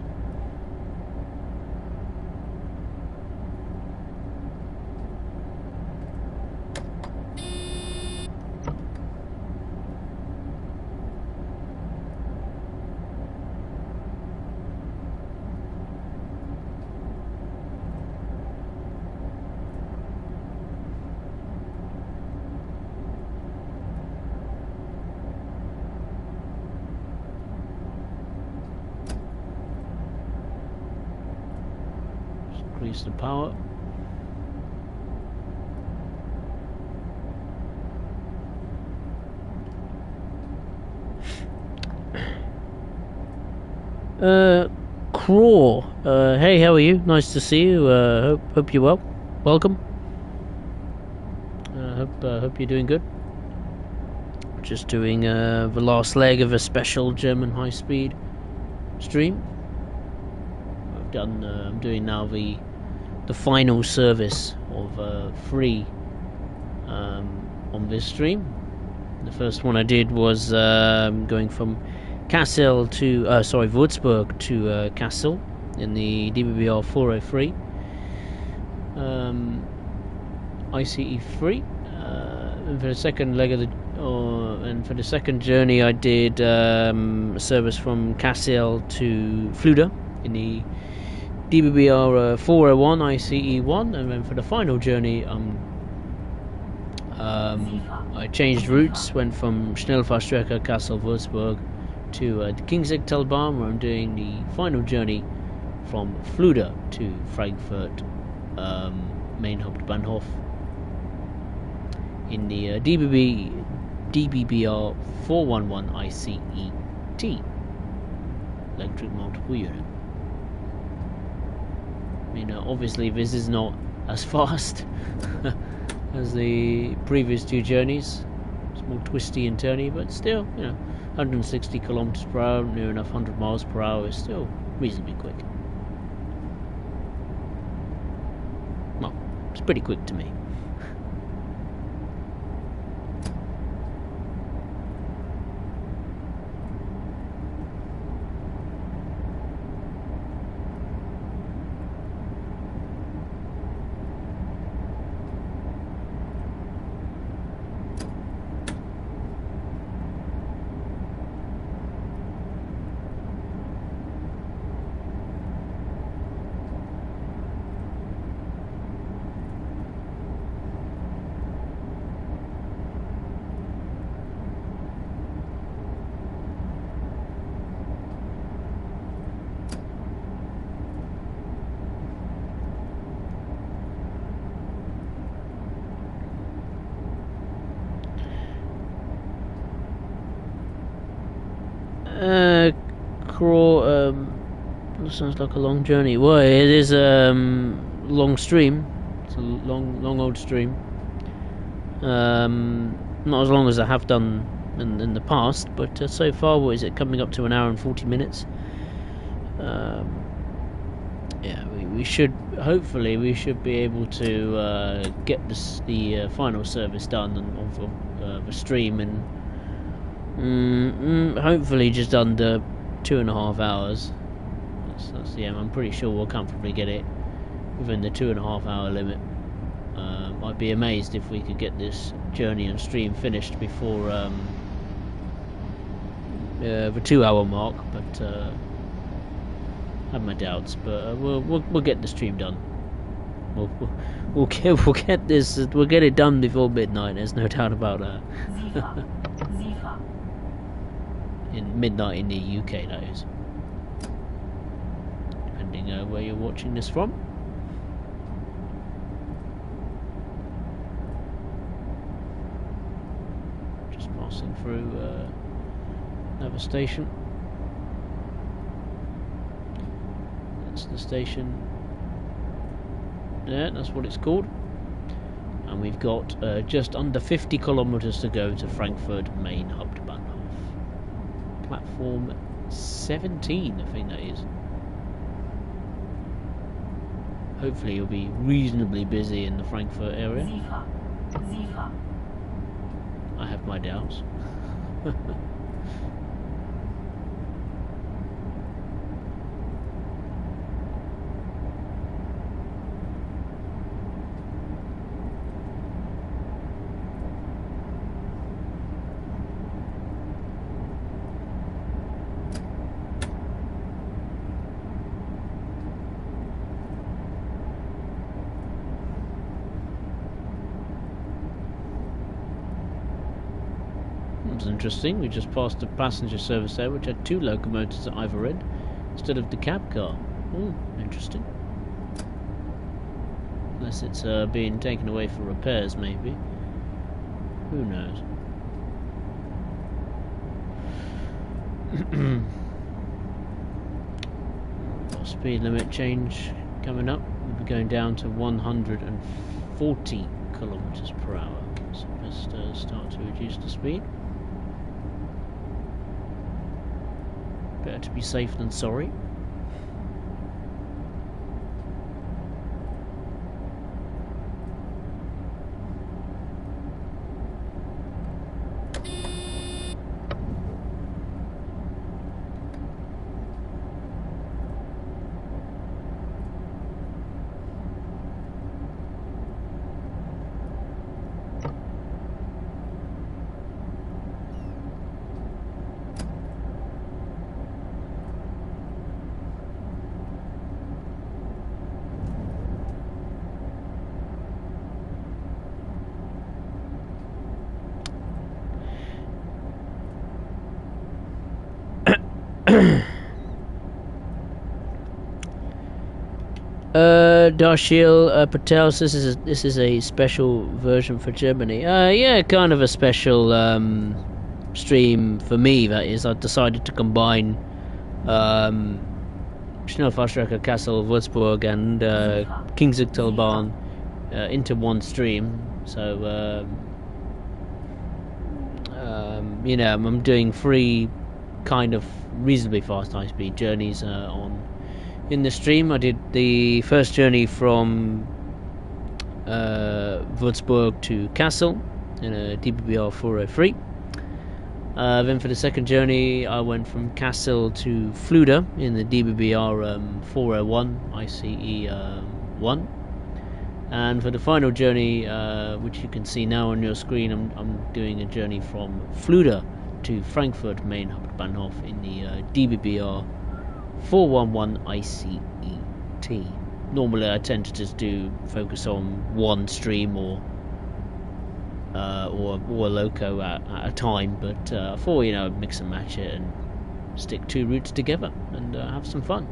Increase the power. Craw. Hey, how are you? Nice to see you. Hope you're well. Welcome. Hope you're doing good. Just doing the last leg of a special German high-speed stream. I'm doing now the final service of free on this stream. The first one I did was going from Kassel to Würzburg to Kassel in the DBBR 403 ICE free. And for the second leg of and for the second journey I did a service from Kassel to Fluda in the DBBR 401 ICE1, and then for the final journey I changed routes, went from Schnellfahrstrecke Kassel Würzburg to the Kingsecktalbahn, where I'm doing the final journey from Fluda to Frankfurt main Hauptbahnhof in the DBBR 411 ICET electric multiple unit. I mean, obviously this is not as fast as the previous two journeys. It's more twisty and turny, but still, 160 kilometers per hour, near enough 100 miles per hour is still reasonably quick. Well, it's pretty quick to me. Crawl, that sounds like a long journey. Well, it is long stream. It's a long old stream. Not as long as I have done in the past, but so far, what is it, coming up to an hour and 40 minutes? Yeah, we should, hopefully, we should be able to get the final service done of the stream in hopefully just under 2.5 hours. That's the aim. I'm pretty sure we'll comfortably get it within the 2.5 hour limit. I'd be amazed if we could get this journey and stream finished before the 2 hour mark, but I have my doubts. But we'll get the stream done. We'll get this. We'll get it done before midnight. There's no doubt about that. In midnight in the UK, that is. Depending where you're watching this from. Just passing through another station. That's the station. Yeah, that's what it's called. And we've got just under 50 kilometers to go to Frankfurt main Hauptbahnhof. Platform 17, I think that is. Hopefully you'll be reasonably busy in the Frankfurt area. I have my doubts. Interesting, we just passed a passenger service there which had 2 locomotives at either end instead of the cab car. Oh, interesting. Unless it's being taken away for repairs, maybe. Who knows? Speed limit change coming up. We'll be going down to 140 kilometers per hour. So let's start to reduce the speed. Better to be safe than sorry. Darshil Patel says this is a special version for Germany. Yeah, kind of a special stream for me. That is, I decided to combine Schnellfahrstrecke Kassel, Würzburg, and Kingsigtalbahn into one stream. So you know, I'm doing 3 kind of reasonably fast high-speed journeys in the stream. I did the first journey from Würzburg to Kassel in a DBBR 403. Then for the second journey I went from Kassel to Fluda in the DBBR 401 ICE 1. And for the final journey, which you can see now on your screen, I'm doing a journey from Fluda to Frankfurt main Hauptbahnhof in the DBBR 411 ICET. Normally I tend to just focus on one stream or loco at a time, but I thought, you know, mix and match it and stick 2 routes together and have some fun.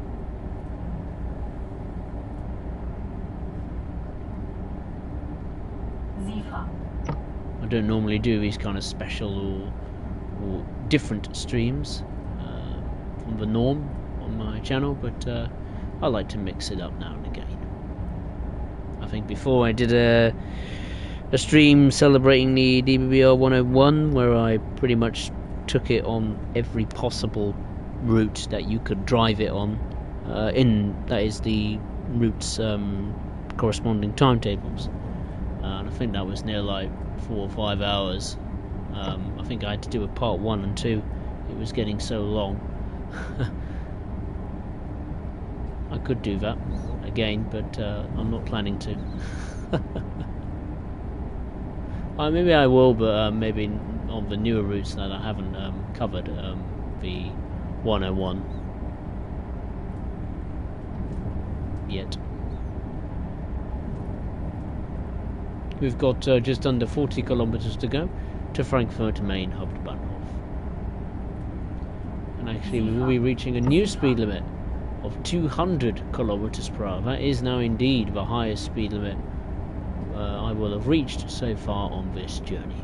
I don't normally do these kind of special or different streams. on the norm on my channel, but I like to mix it up now and again. I think before I did a stream celebrating the DBBR 101 where I pretty much took it on every possible route that you could drive it on, that is the routes corresponding timetables, and I think that was near like 4 or 5 hours. I think I had to do a part 1 and 2. It was getting so long. I could do that again, but I'm not planning to. Maybe I will, but maybe on the newer routes that I haven't covered, the 101 yet. We've got just under 40 kilometers to go to Frankfurt main Hauptbahnhof. And actually we will be reaching a new speed limit of 200 kilometers per hour. That is now indeed the highest speed limit I will have reached so far on this journey.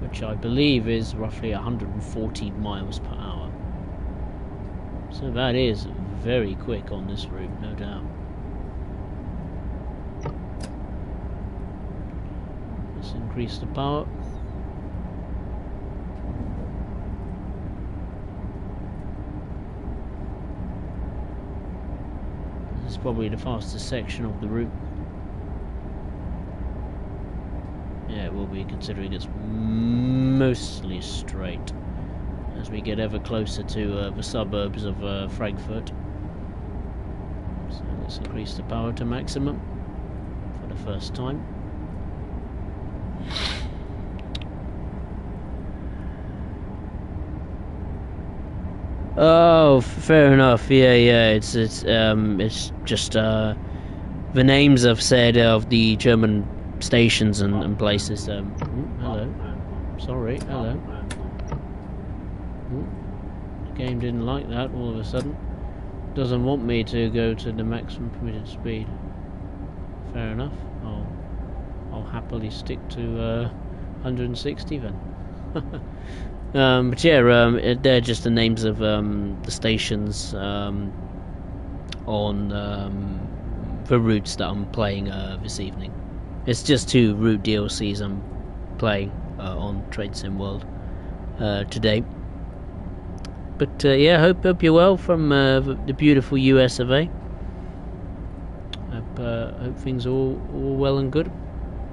Which I believe is roughly 140 miles per hour. So that is very quick on this route, no doubt. Let's increase the power. This is probably the fastest section of the route. Yeah, it will be, considering it's mostly straight as we get ever closer to the suburbs of Frankfurt. So let's increase the power to maximum for the first time. Oh, fair enough. Yeah. It's just the names I've said of the German stations and places. Hello. Sorry. Hello. The game didn't like that all of a sudden. Doesn't want me to go to the maximum permitted speed. Fair enough. I'll happily stick to 160 then. But yeah, they're just the names of the stations on the routes that I'm playing this evening. It's just 2 route DLCs I'm playing on Train Sim World today. But yeah, hope you're well from the beautiful US of A. Hope things are all well and good,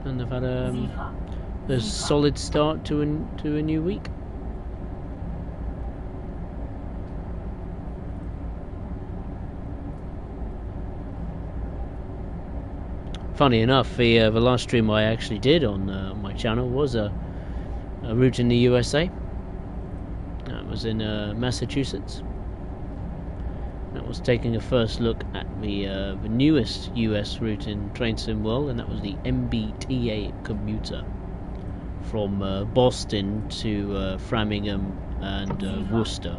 and I've had a solid start to a new week. Funny enough, the last stream I actually did on my channel was a route in the USA. That was in Massachusetts. That was taking a first look at the newest US route in Train Sim World, and that was the MBTA commuter from Boston to Framingham and Worcester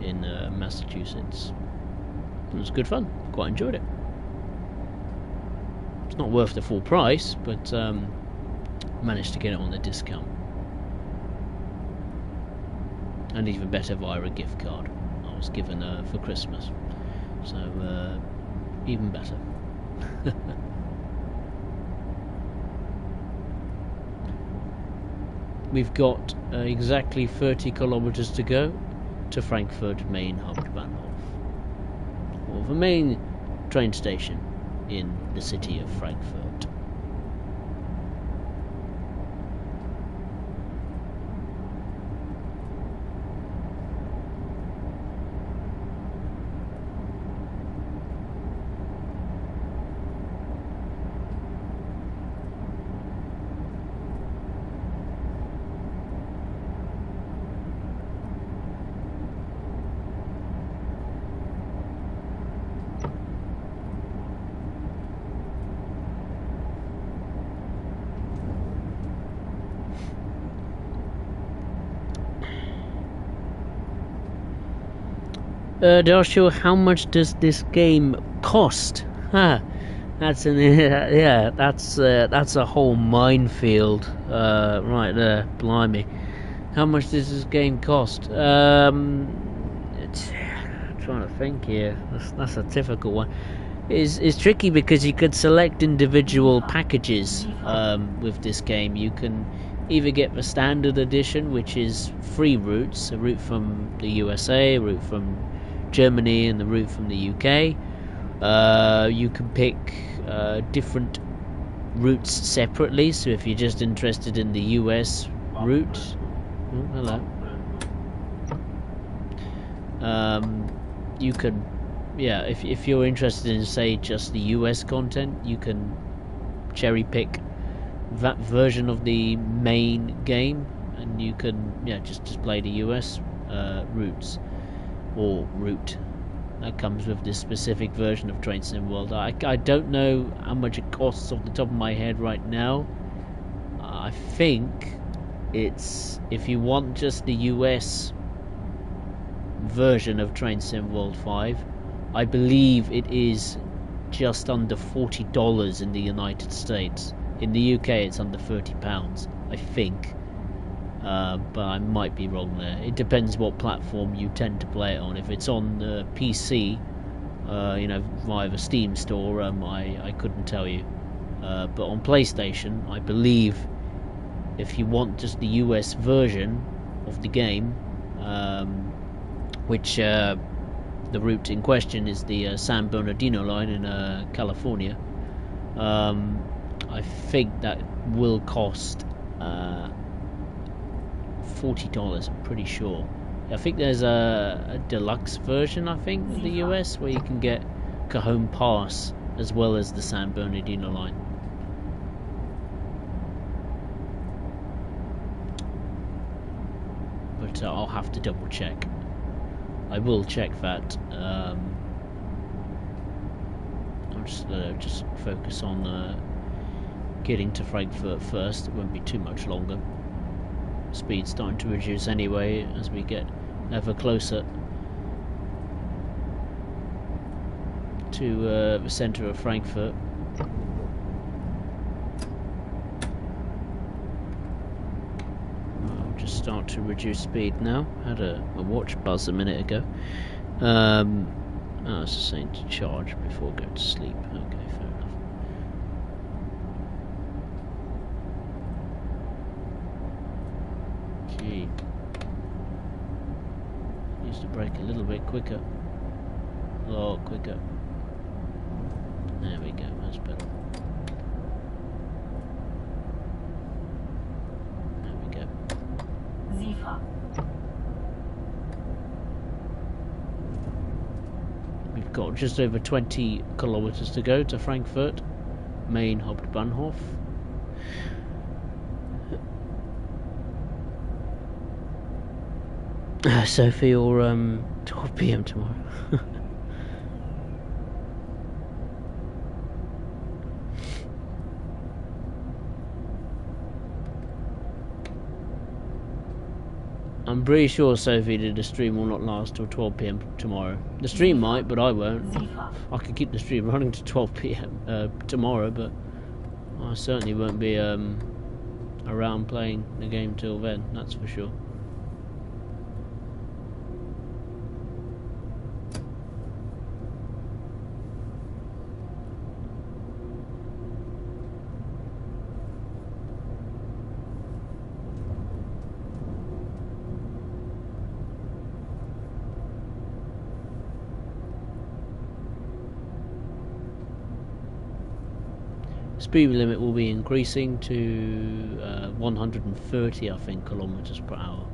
in Massachusetts. It was good fun. Quite enjoyed it. It's not worth the full price, but managed to get it on a discount, and even better via a gift card I was given for Christmas, so even better. We've got exactly 30 kilometers to go to Frankfurt main Hauptbahnhof, or the main train station in the city of Frankfurt. They asked you how much does this game cost? Huh. That's an yeah. That's a whole minefield right there. Blimey, how much does this game cost? I'm trying to think here. That's a difficult one. It's tricky because you could select individual packages with this game. You can either get the standard edition, which is 3 routes: a route from the USA, a route from Germany, and the route from the UK. You can pick different routes separately, so if you're just interested in the US route, oh, hello. You can, yeah, if you're interested in, say, just the US content, you can cherry pick that version of the main game, and you can, yeah, just play the US routes or route that comes with this specific version of Train Sim World. I don't know how much it costs off the top of my head right now. I think it's, if you want just the US version of Train Sim World 5, I believe it is just under $40 in the United States. In the UK it's under £30, I think. But I might be wrong there. It depends what platform you tend to play it on. If it's on the PC, you know, via the Steam store, I couldn't tell you. But on PlayStation, I believe if you want just the US version of the game, which the route in question is the San Bernardino line in California, I think that will cost $40, I'm pretty sure. I think there's a deluxe version, I think, in the US, where you can get Cajon Pass as well as the San Bernardino line. But I'll have to double check. I will check that. I'm just gonna focus on getting to Frankfurt first. It won't be too much longer. Speed's starting to reduce anyway as we get ever closer to the centre of Frankfurt. I'll just start to reduce speed now. Had a watch buzz a minute ago. I was just saying to charge before going to sleep. Okay, fair enough. Used to brake a little bit quicker. A lot quicker. There we go, that's better. There we go. We've got just over 20 kilometers to go to Frankfurt, main Hauptbahnhof. Sophie, or 12 PM tomorrow. I'm pretty sure, Sophie, that the stream will not last till 12 PM tomorrow. The stream might, but I won't. I could keep the stream running to 12 PM tomorrow, but I certainly won't be around playing the game till then, that's for sure. Speed limit will be increasing to 130, I think, kilometers per hour.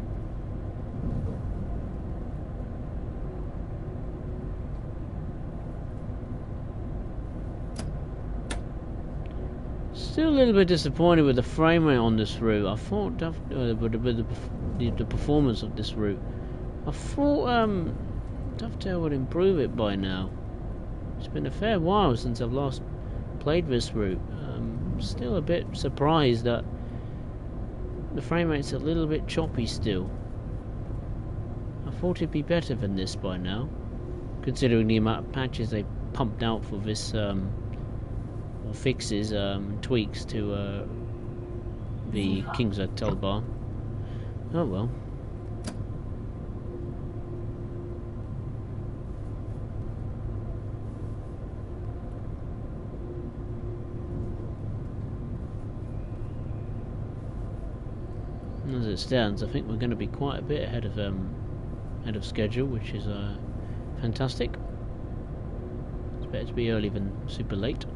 Still a little bit disappointed with the frame rate on this route. I thought with the performance of this route, I thought Dovetail would improve it by now. It's been a fair while since I've last played this route. Still a bit surprised that the frame rate's a little bit choppy still. I thought it'd be better than this by now. considering the amount of patches they pumped out for this, or fixes, tweaks to the King's Hotel bar. Oh well. As it stands, I think we're going to be quite a bit ahead of schedule, which is fantastic. It's better to be early than super late,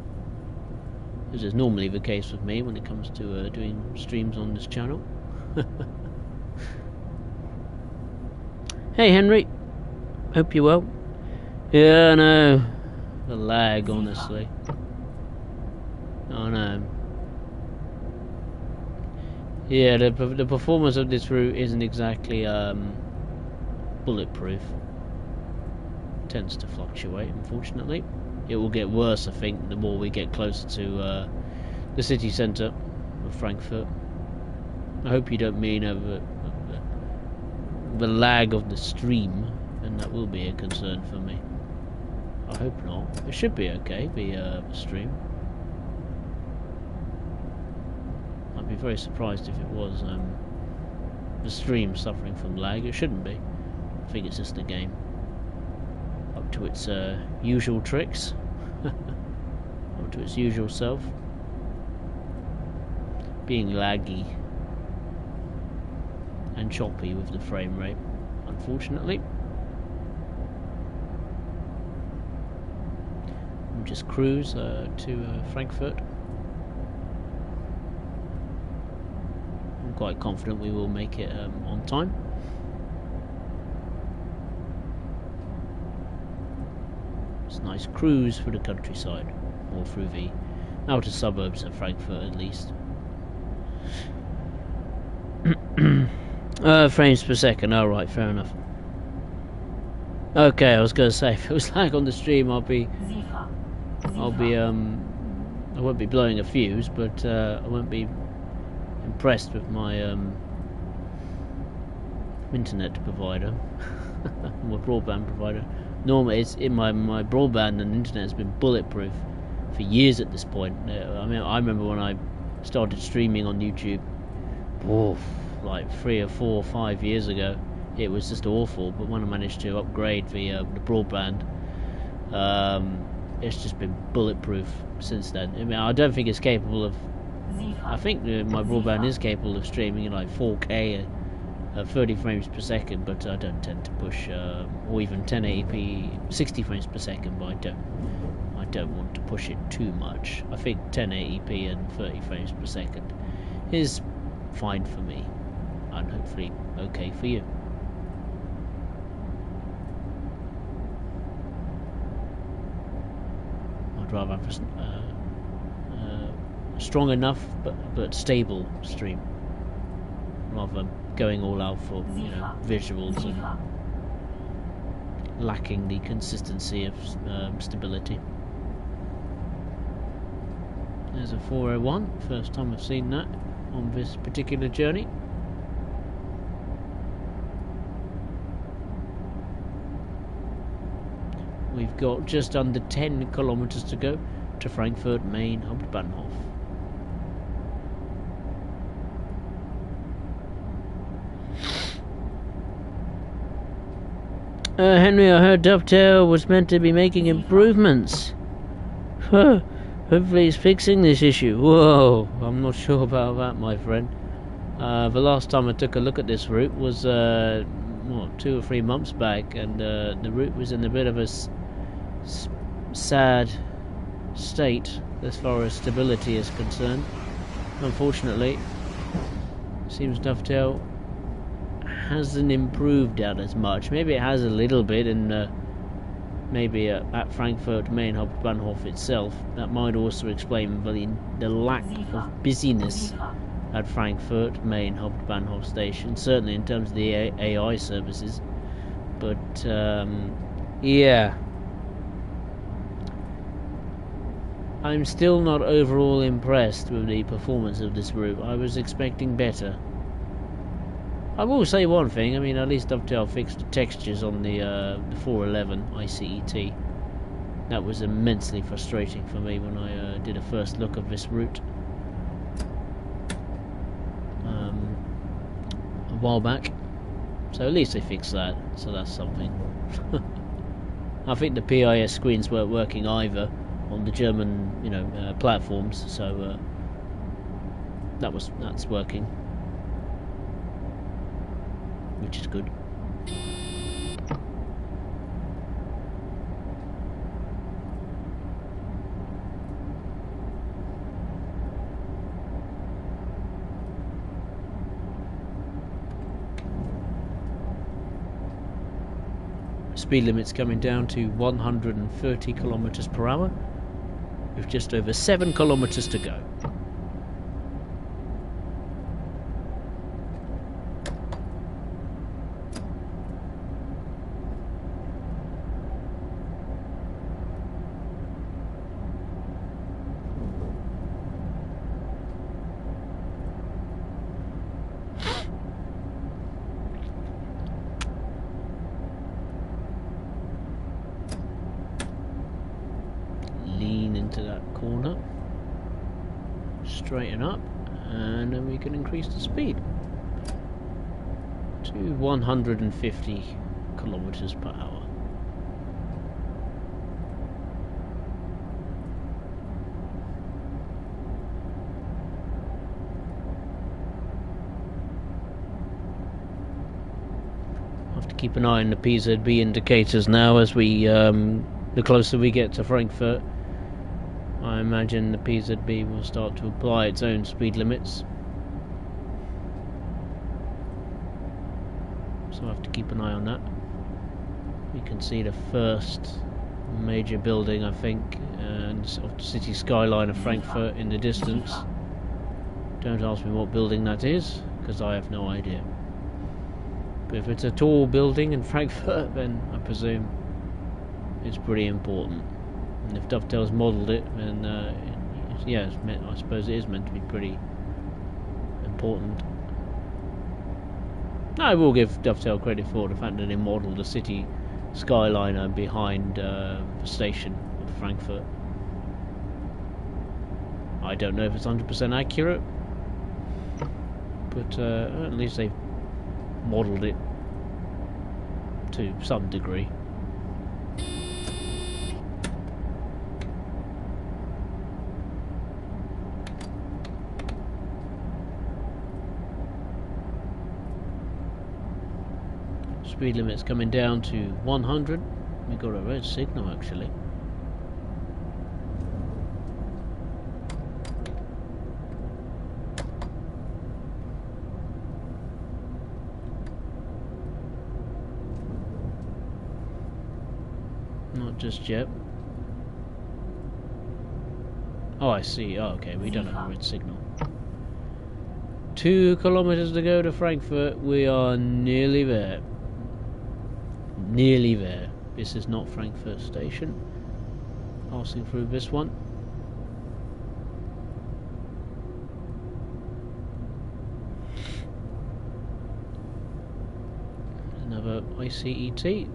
as is normally the case with me when it comes to doing streams on this channel. Hey Henry, hope you're well. Yeah, I know. The lag, honestly. I know. Yeah, the performance of this route isn't exactly bulletproof. It tends to fluctuate, unfortunately. It will get worse, I think, the more we get closer to the city centre of Frankfurt. I hope you don't mean the lag of the stream, and that will be a concern for me. I hope not. It should be okay, the stream. I'd be very surprised if it was the stream suffering from lag. It shouldn't be. I think it's just the game up to its usual tricks, up to its usual self, being laggy and choppy with the frame rate, unfortunately. We'll just cruise to Frankfurt. I'm quite confident we will make it on time. It's a nice cruise through the countryside, or through the outer suburbs of Frankfurt at least. Frames per second, alright, fair enough. Okay, I was going to say, if it was lag on the stream, I won't be blowing a fuse, but I won't be impressed with my internet provider, my broadband provider. Normally, my broadband and internet has been bulletproof for years at this point. I mean, I remember when I started streaming on YouTube, like 3 or 4 or 5 years ago, it was just awful. But when I managed to upgrade the broadband, it's just been bulletproof since then. I mean, I don't think it's capable of. I think my broadband is capable of streaming in like 4K at 30 frames per second, but I don't tend to push, or even 1080p 60 frames per second. But I don't want to push it too much. I think 1080p and 30 frames per second is fine for me, and hopefully okay for you. I'd rather have strong enough but stable stream, rather than going all out for visuals and lacking the consistency of stability. There's a 401, first time I've seen that on this particular journey. We've got just under 10 kilometers to go to Frankfurt Main Hauptbahnhof. Henry, I heard Dovetail was meant to be making improvements. Hopefully he's fixing this issue. Whoa, I'm not sure about that, my friend. The last time I took a look at this route was 2 or 3 months back, and the route was in a bit of a sad state as far as stability is concerned. Unfortunately, it seems Dovetail hasn't improved that as much. Maybe it has a little bit in maybe at Frankfurt Main Hauptbahnhof itself. That might also explain the lack of busyness at Frankfurt Main Hauptbahnhof station, certainly in terms of the AI services. But yeah, I'm still not overall impressed with the performance of this route. I was expecting better. I will say one thing. I mean, at least Dovetail fixed the textures on the 411 ICET. That was immensely frustrating for me when I did a first look of this route a while back. So at least they fixed that. So that's something. I think the PIS screens weren't working either on the German, platforms. So that's working, which is good. Speed limit's coming down to 130 kilometers per hour with just over 7 kilometers to go. Into that corner, straighten up, and then we can increase the speed to 150 kilometers per hour. Have to keep an eye on the PZB indicators now as we the closer we get to Frankfurt. I imagine the PZB will start to apply its own speed limits. So I have to keep an eye on that. You can see the first major building, I think, and of the city skyline of Frankfurt in the distance. Don't ask me what building that is, because I have no idea. But if it's a tall building in Frankfurt, then I presume it's pretty important. And if Dovetail's modelled it, then yeah, I suppose it is meant to be pretty important. I will give Dovetail credit for the fact that they modelled the city skyliner behind the station of Frankfurt. I don't know if it's 100% accurate, but at least they've modelled it to some degree. Speed limit's coming down to 100. We got a red signal actually. Not just yet. Oh, I see. Oh, okay, we don't have a red signal. 2 kilometers to go to Frankfurt. We are nearly there. Nearly there. This is not Frankfurt station. Passing through this one. Another ICET.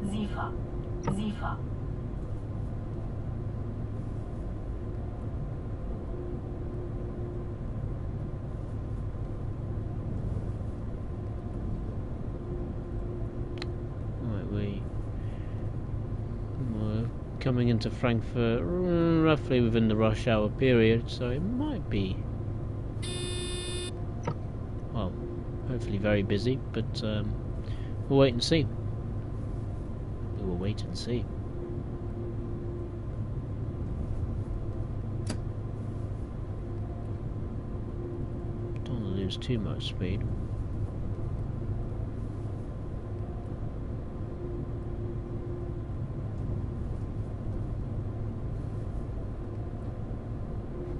Zifa. We're coming into Frankfurt roughly within the rush hour period, so it might be, well, hopefully very busy, but we'll wait and see. We will wait and see. Don't want to lose too much speed.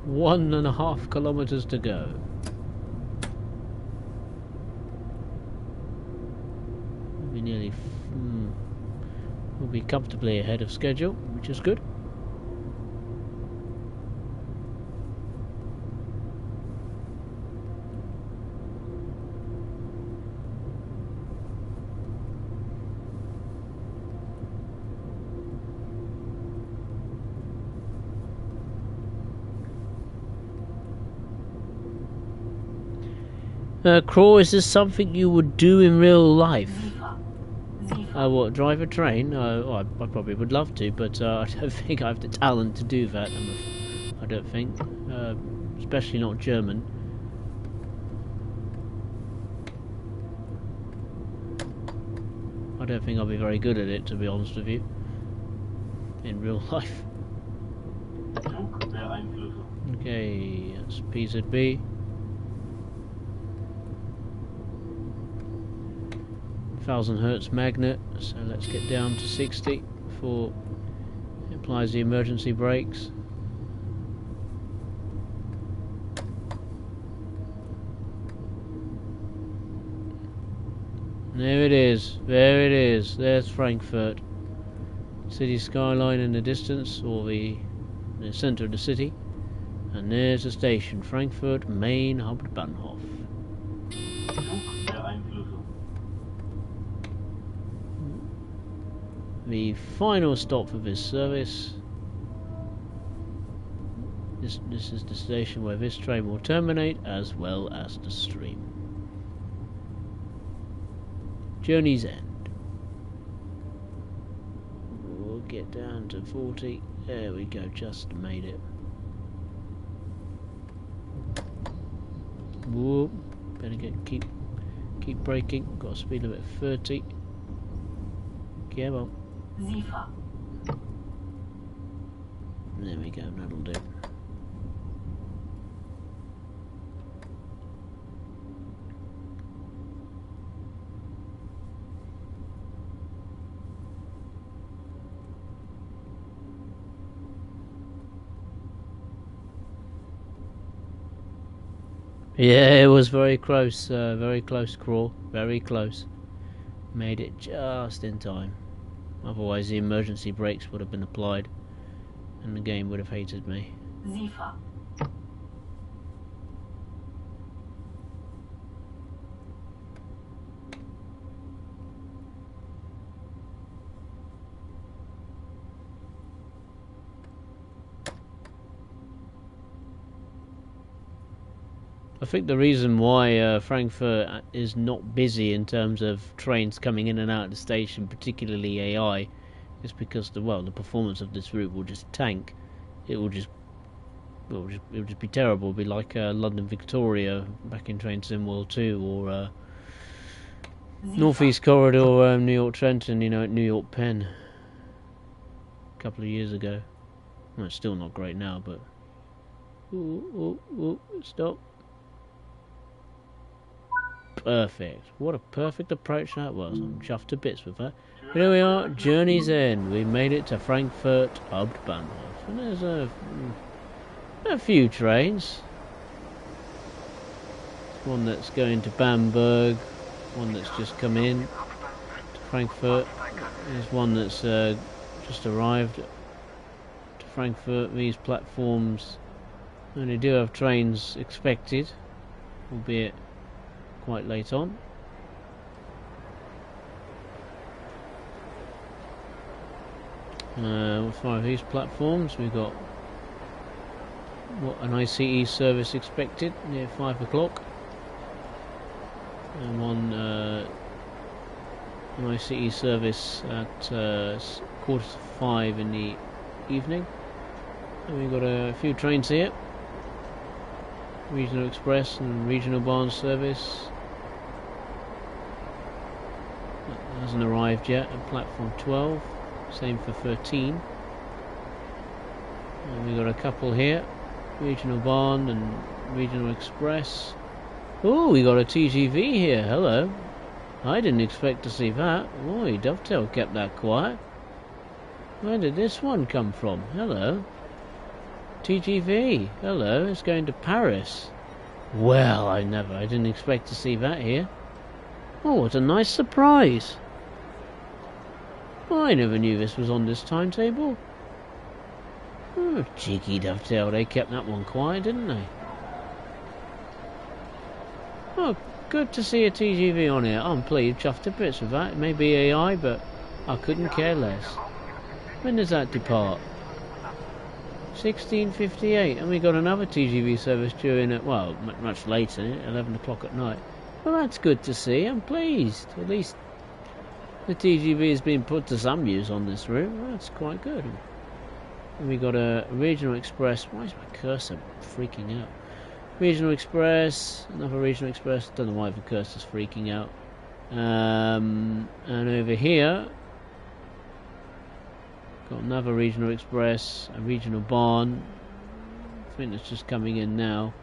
One and a half kilometers to go. We'll be nearly We'll be comfortably ahead of schedule, which is good. Craw, is this something you would do in real life? What, drive a train? I probably would love to, but I don't think I have the talent to do that. I don't think. Especially not German. I don't think I'll be very good at it, to be honest with you. In real life. Okay, that's PZB. 1000 Hertz magnet, so let's get down to 60 before it applies the emergency brakes. There it is, there's Frankfurt. City skyline in the distance, or the centre of the city. And there's the station, Frankfurt Main Hauptbahnhof. The final stop for this service. This is the station where this train will terminate, as well as the stream. Journey's end. We'll get down to 40. There we go, just made it. Whoa, better keep braking. Got a speed limit of 30. Come on. There we go, that'll do. Yeah, it was very close, Crawl, very close. Made it just in time. Otherwise the emergency brakes would have been applied and the game would have hated me. I think the reason why Frankfurt is not busy in terms of trains coming in and out of the station, particularly AI, is because the performance of this route will just tank. It will just be terrible. It'll be like London Victoria back in Train Sim World 2, or Northeast Corridor, New York Trenton, at New York Penn a couple of years ago. Well, it's still not great now, but stop. Perfect. What a perfect approach that was. I'm chuffed to bits with that. Here we are, journey's end. We made it to Frankfurt Hauptbahnhof. And there's a few trains. One that's going to Bamberg. One that's just come in to Frankfurt. There's one that's just arrived to Frankfurt. These platforms only do have trains expected, albeit quite late on. As far as these platforms, we've got an ICE service expected near 5 o'clock, and an ICE service at 4:45 in the evening. And we've got a few trains here. Regional Express and Regional Barn service. That hasn't arrived yet at platform 12. Same for 13. And we've got a couple here. Regional Barn and Regional Express. Oh, we got a TGV here. Hello. I didn't expect to see that. Boy, Dovetail kept that quiet. Where did this one come from? Hello. TGV. Hello. It's going to Paris. Well, I didn't expect to see that here. Oh, what a nice surprise. I never knew this was on this timetable. Oh, cheeky dovetail, they kept that one quiet, didn't they? Oh, good to see a TGV on here. I'm pleased, chuffed to bits with that. It may be AI, but I couldn't care less. When does that depart? 16:58, and we got another TGV service during it. Well, much later, 11 o'clock at night. Well, that's good to see. I'm pleased. At least the TGV has been put to some use on this route. Well, that's quite good. And we got a regional express. Why is my cursor freaking out? Regional express, another regional express. Don't know why the cursor's freaking out. And over here, got another regional express, a regional barn. I think that's just coming in now.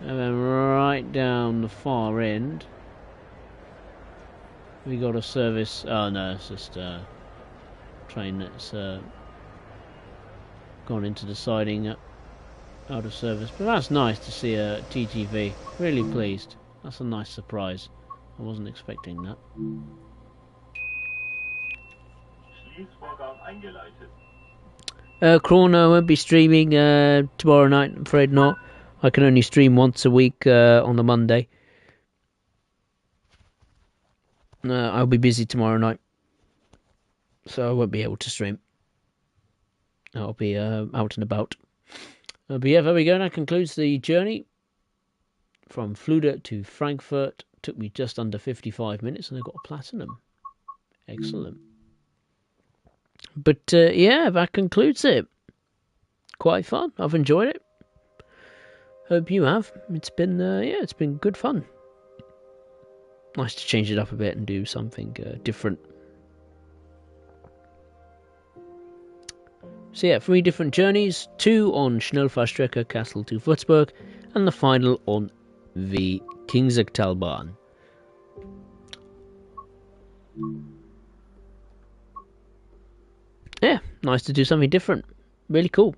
And then right down the far end, we got a service. Oh no, it's just a train that's gone into the siding out of service. But that's nice to see a TGV. Really pleased. That's a nice surprise. I wasn't expecting that. Schließvorgang eingeleitet. Chrono won't be streaming tomorrow night. I'm afraid not. I can only stream once a week on a Monday. I'll be busy tomorrow night, so I won't be able to stream. I'll be out and about. But yeah, there we go. That concludes the journey from Fluder to Frankfurt. Took me just under 55 minutes, and I got a platinum. Excellent. But yeah, that concludes it. Quite fun. I've enjoyed it. Hope you have. It's been it's been good fun. Nice to change it up a bit and do something different. So yeah, 3 different journeys, 2 on Schnellfahrstrecke Kassel to Würzburg, and the final on the Kingsigtalbahn. Yeah, nice to do something different. Really cool.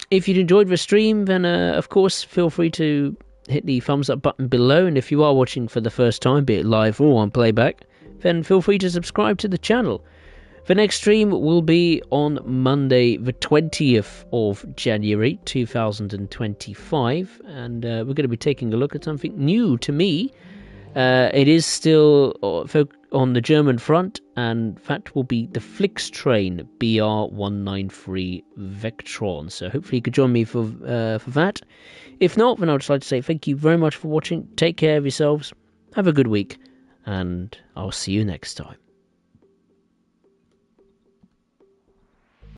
If you'd enjoyed the stream, then of course feel free to hit the thumbs up button below, and if you are watching for the first time, be it live or on playback, then feel free to subscribe to the channel. The next stream will be on Monday the 20th of January 2025, and we're going to be taking a look at something new to me. It is still on the German front, and that will be the Flix train BR193 Vectron. So hopefully you could join me for that. If not, then I would just like to say thank you very much for watching. Take care of yourselves. Have a good week, and I'll see you next time.